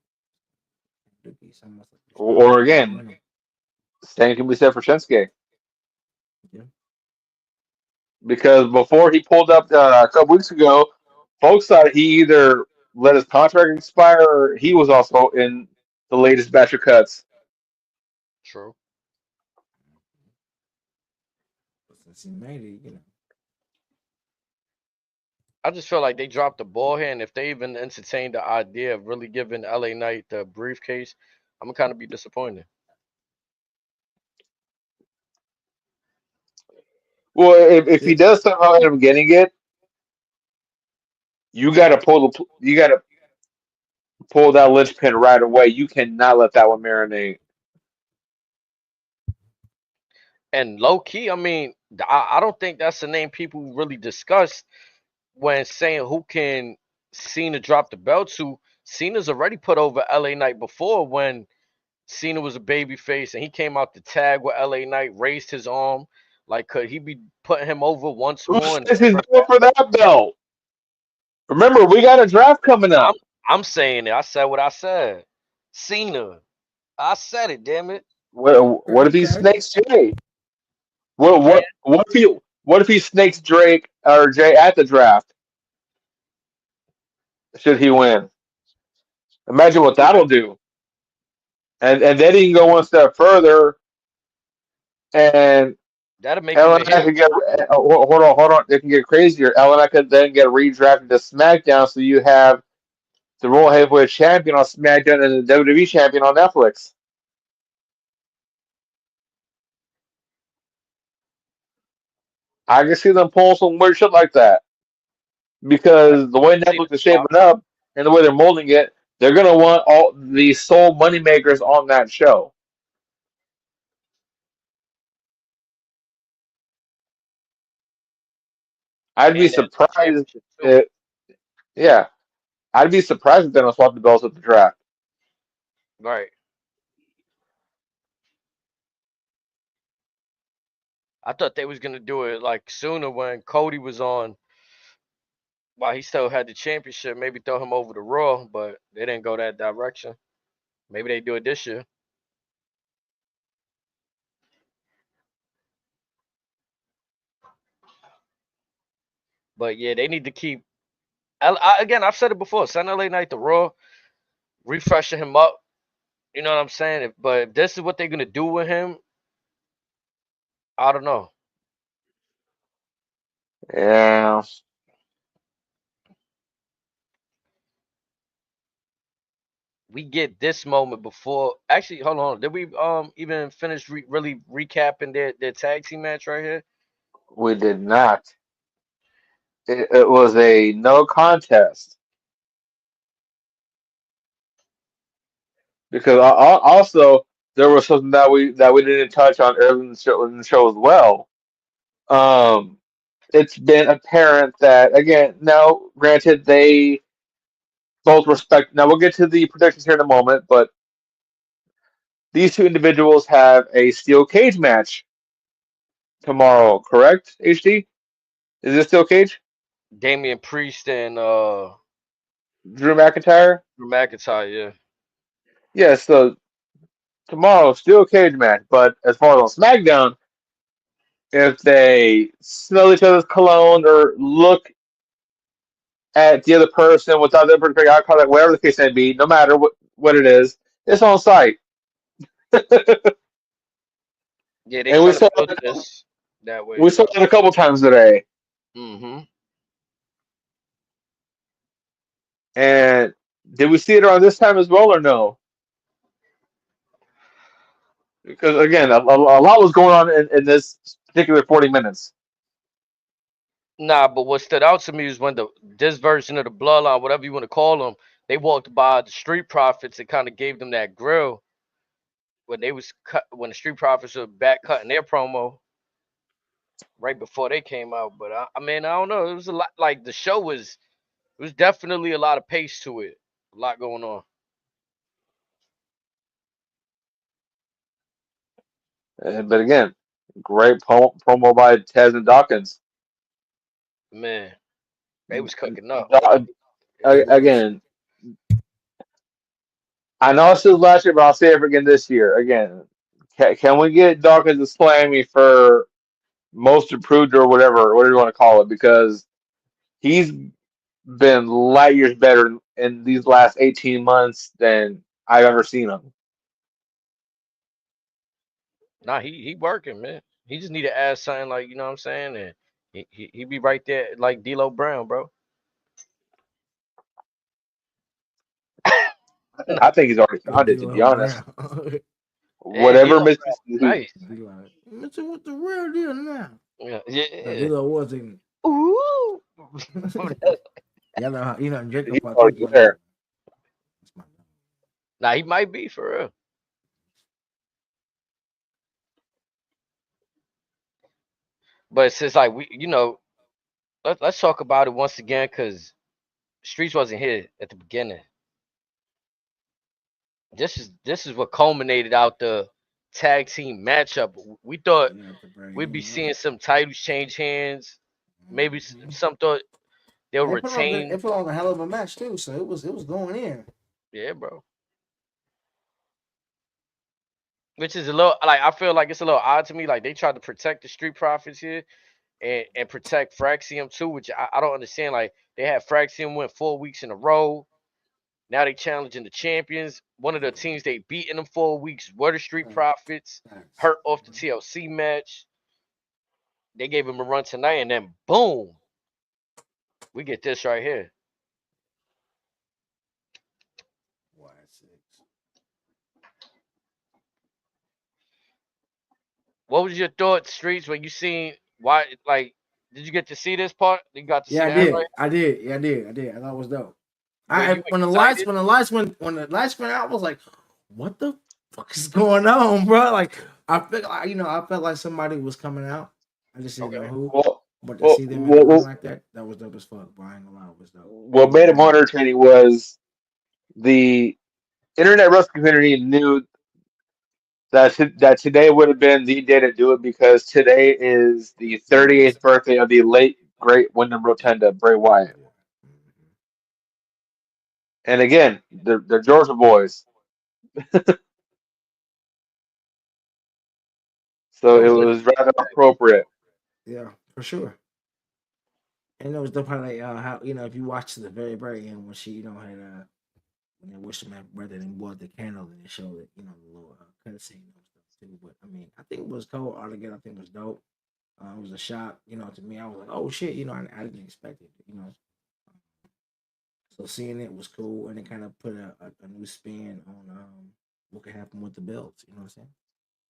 S1: Or again, same can be said for Shinsuke.
S5: Yeah.
S1: Because before he pulled up a couple weeks ago, folks thought he either let his contract expire or he was also in the latest batch of cuts.
S2: True.
S5: But since he made it.
S2: I just feel like they dropped the ball here, and if they even entertained the idea of really giving LA Knight the briefcase, I'm gonna kind of be disappointed.
S1: Well, if he
S5: Yeah.
S1: does somehow end up getting it, you gotta pull that linchpin right away. You cannot let that one marinate.
S2: And low key, I mean, I don't think that's the name people really discussed when saying who can Cena drop the belt to. Cena's already put over LA Knight before when Cena was a babyface and he came out to tag with LA Knight, raised his arm. Like, could he be putting him over once
S1: Who
S2: more? And
S1: says he's going for that belt? Remember, we got a draft coming
S2: I'm
S1: up.
S2: I'm saying it. I said what I said. Cena. I said it. Damn it.
S1: What if he
S5: Okay.
S1: snakes Jay?
S2: He can't.
S1: What if he snakes Drake or Jay at the draft? Should he win? Imagine what that'll do. And then he can go one step further, and
S2: That'll make him a
S1: LNI
S2: heel.
S1: could get hold on. It can get crazier. LNI could then get redrafted to SmackDown, so you have the World Heavyweight Champion on SmackDown and the WWE Champion on Netflix. I can see them pulling some weird shit like that because the way
S2: See
S1: Netflix
S2: the
S1: is shaping
S2: spot.
S1: up and the way they're molding it, they're gonna want all the sole moneymakers on that show. I'd be
S2: And that
S1: surprised.
S2: championship too.
S1: If, yeah, I'd be surprised if they don't swap the belts at the draft.
S2: Right. I thought they was gonna do it like sooner when Cody was on while he still had the championship, maybe throw him over to Raw, but they didn't go that direction. Maybe they do it this year. But yeah, they need to keep. Again, I've said it before. Send LA Knight to Raw, refreshing him up. You know what I'm saying? But if this is what they're gonna do with him, I don't know.
S1: Yeah,
S2: We get this moment before. Actually, hold on. Did we even finish really recapping their tag team match right here?
S1: we did not. It was a no contest because also there was something that we didn't touch on earlier in the show as well. Um, it's been apparent that again, now granted they both respect. Now we'll get to the predictions here in a moment, but these two individuals have a steel cage match tomorrow, correct? HD, is this steel cage?
S2: Damian Priest and
S1: Drew McIntyre.
S2: Drew McIntyre. Yeah.
S1: Yeah, so tomorrow steel cage match. But as far as on SmackDown, if they smell each other's cologne or look at the other person without the person eye contact, whatever the case may be, no matter what it is, it's on site.
S2: Yeah, they
S1: And
S2: trying to build this that way.
S1: we saw
S2: Yeah.
S1: it a couple times today.
S2: Mm-hmm.
S1: And did we see it around this time as well or no? Because again, a lot was going on in this particular 40 minutes.
S2: Nah, but what stood out to me is when this version of the bloodline, whatever you want to call them, they walked by the Street Profits and kind of gave them that grill when they was when the Street Profits were back cutting their promo right before they came out. But I mean, I don't know. It was a lot. Like the show was, it was definitely a lot of pace to it. A lot going on.
S1: But again, great promo by Tez and Dawkins.
S2: Man, they was cooking up.
S1: Daw-
S5: They was.
S1: Again, I know it's his last year, but I'll say it again this year. Again, can we get Dawkins to slam me for most improved or whatever you want to call it? Because he's been light years better in these last 18 months than I've ever seen him.
S2: Nah, he working, man. He just need to add something like, you know what I'm saying, and he be right there like D'Lo Brown, bro.
S1: I think he's already found it, to be
S5: D'Lo
S1: honest.
S5: Brown.
S2: Yeah,
S1: Whatever
S2: D'Lo
S1: Mr.
S2: Brown, nice.
S5: D'Lo, Mr. What the real deal now?
S2: Yeah,
S5: No,
S2: yeah.
S5: D'Lo was in.
S2: Ooh.
S5: Y'all know how Jacob
S1: He's
S5: about
S1: already
S5: that.
S1: there.
S2: Nah, he might be for real. But since like we, let's talk about it once again because Streets wasn't here at the beginning. This is what culminated out the tag team matchup. We thought
S5: You have to bring
S2: we'd be
S5: him up.
S2: seeing some titles change hands. Maybe
S5: Mhm.
S2: some thought they'll
S5: They put on good. They
S2: retain.
S5: put on a hell of a match too. So it was going in.
S2: Yeah, bro. Which is a little like I feel like it's a little odd to me. Like they tried to protect the Street Profits here and protect Fraxium too, which I don't understand. Like they had Fraxium win 4 weeks in a row. Now they challenging the champions. One of the teams they beat in them 4 weeks were the Street Profits.
S5: Facts.
S2: Hurt off the TLC match. They gave him a run tonight, and then boom, we get this right here.
S5: Why six?
S2: What was your thoughts, Streets, when you seen why? Like, did you get to see this part? You got to see
S5: Yeah, I
S2: that
S5: did.
S2: right?
S5: I did. Yeah, I did. I did. I thought it was dope.
S2: Were you
S5: When the lights
S2: excited?
S5: when the lights went out, I was like, what the fuck is going on, bro? Like I felt like I felt like somebody was coming out. I just didn't know
S2: Okay.
S5: who.
S1: Well,
S5: But to
S1: well,
S5: see them in the ring
S1: well,
S5: like that was dope as fuck. Bro, I ain't gonna lie, it was dope. It
S1: what
S5: was
S1: made it
S5: really
S1: more
S5: dope.
S1: entertaining was the internet wrestling community knew that today would have been the day to do it because today is the
S5: Yeah.
S1: 38th birthday of the late great Wyndham Rotunda, Bray Wyatt.
S5: Yeah. Mhm.
S1: And again, they're Georgia boys, so
S2: No,
S1: it
S2: listen.
S1: was rather appropriate.
S5: Yeah, for sure. And it was dope how they how if you watch to the very end when she had when they wished him happy birthday and bought the candle and they showed it the little cutscene and stuff too. But I mean, I think it was cool altogether. I think it was dope. It was a shock, to me. I was like, oh shit, I didn't expect it. So seeing it was cool, and it kind of put a new spin on what could happen with the belts. You know what I'm saying?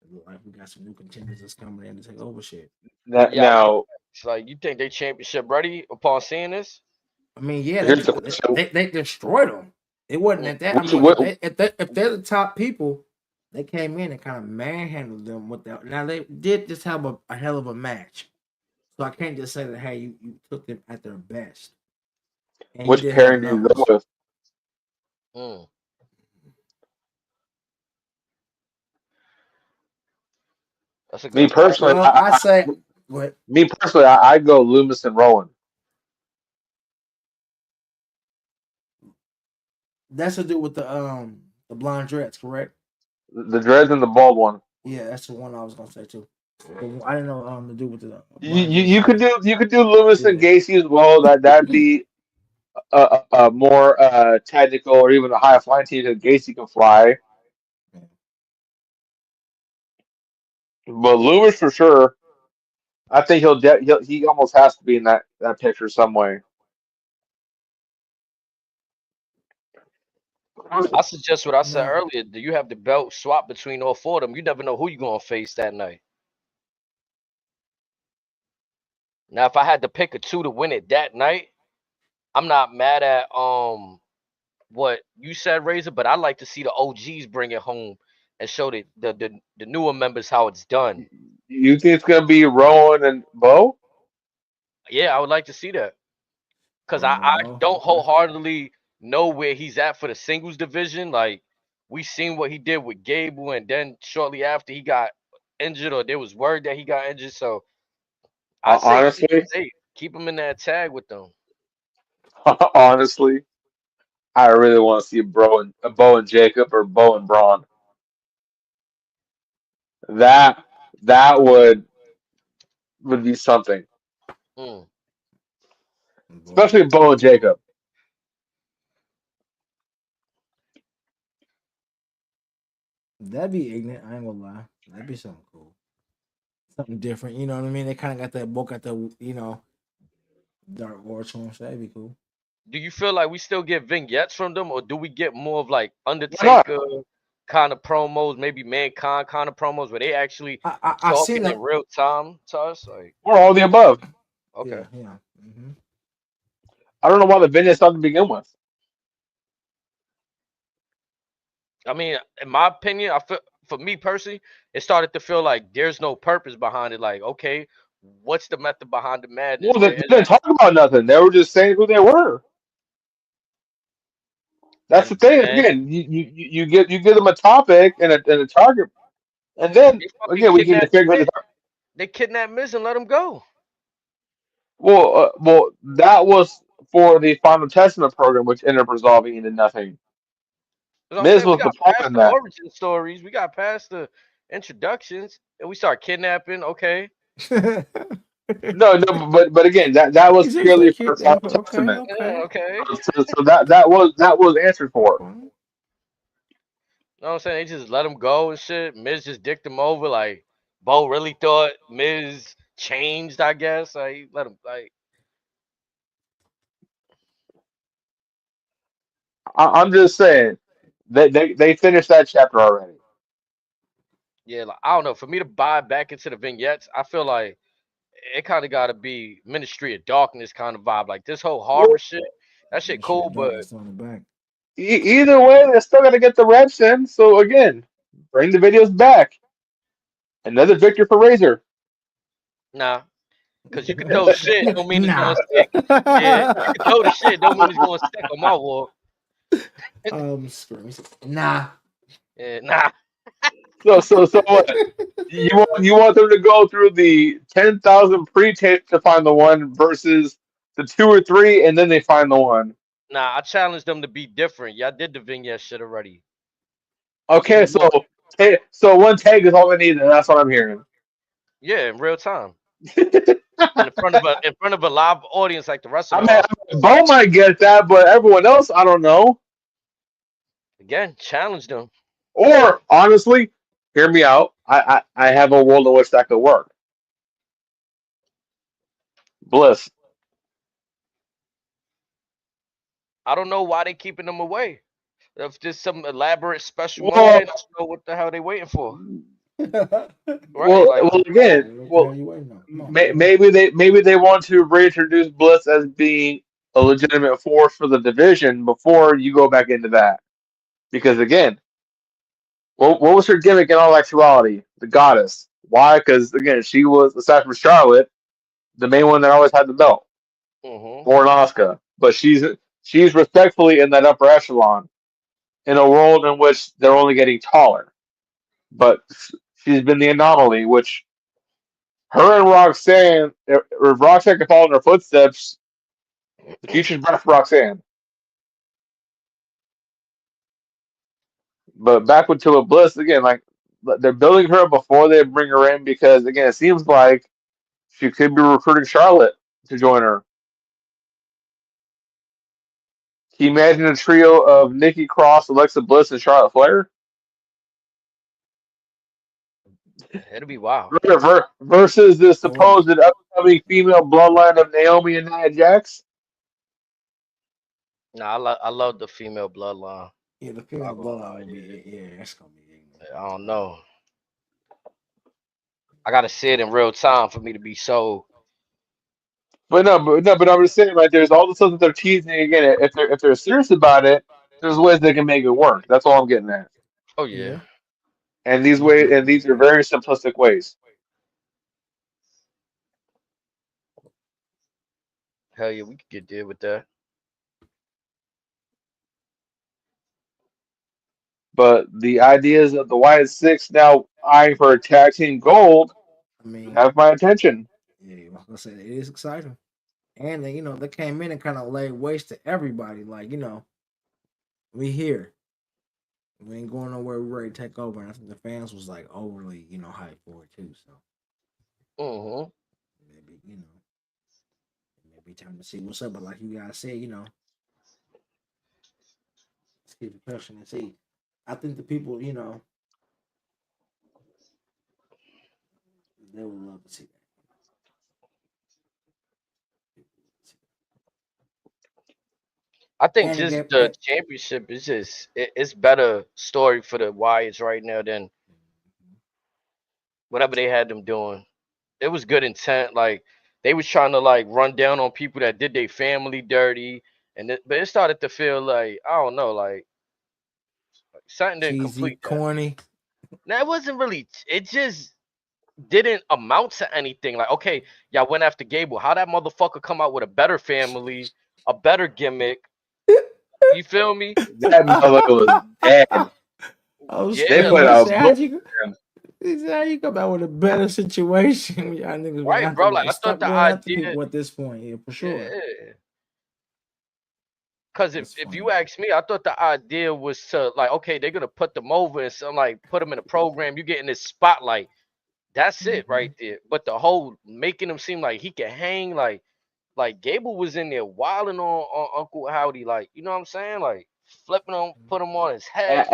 S5: It look like we got some new contenders that's coming in to take over shit.
S2: Yeah,
S1: Now,
S2: it's like you think they championship ready upon seeing this?
S5: I mean, yeah,
S1: here's the question:
S5: they destroyed them. It wasn't
S2: Mm.
S5: at that. I
S1: which,
S5: mean,
S1: which,
S5: if they're the top people, they came in and kind of manhandled them with that. Now they did just have a hell of a match, so I can't just say that hey, you took them at their best, and you
S1: which
S5: did have
S1: pairing do you go
S5: numbers.
S1: with?
S2: Mm. That's a
S1: Me
S2: good question.
S1: personally,
S5: Well, I say, what?
S1: I go Loomis and Rowan.
S5: That's to do with the blonde dreads, correct?
S1: The dreads and the bald one.
S5: Yeah, that's the one I was gonna say too. But I didn't know to do with the
S1: You,
S5: blonde
S1: you
S5: dreads.
S1: you could do Loomis and
S5: Yeah.
S1: Gacy as well. That'd be a more technical or even a high flying team that Gacy can fly. But Loomis for sure. I think he almost has to be in that picture some way.
S2: I suggest what I said
S5: Now,
S2: earlier. Do you have the belt swap between all four of them? You never know who you're gonna face that night. Now, if I had to pick a two to win it that night, I'm not mad at what you said, Razor, but I like to see the OGs bring it home and show the newer members how it's done.
S1: You think it's gonna be Rowan and Bo?
S2: Yeah, I would like to see that because
S5: Rowan
S2: I
S5: and Bo.
S2: don't
S5: Okay.
S2: wholeheartedly know where he's at for the singles division. Like we seen what he did with Gable, and then shortly after he got injured, or there was word that he got injured. So I say keep him
S1: Honestly,
S2: safe, keep him in that tag with them.
S1: honestly, I really want to see Bo and Jacob or Bo and Braun. That that would be something,
S2: Mm.
S5: Bo.
S1: especially Bo and Jacob.
S5: That'd be ignorant. I ain't gonna lie. That'd be something cool. Something different. You know what I mean? They kind of got that book at the dark war to 'em, so that'd be cool.
S2: Do you feel like we still get vignettes from them, or do we get more of like
S1: Why not?
S2: Undertaker kind of promos, maybe Mankind kind of promos where they actually
S5: I seen
S2: talking in
S5: that.
S2: real time to us? Like,
S1: Or all the above.
S2: okay.
S5: Yeah, yeah. Hmm.
S1: I don't know why the vignettes started to begin with.
S2: I mean, in my opinion, I feel for me personally, it started to feel like there's no purpose behind it. Like, okay, what's the method behind the madness?
S1: Well, they
S2: Where is
S1: didn't
S2: it?
S1: talk about nothing. They were just saying who they were. That's the
S2: And
S1: thing.
S2: then
S1: Again, you give them a topic and a target, and then
S2: they fucking
S1: again we get to
S2: kidnapped
S1: figure out
S2: Miz.
S1: the target.
S2: They kidnapped Miz and let him go.
S1: Well, that was for the Final Testament program, which ended up resolving into nothing.
S2: That's what I'm
S1: Miz
S2: saying. We
S1: was the
S2: got
S1: pawn
S2: past
S1: in
S2: the
S1: that.
S2: origin stories. We got past the introductions, and we start kidnapping. Okay,
S1: No, but again, that
S5: He
S1: was
S5: said
S1: purely
S5: straight
S1: for
S5: kidnap.
S1: Final
S5: Okay,
S1: Testament.
S2: yeah,
S5: okay.
S2: okay.
S1: So that was answered for.
S5: Okay.
S2: You know what I'm saying? They just let him go and shit. Miz just dicked him over. Like Bo really thought Miz changed. I guess. Like let him. Like
S1: I'm just saying they finished that chapter already.
S2: yeah. Like, I don't know. For me to buy back into the vignettes, I feel like it kind of got to be Ministry of Darkness kind of vibe. Like this whole horror
S1: Well,
S2: shit. That shit
S5: Ministry
S2: cool,
S5: of
S2: but
S5: Darkness on the back.
S1: either way, they're still gonna get the reps in. So again, bring the videos back. Another victory for Razor.
S2: nah. Cause you could throw the shit, don't mean it's gonna
S5: Nah.
S2: stick. Yeah, you could throw the shit, don't mean it's gonna stick on my wall.
S5: Scream. Nah.
S2: Yeah, nah.
S1: So what? You want them to go through the 10,000 pre-tapes to find the one versus the two or three, and then they find the one.
S2: Nah, I challenge them to be different. Y'all did the vignette shit already. Give
S1: Okay,
S2: me more.
S1: so one tag is all they need, and that's what I'm hearing.
S2: Yeah, in real time. In front of a live audience like the rest of
S1: I
S2: them
S1: mean,
S2: are.
S1: Bo might get that, but everyone else, I don't know.
S2: Again, challenge them.
S1: Or honestly, hear me out. I have a world in which that could work. Bliss.
S2: I don't know why they keeping them away. If there's some elaborate special
S1: Well,
S2: moment, I don't know what the hell they waiting for. Right?
S1: well,
S2: Like
S1: well. Again,
S5: What the hell
S1: well,
S5: you waiting on? Come on, come on.
S1: maybe they want to reintroduce Bliss as being a legitimate force for the division before you go back into that. Because again, what was her gimmick in all actuality? The goddess. Why? Because again, she was aside from Charlotte, the main one that always had the belt,
S2: hmm
S1: or Asuka. But she's respectfully in that upper echelon in a world in which they're only getting taller. But she's been the anomaly, which her and Roxanne, if Roxanne can follow in her footsteps, the future's bright for Roxanne. But back to a Bliss again, like they're building her before they bring her in because again, it seems like she could be recruiting Charlotte to join her. Can you imagine a trio of Nikki Cross, Alexa Bliss, and Charlotte Flair
S2: It'll be wild.
S1: versus the
S5: That would be.
S1: supposed upcoming female bloodline of Naomi and Nia Jax?
S2: Nah, I love the female bloodline.
S5: Yeah, the
S2: I'm
S5: female
S2: not gonna
S5: bloodline
S2: lie.
S5: would be.
S2: Yeah.
S5: Yeah, that's gonna be ignorant.
S2: I don't know. I gotta see it in real time for me to be so.
S1: but I'm just saying, like, there's all the stuff that they're teasing again. If they're serious about it, there's ways they can make it work. That's all I'm getting at.
S2: Oh yeah.
S5: Yeah,
S1: And these
S5: most
S1: ways, and
S5: definitely.
S1: these are very simplistic ways.
S2: Hell yeah, we could get there with that.
S1: But the ideas of the Wyatt Six now eyeing for a tag team gold
S5: I mean,
S1: have my attention.
S5: yeah, like I said, it is exciting. And they, they came in and kind of laid waste to everybody. Like, we here. We ain't going nowhere. We ready to take over. And I think the fans was like overly, hyped for it too. So
S2: Mm-hmm.
S5: maybe, it may be time to see what's up. But like you guys said, let's keep it pushing and see. I think the people, they would love to see that.
S2: I think
S5: And it
S2: just
S5: gave,
S2: the championship is just it's better story for the Wyatts right now than whatever they had them doing. It was good intent. Like they was trying to like run down on people that did their family dirty, but it started to feel like I don't know, like something didn't
S5: cheesy,
S2: complete that.
S5: corny.
S2: Now it wasn't really. It just didn't amount to anything. Like okay, y'all went after Gable. How that motherfucker come out with a better family, a better gimmick? You feel me?
S1: That motherfucker was dead.
S5: I was
S1: They
S2: Yeah,
S5: screaming.
S1: put
S5: He
S2: like
S1: a
S5: said,
S1: bullet
S5: "How'd you?
S1: in him.
S5: He said, how you come out with a better situation? Y'all niggas gonna
S2: right,
S5: have to
S2: bro. Like
S5: like
S2: I thought
S5: stop
S2: the
S5: going after
S2: idea.
S5: people at this point. Yeah, for sure.
S2: Yeah. Cause
S5: That's
S2: if
S5: funny.
S2: you ask me, I thought the idea was to like, okay, they're gonna put them over and some like put them in a program. You get in this spotlight. That's it
S5: Hmm.
S2: right there. But the whole making him seem like he can hang, like Gable was in there wilding on Uncle Howdy, like you know what I'm saying, like flipping him, put him on his head.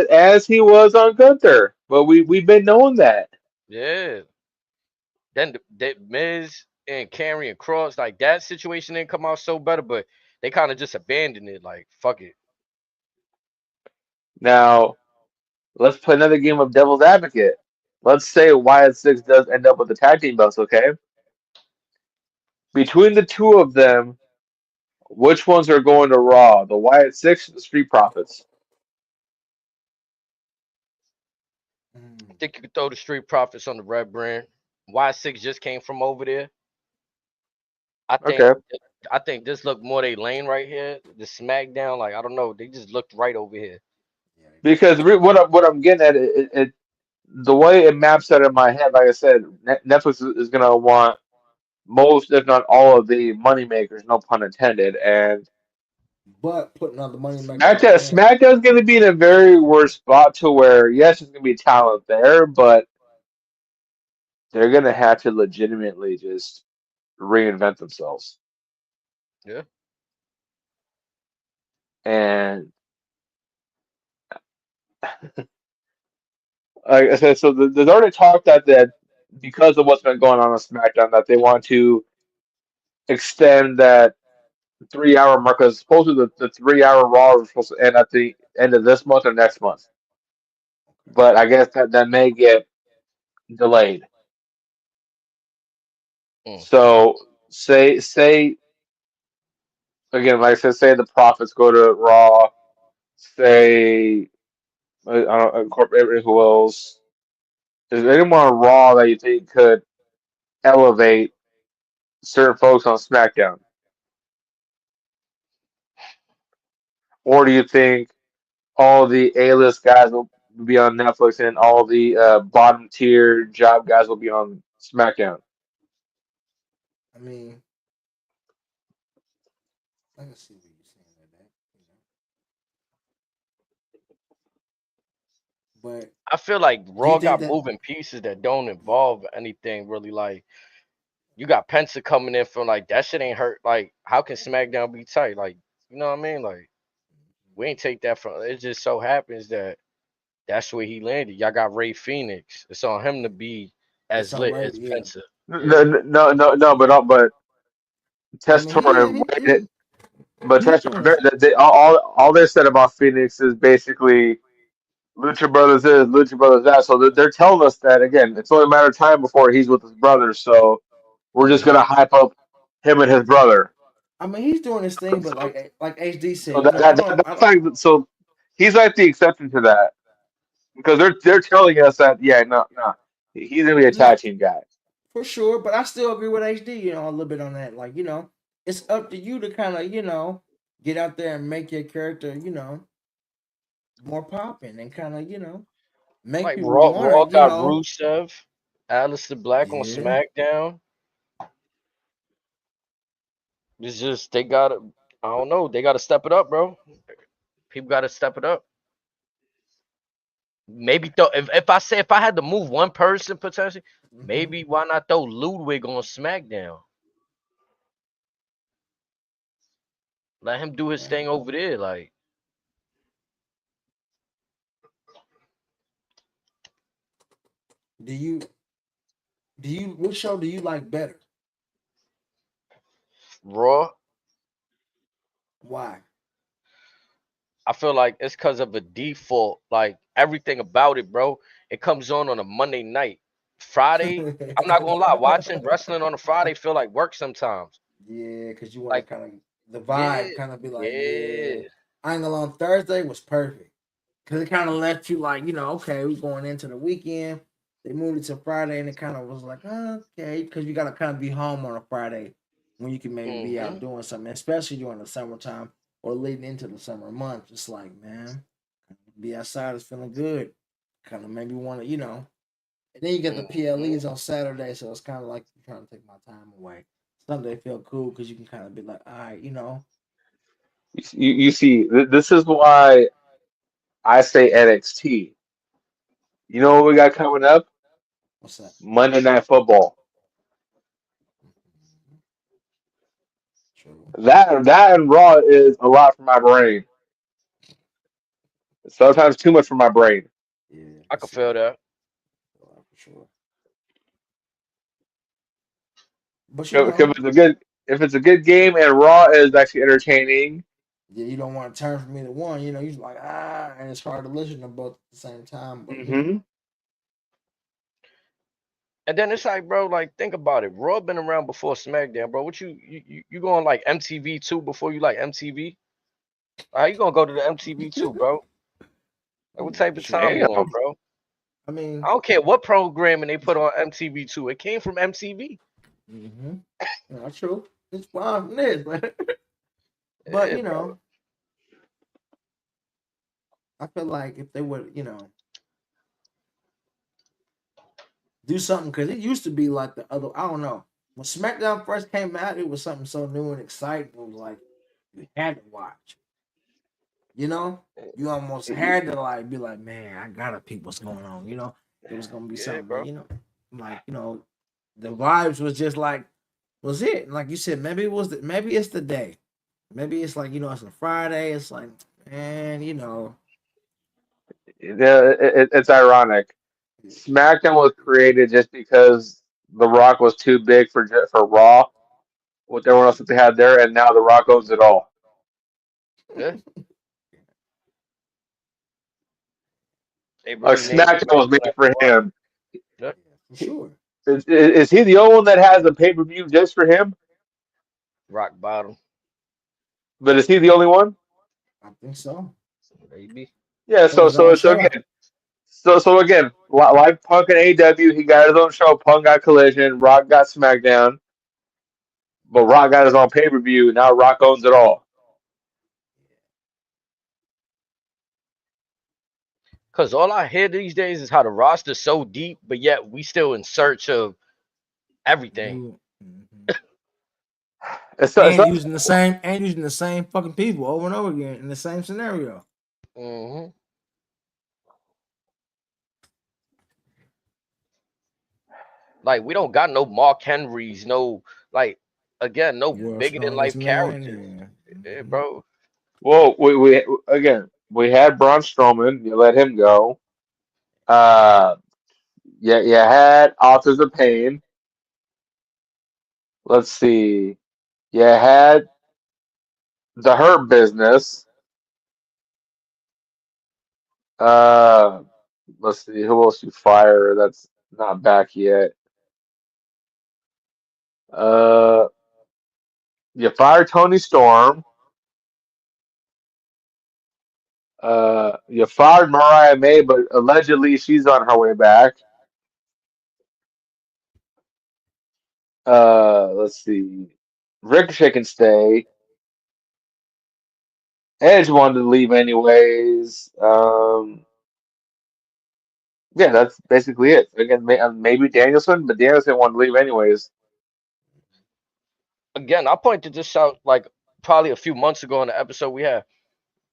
S1: As he was on Gunther. But we've been knowing that.
S2: Yeah. Then the Miz and Carry and Cross, like that situation didn't come out so better, but they kind of just abandoned it. Like fuck it.
S1: Now let's play another game of devil's advocate. Let's say Wyatt Six does end up with the tag team belts, okay? Between the two of them, which ones are going to Raw? The Wyatt Six or the Street Profits?
S2: I
S5: Mm.
S2: think you could throw the Street Profits on the Red Brand. Y6 just came from over there. I think
S1: Okay.
S2: I think this looked more they lane right here. The Smackdown, like I don't know, they just looked right over here.
S5: Yeah, they did.
S1: Because what I'm getting at the way it maps out in my head, like I said, Netflix is gonna want most, if not all, of the money makers, no pun intended, and
S5: But putting all the money makers on hand.
S1: SmackDown's gonna be in a very worse spot to where yes, there's gonna be talent there, but they're gonna have to legitimately just reinvent themselves.
S2: Yeah.
S1: And like I said, so there's already talk that because of what's been going on SmackDown, that they want to extend that 3 hour mark. Because supposedly the 3 hour Raw is supposed to end at the end of this month or next month, but I guess that may get delayed.
S2: Mm.
S1: So say again, like I said, say the profits go to Raw. Say I don't incorporate who else. Is there anyone on Raw that you think could elevate certain folks on SmackDown, or do you think all the A-list guys will be on Netflix and all the bottom tier job guys will be on SmackDown?
S5: I mean, I can see what you're saying with that. But
S2: I feel like
S5: do you
S2: Raw
S5: think
S2: got
S5: that?
S2: moving pieces that don't involve anything really. Like you got Penta coming in from like that shit ain't hurt. Like how can SmackDown be tight? Like you know what I mean? Like we ain't take that from. It just so happens that that's where he landed. Y'all got Ray Phoenix. It's on him to be
S5: It's
S2: as
S5: all
S2: lit
S5: right.
S2: as
S5: Yeah.
S2: Penta.
S1: No,
S2: Yeah.
S1: no, no, no, but
S5: I mean,
S1: Tesstor and Wade, but
S5: he's
S1: Tesstor,
S5: doing his.
S1: all they said about Phoenix is basically Lucha Brothers is Lucha Brothers that. So they're telling us that again. It's only a matter of time before he's with his brothers. So we're just gonna hype up. him and his brother.
S5: I mean, he's doing his thing, but
S1: So,
S5: like HD
S1: so
S5: said, you know,
S1: that's like so he's like the exception to that because they're telling us that yeah no he's gonna be a
S5: no,
S1: tag team guy.
S5: for sure. But I still agree with HD, you know, a little bit on that. Like, you know, it's up to you to kind of, you know, get out there and make your character, you know, more popping and kind of, you know, make
S2: Like
S5: people want
S2: Raw
S5: to, you
S2: got
S5: know,
S2: Rusev, Aleister Black on
S5: yeah.
S2: SmackDown. It's just they gotta. I don't know. They gotta step it up, bro. People gotta step it up. Maybe throw if I had to move one person potentially,
S5: Hmm.
S2: maybe why not throw Ludwig on SmackDown? Let him do his
S5: Right.
S2: thing over there. Like
S5: Do you what show do you like better?
S2: Raw,
S5: Why?
S2: I feel like it's because of a default. Like everything about it, bro. It comes on a Monday night. Friday, I'm not gonna lie. Watching wrestling on a Friday feel like work sometimes.
S5: Yeah, because you want to
S2: Like
S5: kind of the
S2: yeah,
S5: vibe, kind of be like, yeah.
S2: yeah.
S5: I ain't gonna lie, on Thursday was perfect because it kind of left you like, you know, okay, we going into the weekend. They moved it to Friday, and it kind of was like, okay, because you gotta kind of be home on a Friday when you can maybe be out
S2: Hmm.
S5: doing something, especially during the summertime or leading into the summer months. It's like, man, be outside is feeling good. Kind of maybe want to, you know. And then you get the
S2: Hmm.
S5: PLEs on Saturday, so it's kind of like you're trying to take my time away. Sunday feel cool because you can kind of be like, all right, you know,
S1: You see this is why I say NXT. You know what we got coming up?
S5: what's that?
S1: Monday Night Football.
S5: Mhm. True.
S1: That and Raw is a lot for my brain. Sometimes too much for my brain.
S5: Yeah, I
S2: I
S5: can
S2: could
S5: see
S2: feel
S5: that.
S2: that.
S5: For sure. But you
S1: If
S5: know,
S1: it's a good game and Raw is actually entertaining.
S5: yeah, you don't want to turn from either one. You know, you're like, and it's hard to listen to both at the same time. But you know,
S1: Hmm.
S2: And then it's like, bro, like think about it. Raw been around before SmackDown, bro. What you going like MTV too before you like MTV? How you gonna go to the MTV too, bro? Like, what type
S5: for
S2: of time
S5: sure.
S2: you on,
S1: Damn.
S2: bro?
S5: I
S2: I
S5: mean,
S2: don't care what programming they put on MTV too. It came from MTV.
S5: mm-hmm. Not true. It's fine from this, but
S2: Yeah,
S5: you
S2: bro.
S5: know, I feel like if they would, you know, do something because it used to be like the other. I don't know. When SmackDown first came out, it was something so new and exciting. It was like you had to watch. You know, you almost had to like be like, man, I gotta peep what's going on. You know, it was gonna be
S2: Yeah,
S5: something. But
S2: bro.
S5: you know, like you know, the vibes was just like was it. And like you said, maybe it was. Maybe it's the day. Maybe it's like you know, it's a Friday. It's like, man, you know,
S1: Yeah, it's ironic. SmackDown was created just because The Rock was too big for Raw with everyone else that they had there, and now The Rock owns it all.
S2: Yeah. They
S1: Like
S2: really named it
S1: SmackDown
S2: right
S1: was
S2: for
S1: made
S2: that
S1: for
S2: Rock.
S1: him.
S2: Yeah.
S5: for sure.
S1: Is he the only one that has a pay-per-view just for him?
S2: Rock bottom,
S1: But is he the only one?
S5: I think so.
S2: maybe.
S1: Yeah.
S5: So it's
S1: So
S5: Shaw.
S1: again, again, like Punk and AEW, he got his own show. Punk got Collision. Rock got SmackDown. But Rock got his own pay-per-view. Now Rock owns it all.
S2: Cause all I hear these days is how the roster's so deep, but yet we still in search of everything.
S5: New. Mhm.
S1: It's not,
S5: And using the same fucking people over and over again in the same scenario.
S2: Hmm. Like we don't got no Mark Henrys, no like again, no
S5: World
S2: bigger than
S5: strongest
S2: life
S5: man.
S2: characters.
S5: Yeah.
S2: Yeah,
S5: Mhm.
S2: bro.
S1: well, we again we had Braun Strowman. You let him go. Uh, yeah, you had Authors of Pain. Let's see. You had the Hurt Business. Uh, let's see. Who else you fire? That's not back yet. Uh, You fired Tony Storm. You fired Mariah May, but allegedly she's on her way back. Let's see. Ricochet can stay. Edge wanted to leave anyways. Yeah, that's basically it. Again, maybe Danielson, but Danielson wanted to leave anyways.
S2: Again, I pointed this out like probably a few months ago in the episode we had.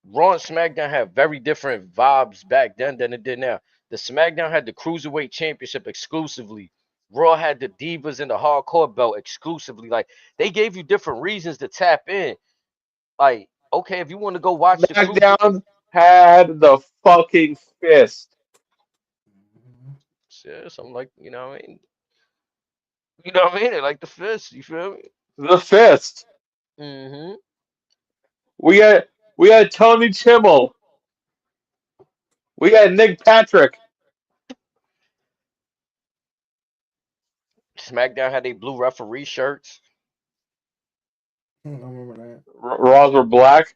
S2: Raw and SmackDown had very different vibes back then than it did now. The SmackDown had the Cruiserweight Championship exclusively. Raw had the Divas and the Hardcore belt exclusively. Like they gave you different reasons to tap in. Like, okay, if you want to go watch the Cruiserweight,
S1: SmackDown had the fucking fist.
S2: yeah, something like what I mean. You know what I mean? They like the fist. You feel me?
S1: The fist.
S2: Mm-hmm.
S1: We got we got Tony Chimmel. We got Nick Patrick.
S2: SmackDown had a blue referee shirts.
S5: I don't remember that.
S1: Raws were black.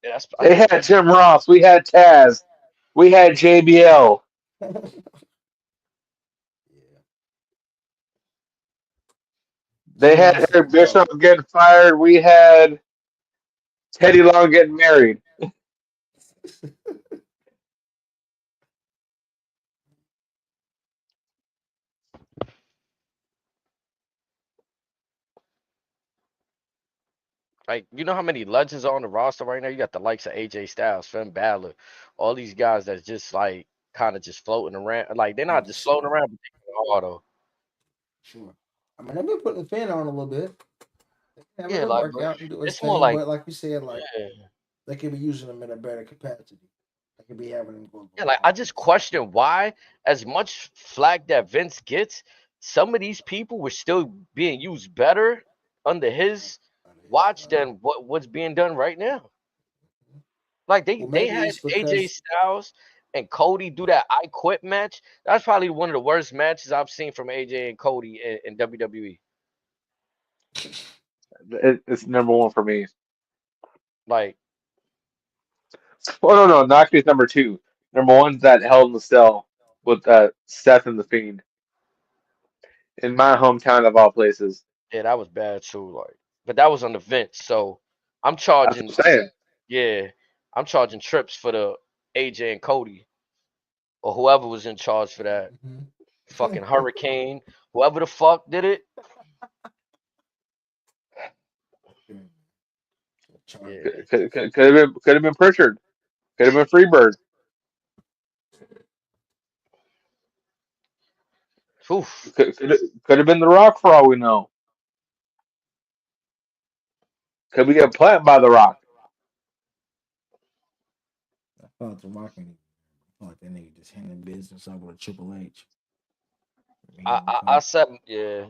S2: Yeah, I
S1: They
S2: think
S1: had Jim Ross. We had Taz. We had JBL.
S5: Yeah.
S1: They
S5: Jim
S1: had
S5: Ross is
S1: Eric
S5: wild.
S1: Bischoff getting fired. We had Teddy Long getting married.
S2: like how many legends are on the roster right now. You got the likes of AJ Styles, Finn Balor, all these guys that's just like kind of just floating around. Like they're
S5: Yeah,
S2: not just
S5: just
S2: floating
S5: sitting.
S2: around, but they're hard though.
S5: Sure. I mean, they've been putting the fan on a little bit. They having
S2: Yeah,
S5: him
S2: like
S5: work
S2: but
S5: out and do his
S2: it's more
S5: thing,
S2: like
S5: but like you said, like
S2: yeah,
S5: they could be using them in a better capacity. They could be having them go a
S2: yeah.
S5: little
S2: Like I
S5: farther.
S2: just question why, as much flack that Vince gets, some of these people were still being used better under his
S5: Under his
S2: watch than what's being done right now.
S5: Mhm.
S2: Like
S5: Well,
S2: they
S5: maybe
S2: had
S5: it's
S2: AJ
S5: because
S2: Styles and Cody do that I Quit match. That's probably one of the worst matches I've seen from AJ and Cody in WWE.
S1: It's number one for me.
S2: Like,
S1: Oh no, no, actually it's number two. Number one's that Hell in the Cell with Seth and the Fiend in my hometown of all places.
S2: yeah, that was bad too. Like, but that was on the Vince, so I'm
S1: That's
S2: charging.
S1: what I'm saying.
S2: Yeah, I'm charging trips for the AJ and Cody or whoever was in charge for that.
S5: Mhm.
S2: Fucking Hurricane, whoever the fuck did it.
S5: Charge
S2: Yeah.
S1: Could have been Pritchard. Could have been Freebird.
S2: Oof.
S1: Could have been The Rock for all we know. Could we get planted by The Rock?
S5: I felt the rocking. I felt like that nigga just handling business over to Triple H. He only
S2: I
S5: come.
S2: said yeah.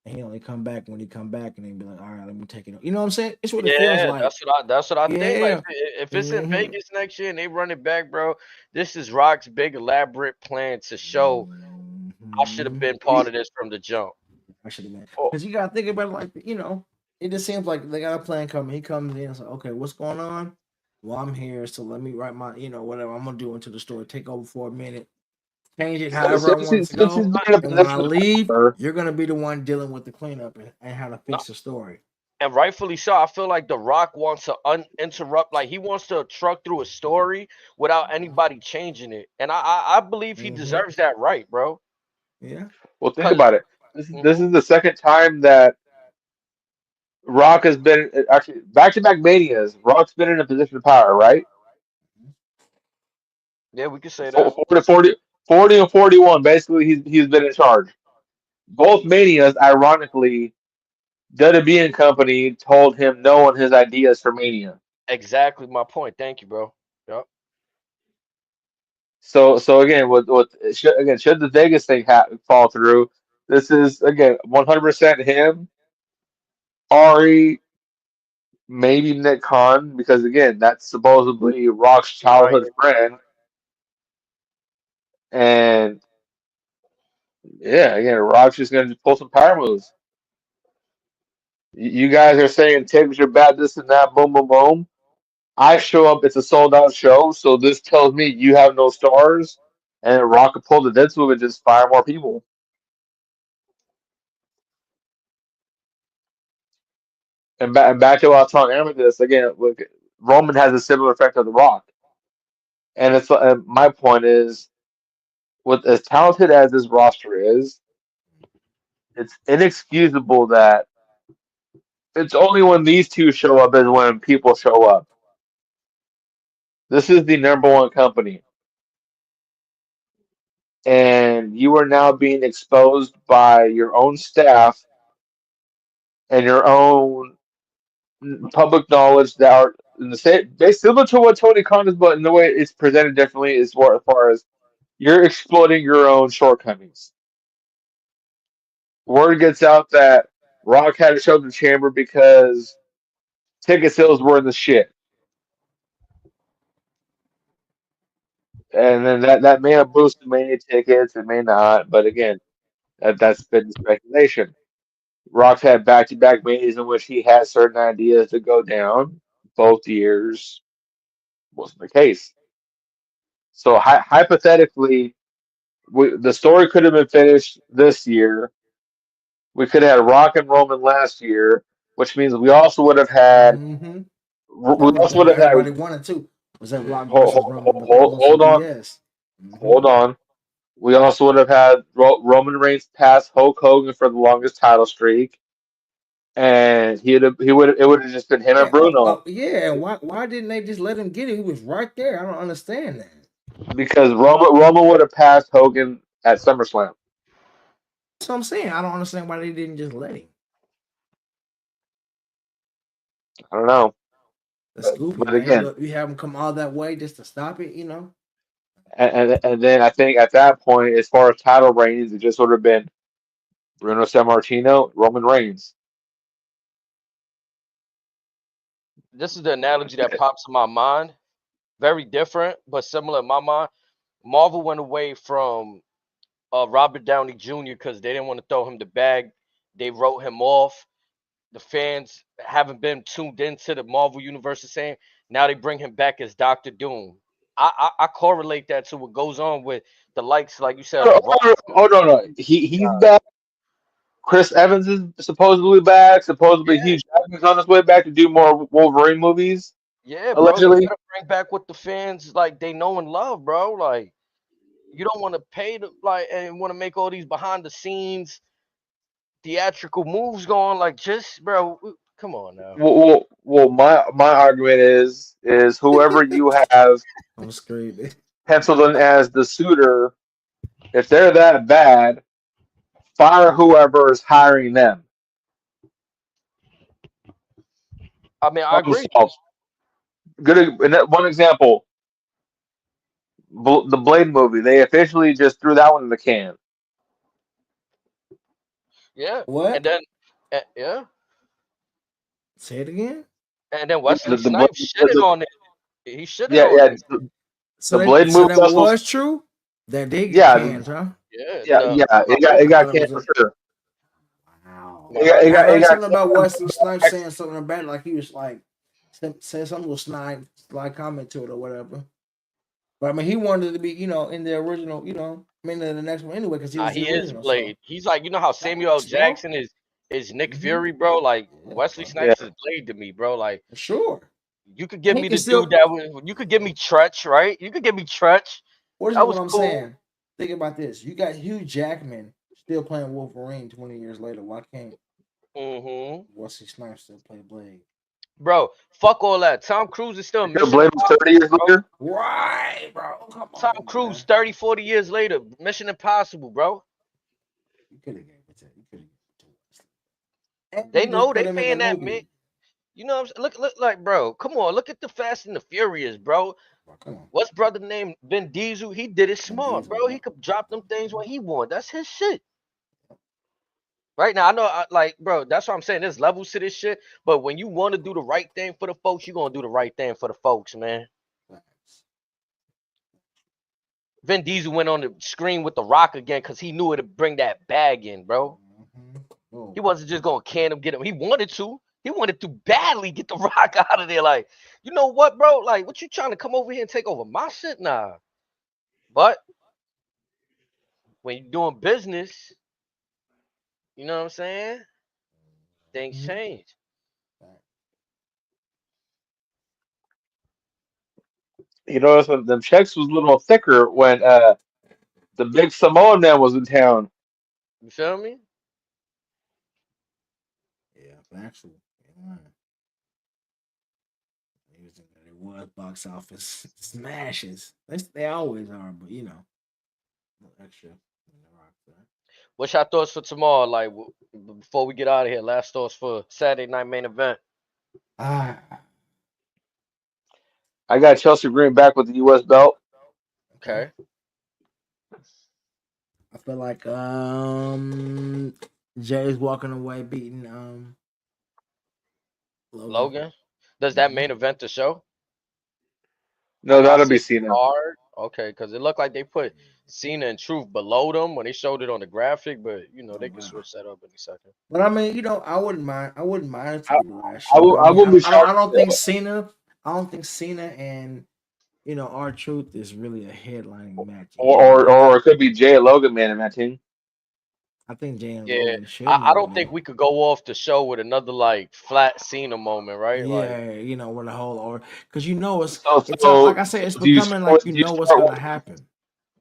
S5: He only come back when he come back, and then be like, "All right, let me take it." You know what I'm saying? It's what it feels
S2: Yeah,
S5: like.
S2: that's what I think. Like
S5: Yeah.
S2: if it's in
S5: Hmm.
S2: Vegas next year and they run it back, bro, this is Rock's big elaborate plan to show I should have
S5: Hmm.
S2: been part
S1: He,
S2: of this from the jump.
S5: I should have been
S1: oh,
S5: because you gotta think about it like it just seems like they got a plan coming. He comes in, it's like, okay, what's going on? Well, I'm here, so let me write my whatever I'm gonna do into the story. Take over for a minute, change it however I want it to
S1: since he's
S5: go,
S1: been in a
S5: and when I
S1: position of
S5: leave,
S1: power,
S5: you're gonna be the one dealing with the cleanup and how to fix the story.
S2: And rightfully so. I feel like The Rock wants to uninterrupt, like he wants to truck through a story without anybody changing it. And I believe he
S5: Hmm.
S2: deserves that right, bro.
S5: Yeah.
S1: well, think
S2: Cause
S1: about it. This is the second time that Rock has been actually back-to-back Manias. Rock's been in a position of power, right?
S2: yeah, we could say that.
S1: 40, 40, 40 and 41. Basically, he's been in charge. Both Manias, ironically, WWE and company told him no on his ideas for Mania.
S2: Exactly my point. Thank you, bro. Yep.
S1: So again, should the Vegas thing fall through, this is again 100% him, Ari, maybe Nick Khan, because again, that's supposedly Rock's
S2: Right.
S1: childhood friend, and Yeah, again, Rock's just gonna pull some power moves. You guys are saying Taker's your bad, this and that, boom, boom, boom. I show up, it's a sold out show, so this tells me you have no stars, and Rock could pull the Vince move and just fire more people. And back to what I was telling Aaron this again. Look, Roman has a similar effect of the Rock, and it's my point is, with as talented as this roster is, it's inexcusable that it's only when these two show up is when people show up. This is the number one company, and you are now being exposed by your own staff and your own public knowledge that are in the same, they similar to what Tony Khan is, but in the way it's presented differently as far as you're exploiting your own shortcomings. Word gets out that Rock had to show up the chamber because ticket sales were in the shit. And then that may have boosted many tickets, it may not, but again, that's been speculation. Rock's had back to back meetings in which he had certain ideas to go down. Both years wasn't the case. So hypothetically, the story could have been finished this year. We could have had Rock and Roman last year, which means we also would have had
S5: Mm-hmm.
S1: we
S5: That was
S1: also
S5: that
S1: would
S5: what
S1: have had
S5: everybody wanted too. Was that Rock versus Roman, but they both said
S1: hold on,
S5: BS. Mm-hmm.
S1: hold on. We also would have had Roman Reigns pass Hulk Hogan for the longest title streak, and he would it would have just been him and
S5: Yeah,
S1: Bruno
S5: yeah. And why didn't they just let him get it? He was right there. I don't understand that.
S1: because Roman would have passed Hogan at SummerSlam.
S5: That's what I'm saying. I don't understand why they didn't just let him.
S1: I don't know,
S5: That's goofy,
S1: but
S5: man.
S1: again,
S5: You have him come all that way just to stop it, you know?
S1: and then I think at that point, as far as title reigns, it just would have been Bruno Sammartino, Roman Reigns.
S2: This is the analogy that pops in my mind. Very different, but similar in my mind. Marvel went away from Robert Downey Jr. because they didn't want to throw him the bag. They wrote him off. The fans haven't been tuned into the Marvel universe the same. Now they bring him back as Doctor Doom. I correlate that to what goes on with the likes, like you said, of
S1: Oh,
S2: the Rock.
S1: no, no. He's back. Chris Evans is supposedly back. Supposedly
S2: Yeah,
S1: Hugh Jackman's on his way back to do more Wolverine movies.
S2: yeah, bro. You
S1: Allegedly,
S2: gotta bring back what the fans like they know and love, bro. Like you don't want to pay the like and want to make all these behind the scenes theatrical moves going. Like just, bro, come on now.
S1: my argument is whoever you have
S5: I'm screaming.
S1: penciled in as the suitor, if they're that bad, fire whoever is hiring them.
S2: I mean, I
S1: Problem
S2: agree.
S1: solved. Good. And one example, the Blade movie. They officially just threw that one in the can.
S2: Yeah, and
S5: What?
S2: then yeah,
S5: Say it again?
S2: and then
S1: Yeah,
S2: Wesley Snipes shitted on it. He shitted
S1: yeah,
S2: on
S1: yeah.
S2: it.
S5: So
S1: The
S5: they
S1: Blade
S5: so
S1: movie
S5: that
S1: also.
S5: was true? That they get
S1: Yeah,
S5: cans, huh?
S2: Yeah,
S1: yeah,
S2: the
S1: yeah. It
S5: I
S1: got
S5: thought it
S1: canned
S5: was
S1: for
S5: a
S1: sure.
S5: wow.
S2: my man.
S5: I
S1: It
S5: heard
S1: got
S5: something about Wesley Snipes
S1: canned.
S5: saying something about it, like he was like said something with snide comment to it or whatever. But I mean, he wanted to be, in the original, I mean, in the next one anyway, because he
S2: Nah,
S5: was
S2: he
S5: the
S2: is
S5: original. So
S2: Blade. He's like, you know how
S5: that
S2: Samuel L.
S5: works, bro.
S2: Jackson is Nick
S5: Mm-hmm.
S2: Fury, bro. Like
S5: Yeah,
S2: Wesley
S5: bro.
S1: Yeah,
S2: Snipes is Blade to me, bro. Like
S5: For sure.
S2: you could give
S5: And he
S2: me
S5: can
S2: the dude
S5: still.
S2: that you could give me Tretch, right? You could give me Tretch.
S5: What is
S2: That
S5: what
S2: was
S5: I'm
S2: cool.
S5: saying? Think about this. You got Hugh Jackman still playing Wolverine 20 years later. Why can't
S2: Hmm.
S5: Wesley Snipes still play Blade?
S2: Bro, fuck all that. Tom Cruise is still
S1: because
S2: Mission
S1: Blade was 30
S2: Impossible,
S1: years
S2: bro.
S1: later.
S5: Right, bro. Come
S2: Tom
S5: on,
S2: Cruise
S5: man.
S2: 30, 40 years later. Mission Impossible, bro.
S5: You could have gave it to. You could have given it to Wesley. And
S2: They
S5: you just
S2: know
S5: put
S2: they
S5: him in the
S2: paying that man.
S5: movie.
S2: You know what I'm saying? Look like, bro. Come on, look at the Fast and the Furious, bro.
S5: Bro, come on,
S2: What's brother named Vin Diesel? He did it
S5: Vin
S2: smart,
S5: Diesel.
S2: bro. He
S5: Yep.
S2: could drop them things when he want. That's his shit. Right now, I know, like, bro. That's what I'm saying. There's levels to this shit. But when you want to do the right thing for the folks, you gonna do the right thing for the folks, man.
S5: Facts.
S2: Vin Diesel went on the screen with The Rock again because he knew it'd bring that bag in, bro.
S5: Oh,
S2: He wasn't just gonna can him, get him. He wanted to. He wanted to badly get The Rock out of there. Like, you know what, bro? Like, what you trying to come over here and take over my shit? Nah. But when you're doing business, you know what I'm saying? Things
S5: mhm.
S2: change.
S1: You notice that them checks was a little thicker when the big Samoan man was in town.
S2: You feel me?
S5: Yeah, actually. Yeah. It was box office smashes. They always are, but you know, no extra.
S2: What's your thoughts for tomorrow? Like, before we get out of here, last thoughts for Saturday night main event.
S5: Ah,
S1: I got Chelsea Green back with the U.S. belt.
S5: okay.
S2: Okay.
S5: I feel like Jay's walking away beating Logan.
S2: Logan. Does that
S5: Hmm.
S2: main event the show?
S1: No,
S2: I'm not
S1: that'll be
S2: saying
S1: Cena.
S2: card. Okay, because it looked like they put Cena and Truth below them when they showed it on the graphic, but you know
S5: Oh
S2: they can
S5: wow.
S2: switch that up any second.
S5: But I mean, you know, I wouldn't mind. I wouldn't mind it to
S1: I,
S5: be the last show. I
S1: I
S5: mean,
S1: wouldn't be
S5: I
S1: shocked.
S5: don't think Cena. I don't think Cena and our truth is really a headlining match anyway.
S1: Or it could be Jay and Logan man in that team.
S5: I think Jay and
S2: Yeah,
S5: Logan should
S2: I
S5: main
S2: don't think
S5: event.
S2: we could go off the show with another like flat Cena moment, right? Like,
S5: Yeah, with the whole or because it's
S1: So
S5: like
S1: so
S5: I said, it's
S1: do you
S5: becoming
S1: start
S5: like
S1: with
S5: what's gonna happen.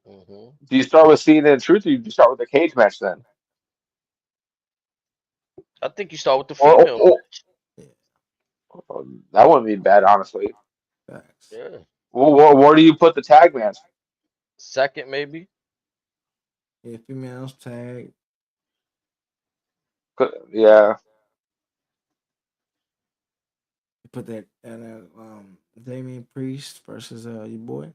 S2: hmm
S1: do you start with Cena and Truth, or you start with the cage match then?
S2: I think you start with the
S1: Or,
S2: female match.
S5: Yeah,
S1: that wouldn't be bad, honestly.
S5: facts.
S2: Yeah,
S1: Where do you put the tag match?
S2: second maybe.
S5: Yeah, females tag.
S1: Yeah,
S5: Put that and Damian Priest versus your boy.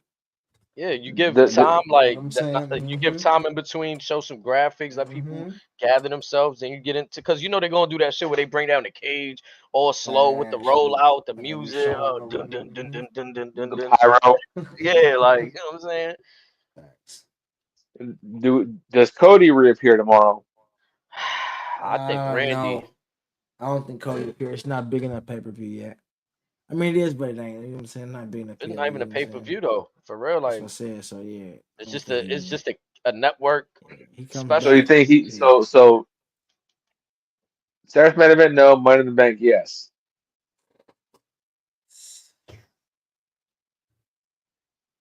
S2: Yeah, you give
S1: the
S2: time
S5: You know
S2: like
S5: what I'm
S2: that.
S5: saying?
S2: You give time in between, show some graphics, let people
S5: Mm-hmm.
S2: gather themselves, and you get into because you know they're gonna do that shit where they bring down the cage all slow with the
S5: Facts.
S2: rollout, the
S5: They're gonna be
S2: music,
S5: showing the
S2: dun dun dun dun dun dun dun
S1: the
S2: dun.
S1: pyro.
S2: Yeah, like you know what I'm saying.
S5: Facts.
S1: Does Cody reappear tomorrow?
S2: I think Randy.
S5: No, I don't think Cody appears. It's not big enough pay per view yet. I mean, it is, but it ain't. You know what I'm saying? Not big enough
S2: It's
S5: yet.
S2: not
S5: You
S2: even a
S5: know what I'm
S2: pay per
S5: saying?
S2: view though, for real.
S5: That's what
S2: Like
S5: I said. So yeah, I
S2: it's
S5: don't
S2: just
S5: think
S2: a it's
S5: he.
S2: just a network
S5: He comes
S1: So you
S2: special.
S5: back.
S1: think he
S5: Yeah.
S1: so Saturday main event? No, Money in the Bank? Yes.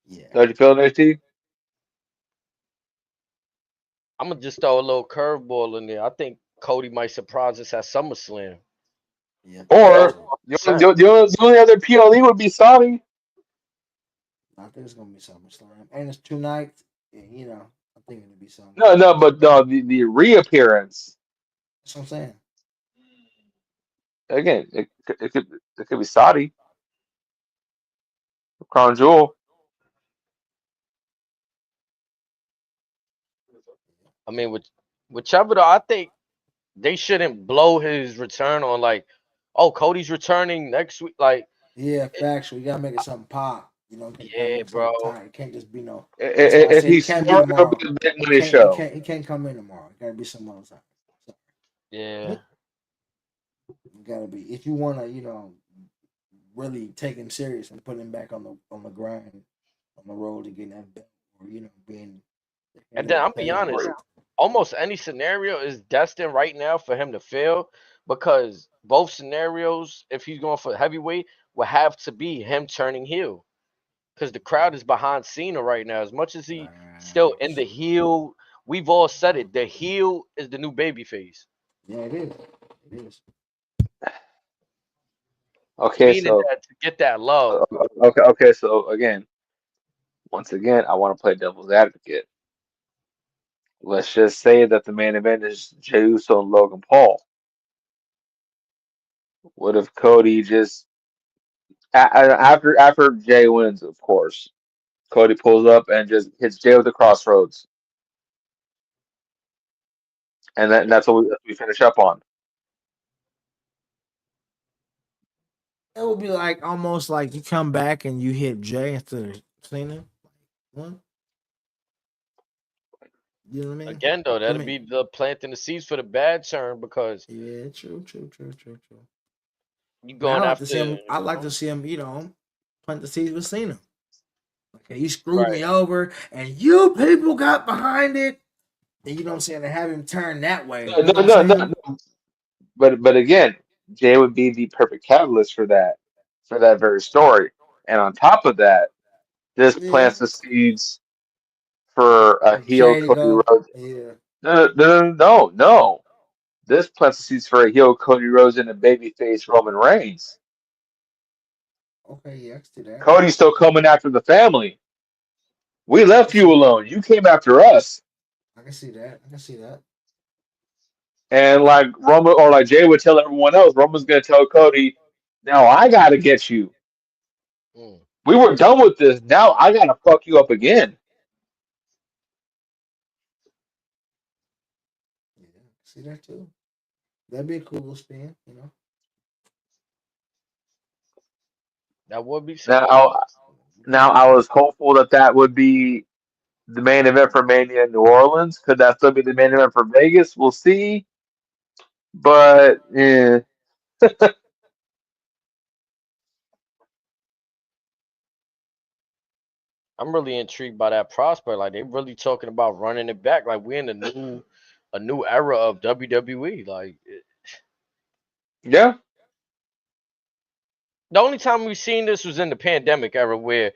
S5: Yeah.
S1: How do you feel, NXT?
S2: I'm gonna just throw a little curveball in there. I think Cody might surprise us at SummerSlam.
S5: Yeah, I think so
S1: Or
S5: too.
S2: 100%.
S1: the only other PLE would be Saudi.
S5: I think it's gonna be SummerSlam, and it's 2 nights. And, I think it'll be something.
S1: No, no, but no, the reappearance
S5: That's what I'm saying.
S1: again. It could be Saudi, Crown Jewel.
S2: I mean, whichever though, I think they shouldn't blow his return on like, oh, Cody's returning next week. Like,
S5: Yeah,
S2: it,
S5: facts. We gotta make it something pop. Gotta
S2: yeah,
S5: make
S2: bro.
S5: something tight. It can't just be no. That's why I
S1: If
S5: said he
S1: he's
S5: can't be
S1: smart, it'll be
S5: tomorrow.
S1: a big
S5: He
S1: money
S5: can't. He
S1: show.
S5: can't. He can't come in tomorrow. It gotta be some other time. So,
S2: Yeah.
S5: it gotta be if you wanna, really take him serious and put him back on the grind, on the road to getting that belt, or being the
S2: And then I'm
S5: heavyweight
S2: be
S5: champion.
S2: honest, almost any scenario is destined right now for him to fail because both scenarios, if he's going for heavyweight, will have to be him turning heel because the crowd is behind Cena right now. As much as he still in the
S5: Facts.
S2: heel, we've all said it. The heel is the new baby face.
S5: Yeah, it is. It is.
S1: Okay,
S2: Meaning
S1: so
S2: that to get that love.
S1: okay, so again, once again, I want to play devil's advocate. Let's just say that the main event is Jey Uso and Logan Paul. What if Cody just after Jay wins, of course, Cody pulls up and just hits Jay with the crossroads, and that's what we finish up on.
S5: It would be like almost like you come back and you hit Jay instead of Cena. What? You know what I mean?
S2: Again, though,
S5: I
S2: that'll
S5: mean,
S2: be the planting the seeds for the bad turn because
S5: yeah, true.
S2: you
S5: Man, I
S2: going
S5: like to
S2: after,
S5: see him. I
S2: you
S5: like to
S2: know,
S5: see him. Plant the seeds with Cena. Okay, you screwed
S2: right.
S5: me over, and you people got behind it. And you know what I'm saying? To have him turn that way.
S1: No,
S5: You know
S1: no,
S5: what I'm
S1: no, no,
S5: saying?
S1: no. But again, Jay would be the perfect catalyst for that very story. And on top of that, this
S5: Yeah.
S1: plants the seeds for a
S5: For
S1: heel
S5: Jay to
S1: Cody
S5: go.
S1: Rhodes.
S5: Yeah.
S1: No. This plants the seeds for a heel Cody Rhodes and a babyface Roman Reigns.
S5: Okay, yeah, I can see that.
S1: Cody's still coming after the family. We
S5: I can
S1: left
S5: see
S1: you
S5: that.
S1: alone. You came after us.
S5: I can see that. I can see that.
S1: And like Roman or like Jay would tell everyone else, Roman's gonna tell Cody, now I gotta get you.
S2: Mm.
S1: We were done with this. Now I gotta fuck you up again.
S5: Yeah, I can see that too. That'd be a cool little spin, you know.
S2: That would be
S1: Now,
S2: something.
S1: now I was hopeful that that would be the main event for Mania in New Orleans. Could that still be the main event for Vegas? We'll see. But yeah,
S2: I'm really intrigued by that prospect. Like they really talking about running it back. Like we're in a new era of WWE. Like
S1: yeah,
S2: the only time we've seen this was in the pandemic era where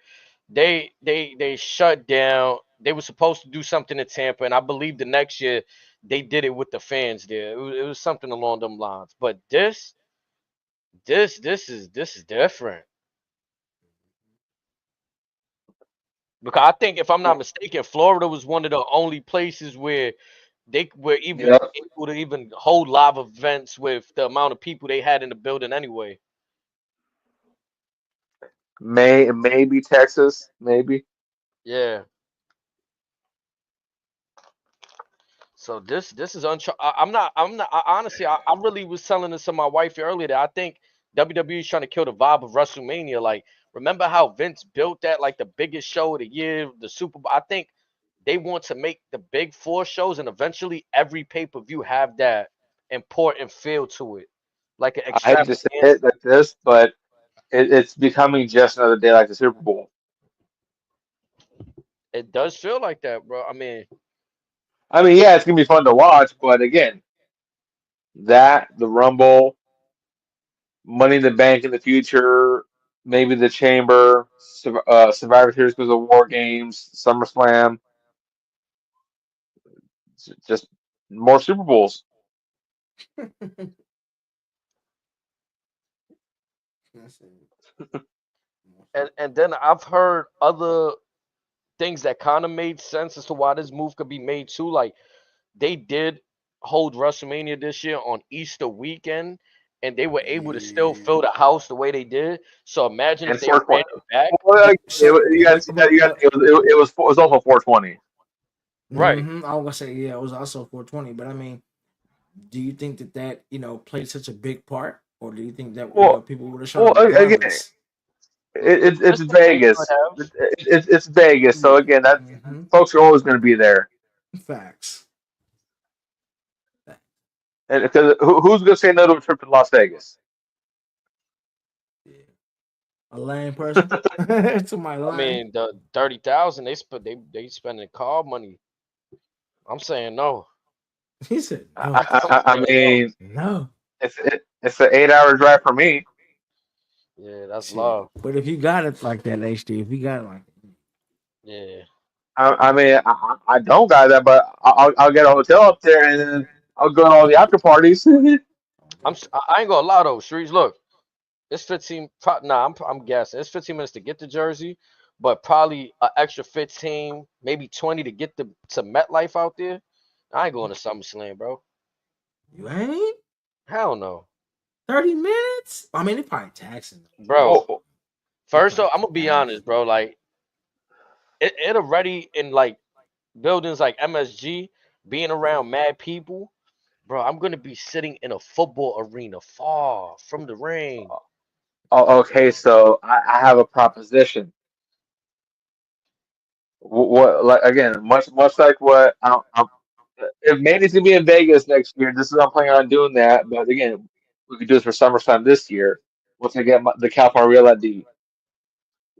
S2: they shut down. They were supposed to do something in Tampa, and I believe the next year they did it with the fans there. It was something along them lines. But this is different because I think if I'm not mistaken, Florida was one of the only places where they were even
S1: yeah.
S2: able to even hold live events with the amount of people they had in the building anyway.
S1: Maybe Texas, maybe.
S2: Yeah. So this is I'm not honestly I really was telling this to my wife earlier that I think WWE is trying to kill the vibe of WrestleMania. Like remember how Vince built that like the biggest show of the year, the Super Bowl. I think they want to make the big four shows and eventually every pay-per-view have that important feel to it. Like an
S1: I hate to say
S2: extravaganza.
S1: it like this, but it's becoming just another day like the Super Bowl.
S2: It does feel like that, bro. I mean,
S1: I mean, yeah, it's gonna be fun to watch, but again, that the Rumble, Money in the Bank in the future, maybe the Chamber, Survivor Series because of War Games, SummerSlam, just more Super Bowls.
S5: That's it.
S2: and then I've heard other things that kind of made sense as to why this move could be made too. Like they did hold WrestleMania this year on Easter weekend, and they were able to still
S5: Yeah.
S2: fill the house the way they did. So imagine if
S1: And
S2: they ran
S1: 420.
S2: it back.
S1: Well,
S5: So,
S1: you got to see that. You got it was also 420.
S2: Right.
S5: I was gonna say yeah, it was also 420. But I mean, do you think that played such a big part, or do you think that
S1: Well,
S5: people would have showed
S1: well,
S5: up
S1: again,
S2: This
S5: regardless?
S1: it's
S2: they could
S1: Vegas.
S2: have.
S1: It's Vegas. So
S5: Yeah.
S1: again, that folks are always going to be there.
S5: Facts.
S1: And because who's going to say no to a trip to Las Vegas?
S5: Yeah. A lame person. Somebody
S2: I
S5: lying.
S2: mean, the 30,000 they spending car money. I'm saying no.
S5: He said
S1: I,
S5: no,
S2: I'm
S1: I
S2: saying no.
S1: mean,
S5: no.
S1: it's an 8 hour drive for me.
S2: Yeah, that's
S5: Shit.
S2: love.
S5: But if you got it like that, HD, if you got it like
S2: Yeah.
S1: I mean, I don't got that, but I'll get a hotel up there and then I'll go to all the after parties.
S2: I ain't gonna lie though, Streets. Look, it's 15. Nah, I'm guessing it's 15 minutes to get to Jersey, but probably an extra 15, maybe 20 to get to MetLife out there. I ain't going to SummerSlam, bro.
S5: you ain't
S2: Hell no,
S5: 30 minutes. I mean, they probably taxing them.
S2: bro.
S1: Oh,
S5: They
S2: First
S5: probably
S2: though, I'm gonna be honest,
S5: taxing.
S2: bro. Like it already in like buildings like MSG, being around mad people, bro. I'm gonna be sitting in a football arena, far from the ring.
S1: okay, so I have a proposition. what like again, much like what if Manny's gonna be in Vegas next year, this is I'm planning on doing that. But again, we could do this for SummerSlam this year. Once I get the California Real ID,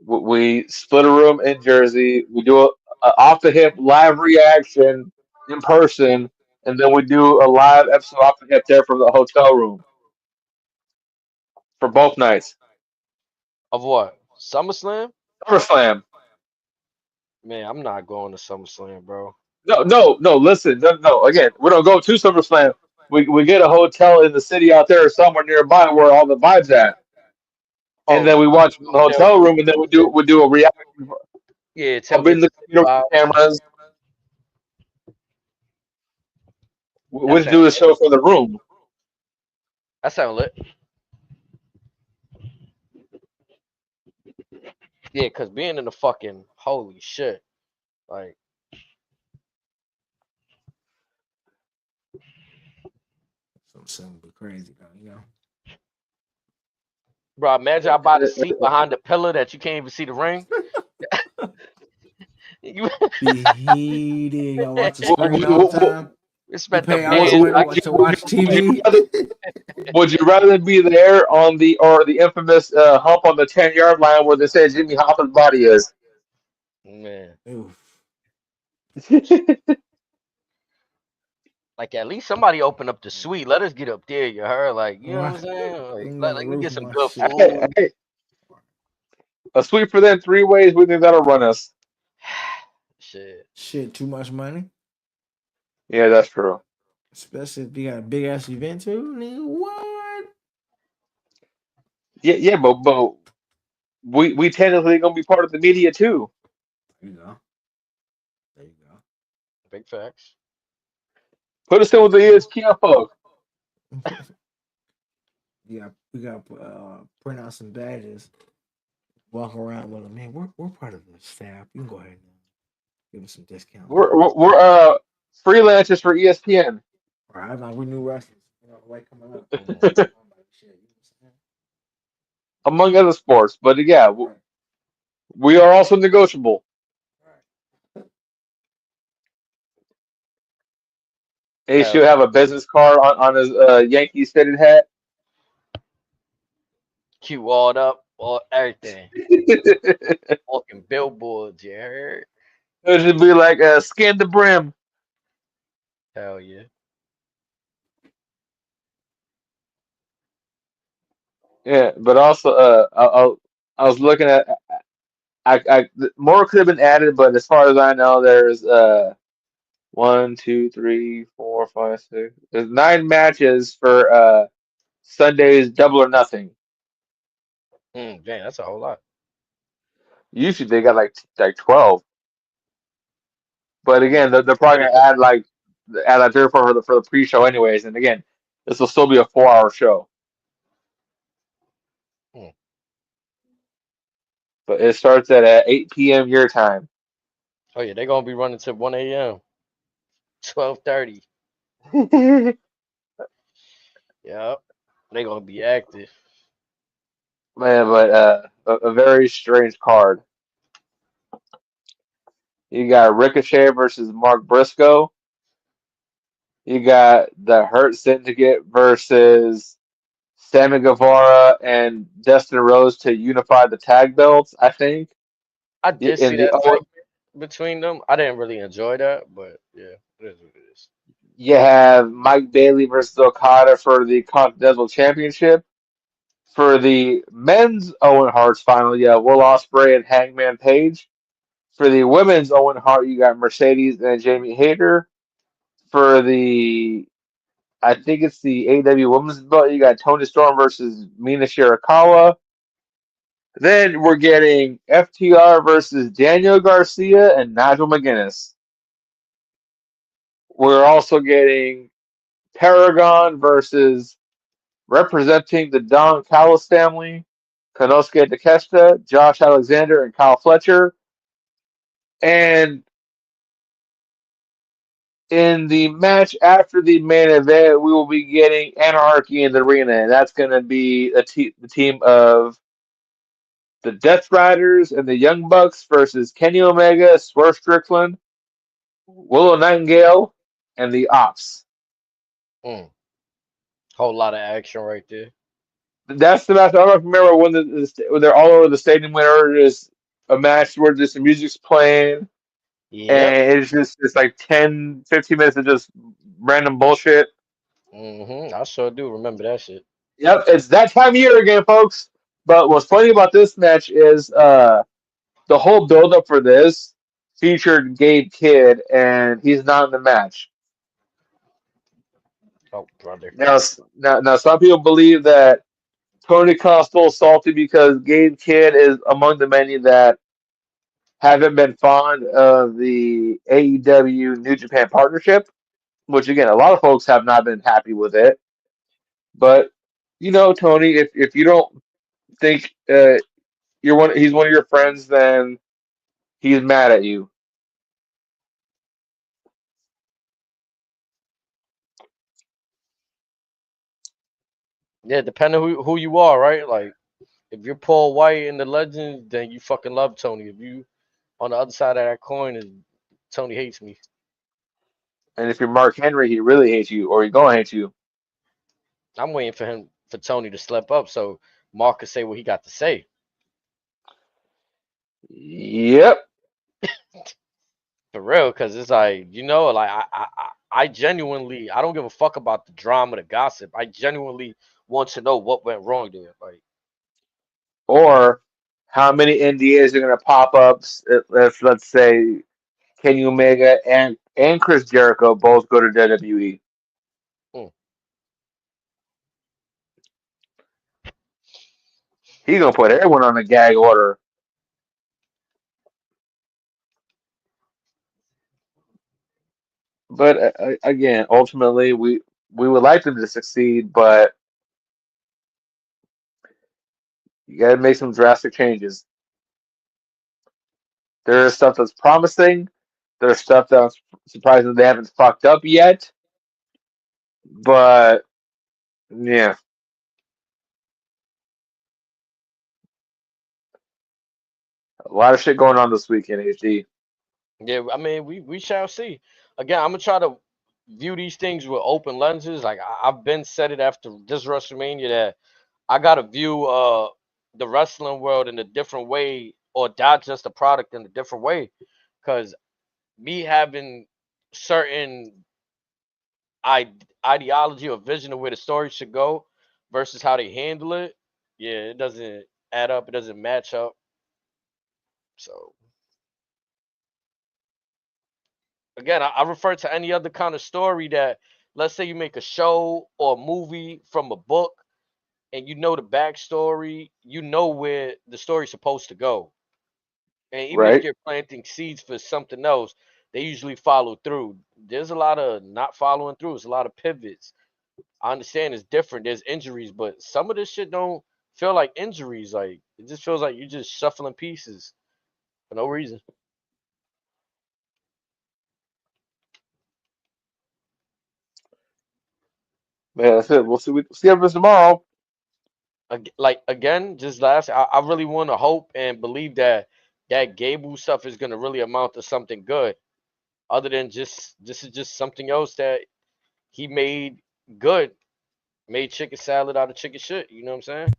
S1: we split a room in Jersey. We do a off the hip live reaction in person, and then we do a live episode off the hip there from the hotel room for both nights.
S2: Of what? SummerSlam?
S1: SummerSlam.
S2: Man, I'm not going to SummerSlam, bro.
S1: No. Listen, no. Again, we don't go to SummerSlam. We get a hotel in the city out there somewhere nearby where all the vibes at, and
S2: Oh,
S1: then we watch from the
S2: go there
S1: hotel room, and then we do a reaction.
S2: yeah,
S1: I'll
S2: Tim
S1: bring
S2: gets
S1: the computer with
S2: five.
S1: the cameras. We
S2: That
S1: just do
S2: sound
S1: a
S2: lit.
S1: show for the room.
S2: That sound lit. Yeah, cause being in the fucking holy shit, like,
S5: Something be crazy, though, you know.
S2: bro, imagine I buy the seat behind the pillar that you can't even see the ring. You
S5: Be heated. Y'all watch the
S1: Would,
S5: screen
S1: would,
S5: all the
S1: would,
S5: time. You
S2: spent the
S5: pay all
S1: would,
S5: this
S2: millions.
S5: money
S2: I
S1: would
S2: get
S1: you,
S5: to
S1: would,
S5: watch
S1: would you
S5: TV.
S1: rather would you rather be there on the infamous hump on the 10-yard line where they say Jimmy Hoffa's body is?
S2: man,
S5: Oof.
S2: like at least somebody open up the suite. Let us get up there. You heard? Like, you know what I'm
S5: Right.
S2: saying?
S5: Put
S2: Like,
S5: me on the
S2: let me
S5: roof
S2: get
S5: of
S2: some
S5: my
S2: good
S5: shit.
S2: food.
S1: Hey, a sweep for them 3 ways. We think that'll run us.
S2: Shit.
S5: Shit, too much money.
S1: Yeah, that's true.
S5: Especially if you got a big ass event too. Nigga, what?
S1: Yeah, but we technically gonna be part of the media too.
S5: There you go. There you
S2: Big facts.
S1: Put us in with the ESPN folk.
S5: go. Yeah, we got print out some badges. Walk around with them. Man, we're part of the staff. You can go ahead and give us some discounts.
S1: We're freelancers for ESPN,
S5: All right, like we new wrestlers. You know, like coming up. You know, shit, you know what
S1: among other sports. But yeah,
S5: I'm saying?
S1: we are also negotiable.
S5: Right.
S1: He
S2: Hell,
S1: should have a business card on his Yankees fitted hat.
S2: cute walled up, all everything.
S1: It
S2: Walking billboards. You heard?
S1: should be like skin the brim.
S2: Hell yeah.
S1: Yeah, but also I was looking at more could have been added, but as far as I know, there's 1, 2, 3, 4, 5, 6. There's 9 matches for Sunday's Double or Nothing.
S2: Damn, that's a whole lot.
S1: Usually they got like 12, but again, they're probably gonna add like 3 or 4 for the pre-show anyways. And again, this will still be a 4-hour show,
S2: Mm.
S1: but it starts at 8 p.m. your time.
S2: Oh yeah, they're gonna be running to 1 a.m. 12:30. Yep. They're gonna be active.
S1: Man, but a very strange card. You got Ricochet versus Mark Briscoe. You got the Hurt Syndicate versus Sammy Guevara and Dustin Rose to unify the tag belts, I think.
S2: I did see
S1: In the
S2: that segment between them. I didn't really enjoy that, but yeah, it is what it is.
S1: you have Mike Bailey versus Okada for the Continental Championship. For the men's Owen Hart's final, you have Will Ospreay and Hangman Page. For the women's Owen Hart, you got Mercedes and Jamie Hayter. For the I think it's the AEW Women's Belt. You got Tony Storm versus Mina Shirakawa. Then we're getting FTR versus Daniel Garcia and Nigel McGuinness. We're also getting Paragon versus representing the Don Callis family, Konosuke Takeshita, Josh Alexander, and Kyle Fletcher. And in the match after the main event, we will be getting Anarchy in the arena, and that's going to be the team of the Death Riders and the Young Bucks versus Kenny Omega, Swerve Strickland, Willow Nightingale, and the Ops.
S2: Mm, whole lot of action right there.
S1: That's the match. I don't remember when when they're all over the stadium. Whenever there's a match where just the music's playing
S2: Yep.
S1: and it's like 10, 15 minutes of just random bullshit.
S2: I sure do remember that shit.
S1: Yep, it's that time of year again, folks. But what's funny about this match is the whole build up for this featured Gabe Kidd, and he's not in the match.
S2: Oh, brother.
S1: Now, some people believe that Tony Khan's still salty because Gabe Kidd is among the many that haven't been fond of the AEW New Japan partnership, which again, a lot of folks have not been happy with it. But Tony, if you don't think he's one of your friends, then he's mad at you.
S2: Yeah, depending who you are, right? Like if you're Paul White in the Legends, then you fucking love Tony. If you on the other side of that coin is Tony hates me.
S1: And if you're Mark Henry, he really hates you, or he's gonna hate you.
S2: I'm waiting for Tony to slip up so Mark can say what he got to say.
S1: Yep.
S2: For real, because it's like, like I genuinely I don't give a fuck about the drama, the gossip. I genuinely want to know what went wrong there. Like,
S1: Or how many NDAs are gonna pop up? Let's say Kenny Omega and Chris Jericho both go to WWE.
S2: hmm,
S1: He's gonna put everyone on a gag order. But again, ultimately, we would like them to succeed, but you got to make some drastic changes. There is stuff that's promising. There's stuff that's surprising they haven't fucked up yet. But yeah, a lot of shit going on this weekend, HD.
S2: yeah, I mean we shall see. Again, I'm gonna try to view these things with open lenses. Like I've been said it after this WrestleMania that I gotta view the wrestling world in a different way or digest the product in a different way. Cause me having certain ideology or vision of where the story should go versus how they handle it, yeah, it doesn't add up. It doesn't match up. So again, I refer to any other kind of story that, let's say, you make a show or a movie from a book, and you know the backstory, you know where the story's supposed to go, and even if
S1: Right?
S2: you're planting seeds for something else, they usually follow through. There's a lot of not following through. It's a lot of pivots. I understand it's different. There's injuries, but some of this shit don't feel like injuries. Like it just feels like you're just shuffling pieces for no reason.
S1: Man, that's it. We'll see. We see happens tomorrow.
S2: Like again, just last, I really want to hope and believe that that Gable stuff is gonna really amount to something good, other than just this is just something else that he made good, made chicken salad out of chicken shit. You know what I'm saying?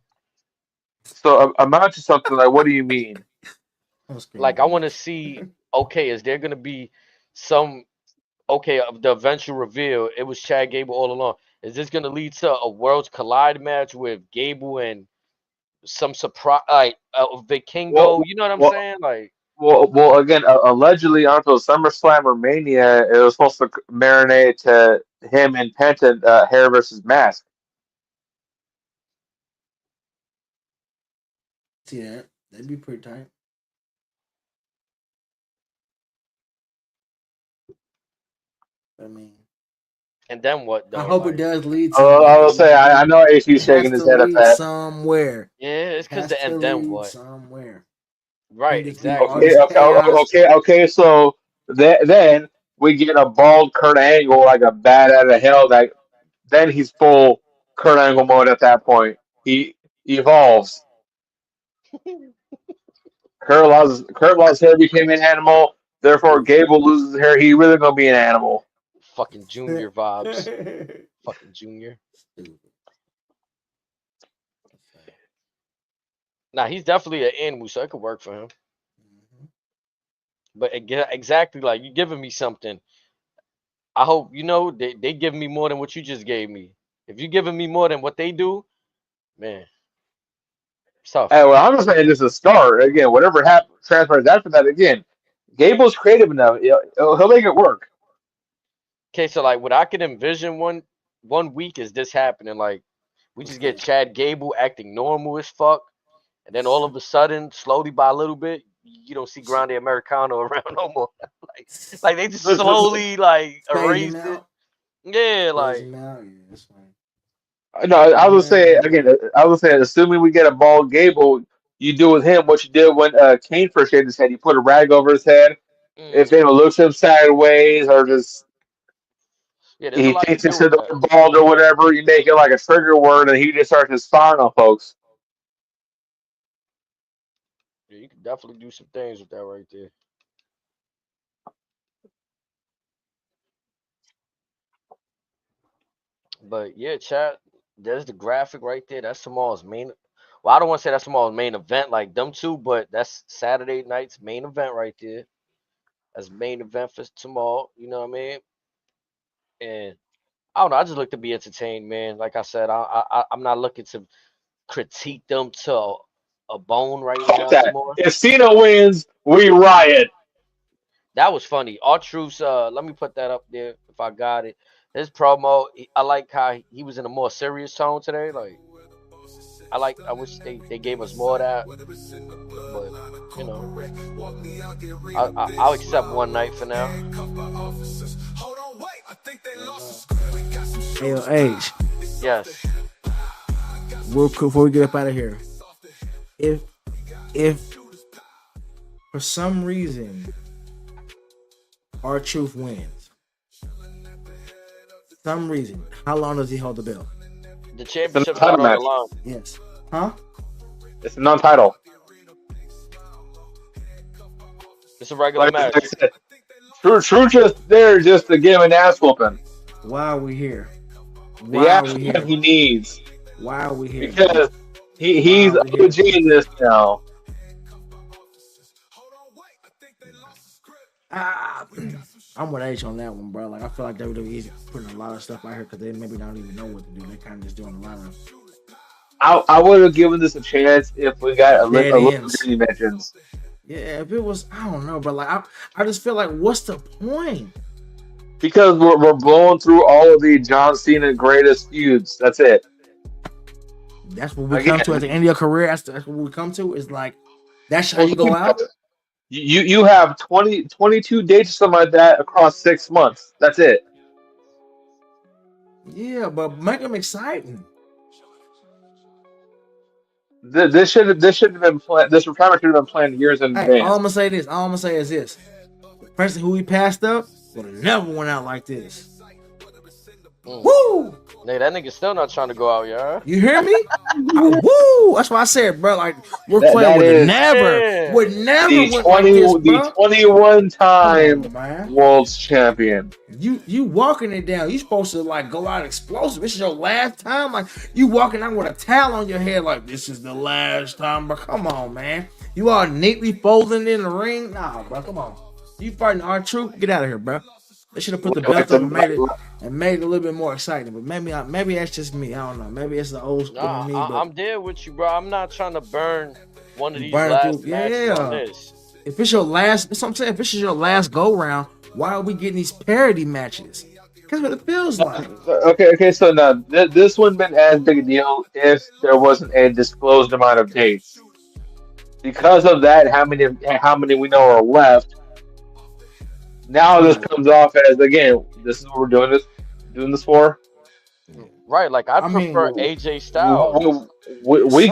S1: So I'm out to something like, what do you mean?
S5: I'm
S2: Like I
S5: screaming.
S2: want to see, okay, is there gonna be some okay of the eventual reveal? It was Chad Gable all along. Is this gonna lead to a worlds collide match with Gable and some surprise like Vikingo?
S1: Well,
S2: You know what I'm
S1: well,
S2: saying? Like.
S1: well. Again, allegedly until SummerSlam or Mania, it was supposed to marinate to him and Penta, hair versus mask.
S5: See that? That'd be pretty tight. I mean,
S2: And then what
S5: I
S2: though?
S5: hope it
S2: Like,
S5: does lead
S1: I
S5: somewhere.
S1: will say, I know AC's
S5: It has
S1: shaking his
S5: to
S1: head at
S5: lead
S1: that.
S5: somewhere.
S2: yeah,
S5: It
S2: it's because
S5: has
S2: the
S5: to
S2: and then
S5: lead
S2: what?
S5: somewhere.
S2: Right,
S5: Can just be all
S2: exactly.
S1: Okay,
S5: this
S1: okay,
S5: chaos.
S1: okay. So then we get a bald Kurt Angle, like a bat out of hell. That then he's full Kurt Angle mode at that point. He evolves. Kurt Law's hair became an animal. Therefore, Gable loses his hair. He really gonna be an animal.
S2: Fucking Junior vibes. Fucking Junior. Nah, he's definitely an animal, so it could work for him. But exactly, like you giving me something. I hope they give me more than what you just gave me. If you giving me more than what they do, man, it's tough.
S1: Hey, well, I'm just saying this is a start. Again, whatever happens, transpires after that. Again, Gable's creative enough. He'll make it work.
S2: Okay, so like what I could envision one week is this happening. Like we just get Chad Gable acting normal as fuck, and then all of a sudden, slowly by a little bit, you don't see Grande Americano around no more. like they just slowly like erase it. Yeah, like
S5: that's fine.
S1: No, I was say again. I was saying, assuming we get a bald Gable, you do with him what you did when Kane first shaved his head. You put a rag over his head. If anyone looks him sideways or just
S2: there's a
S1: he
S2: lot to
S1: thinks
S2: do
S1: it's
S2: with
S1: the
S2: that.
S1: word bald or whatever, you make it like a trigger word, and he just starts inspiring on folks.
S2: Yeah, you can definitely do some things with that right there. But yeah, chat. There's the graphic right there. That's tomorrow's main. Well, I don't want to say that's tomorrow's main event like them two, but that's Saturday night's main event right there. That's main event for tomorrow. You know what I mean? And I don't know. I just look to be entertained, man. Like I said, I'm not looking to critique them to a bone right
S1: Fuck
S2: now
S1: that.
S2: tomorrow.
S1: If Cena wins, we riot.
S2: That was funny. R-Truth's, let me put that up there if I got it. His promo, I like how he was in a more serious tone today. Like, I wish they gave us more of that. But, I'll accept one night for now.
S5: H.
S2: Yes.
S5: Real quick before we get up out of here. If for some reason R-Truth wins, some reason, how long does he hold the belt?
S2: The championship's not on the line.
S5: Yes. Huh?
S1: It's a non-title.
S2: It's a regular match.
S1: Like I said, True just there just to give an ass whooping.
S5: Why are we here?
S1: The action he needs.
S5: Why are we here?
S1: Because he's OG in this now.
S5: I'm with H on that one, bro. Like I feel like WWE's putting a lot of stuff out here because they maybe don't even know what to do. They kind of just doing a lot of.
S1: I would have given this a chance if we got a little mentions.
S5: Yeah, if it was, I don't know, but like I just feel like, what's the point?
S1: Because we're blowing through all of the John Cena greatest feuds. That's it.
S5: That's what we come to at the end of your career. That's what we come to. Is like that's how you go out.
S1: You have 22 dates or something like that across 6 months. That's it.
S5: Yeah, but make them exciting.
S1: This should have been planned. This retirement should have been planned years in advance.
S5: All I'm gonna say is this: the person who we passed up would have never went out like this. Woo!
S2: Nigga, that nigga still not trying to go out, yeah.
S5: You hear me? Woo! That's why I said, bro. Like we're playing would never
S1: the
S5: went like this,
S1: 21-time world's champion.
S5: You walking it down. You supposed to like go out explosive. This is your last time. Like you walking out with a towel on your head. Like this is the last time. But come on, man. You all neatly folding in the ring. Nah, bro. Come on. You fighting R-Truth? Get out of here, bro. They should have put the belt up and made it a little bit more exciting. But maybe that's just me. I don't know. Maybe it's the old school me. But
S2: I'm there with you, bro. I'm not trying to burn one of these last matches on this.
S5: If it's your last, that's what I'm saying. If this is your last go round, why are we getting these parody matches? That's what it feels like.
S1: Okay. So now this wouldn't have been as big a deal if there wasn't a disclosed amount of dates. Because of that, how many we know are left. Now this comes off as, again, this is what we're doing this for.
S2: Right, like I prefer AJ Styles.
S1: We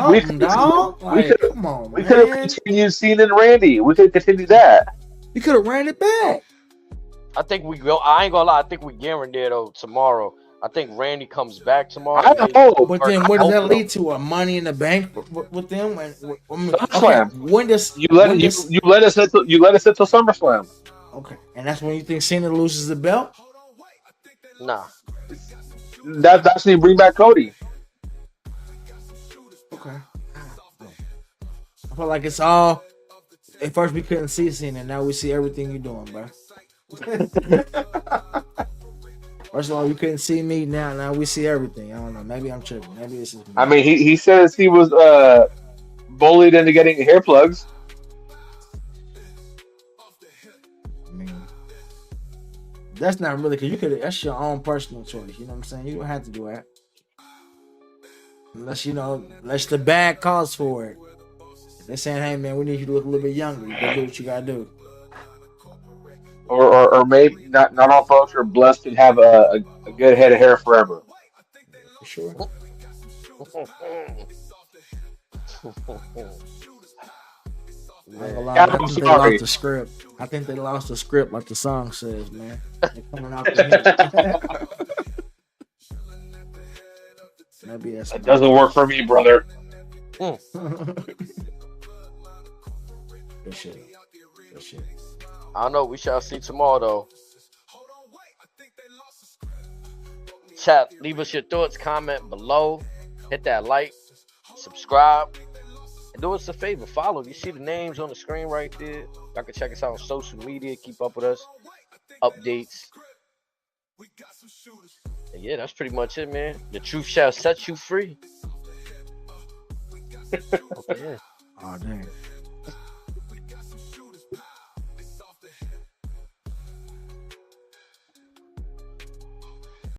S1: could have continued Cena and Randy. We could continue that.
S5: We could have ran it back.
S2: I think we go. I ain't gonna lie. I think we guaranteed though tomorrow. I think Randy comes back tomorrow.
S1: I hope.
S5: But then, what
S1: I
S5: does that
S1: hope so.
S5: lead to? A Money in the Bank with them? And okay,
S1: SummerSlam.
S5: when does
S1: You let
S5: when
S1: you
S5: does
S1: you let us hit you let us hit till SummerSlam.
S5: okay, and that's when you think Cena loses the belt?
S2: Nah.
S1: That's when you bring back Cody.
S5: Okay, I feel like it's all. At first, we couldn't see Cena. Now we see everything you're doing, bro. First of all, you couldn't see me. Now we see everything. I don't know. Maybe I'm tripping. Maybe it's just
S1: I
S5: me.
S1: mean, he says he was bullied into getting hair plugs.
S5: I mean, that's not really because you could. That's your own personal choice. You know what I'm saying? You don't have to do that unless the bag calls for it. If they're saying, "Hey man, we need you to look a little bit younger," you gotta do what you gotta do.
S1: Or maybe not all folks are blessed to have a good head of hair forever.
S5: For sure. I ain't gonna lie,
S1: Yeah,
S5: man. I
S1: I'm
S5: think they lost
S1: sorry.
S5: the script. I think they lost the script, like the song says, man. They're coming out the Maybe that's
S1: That doesn't work for me, brother.
S5: good shit. Good shit.
S2: I don't know. We shall see tomorrow, though. Chat, leave us your thoughts, comment below. Hit that like, subscribe, and do us a favor. Follow. You see the names on the screen right there. Y'all can check us out on social media. Keep up with us. Updates. And yeah, that's pretty much it, man. The truth shall set you free. Okay.
S5: Oh, dang.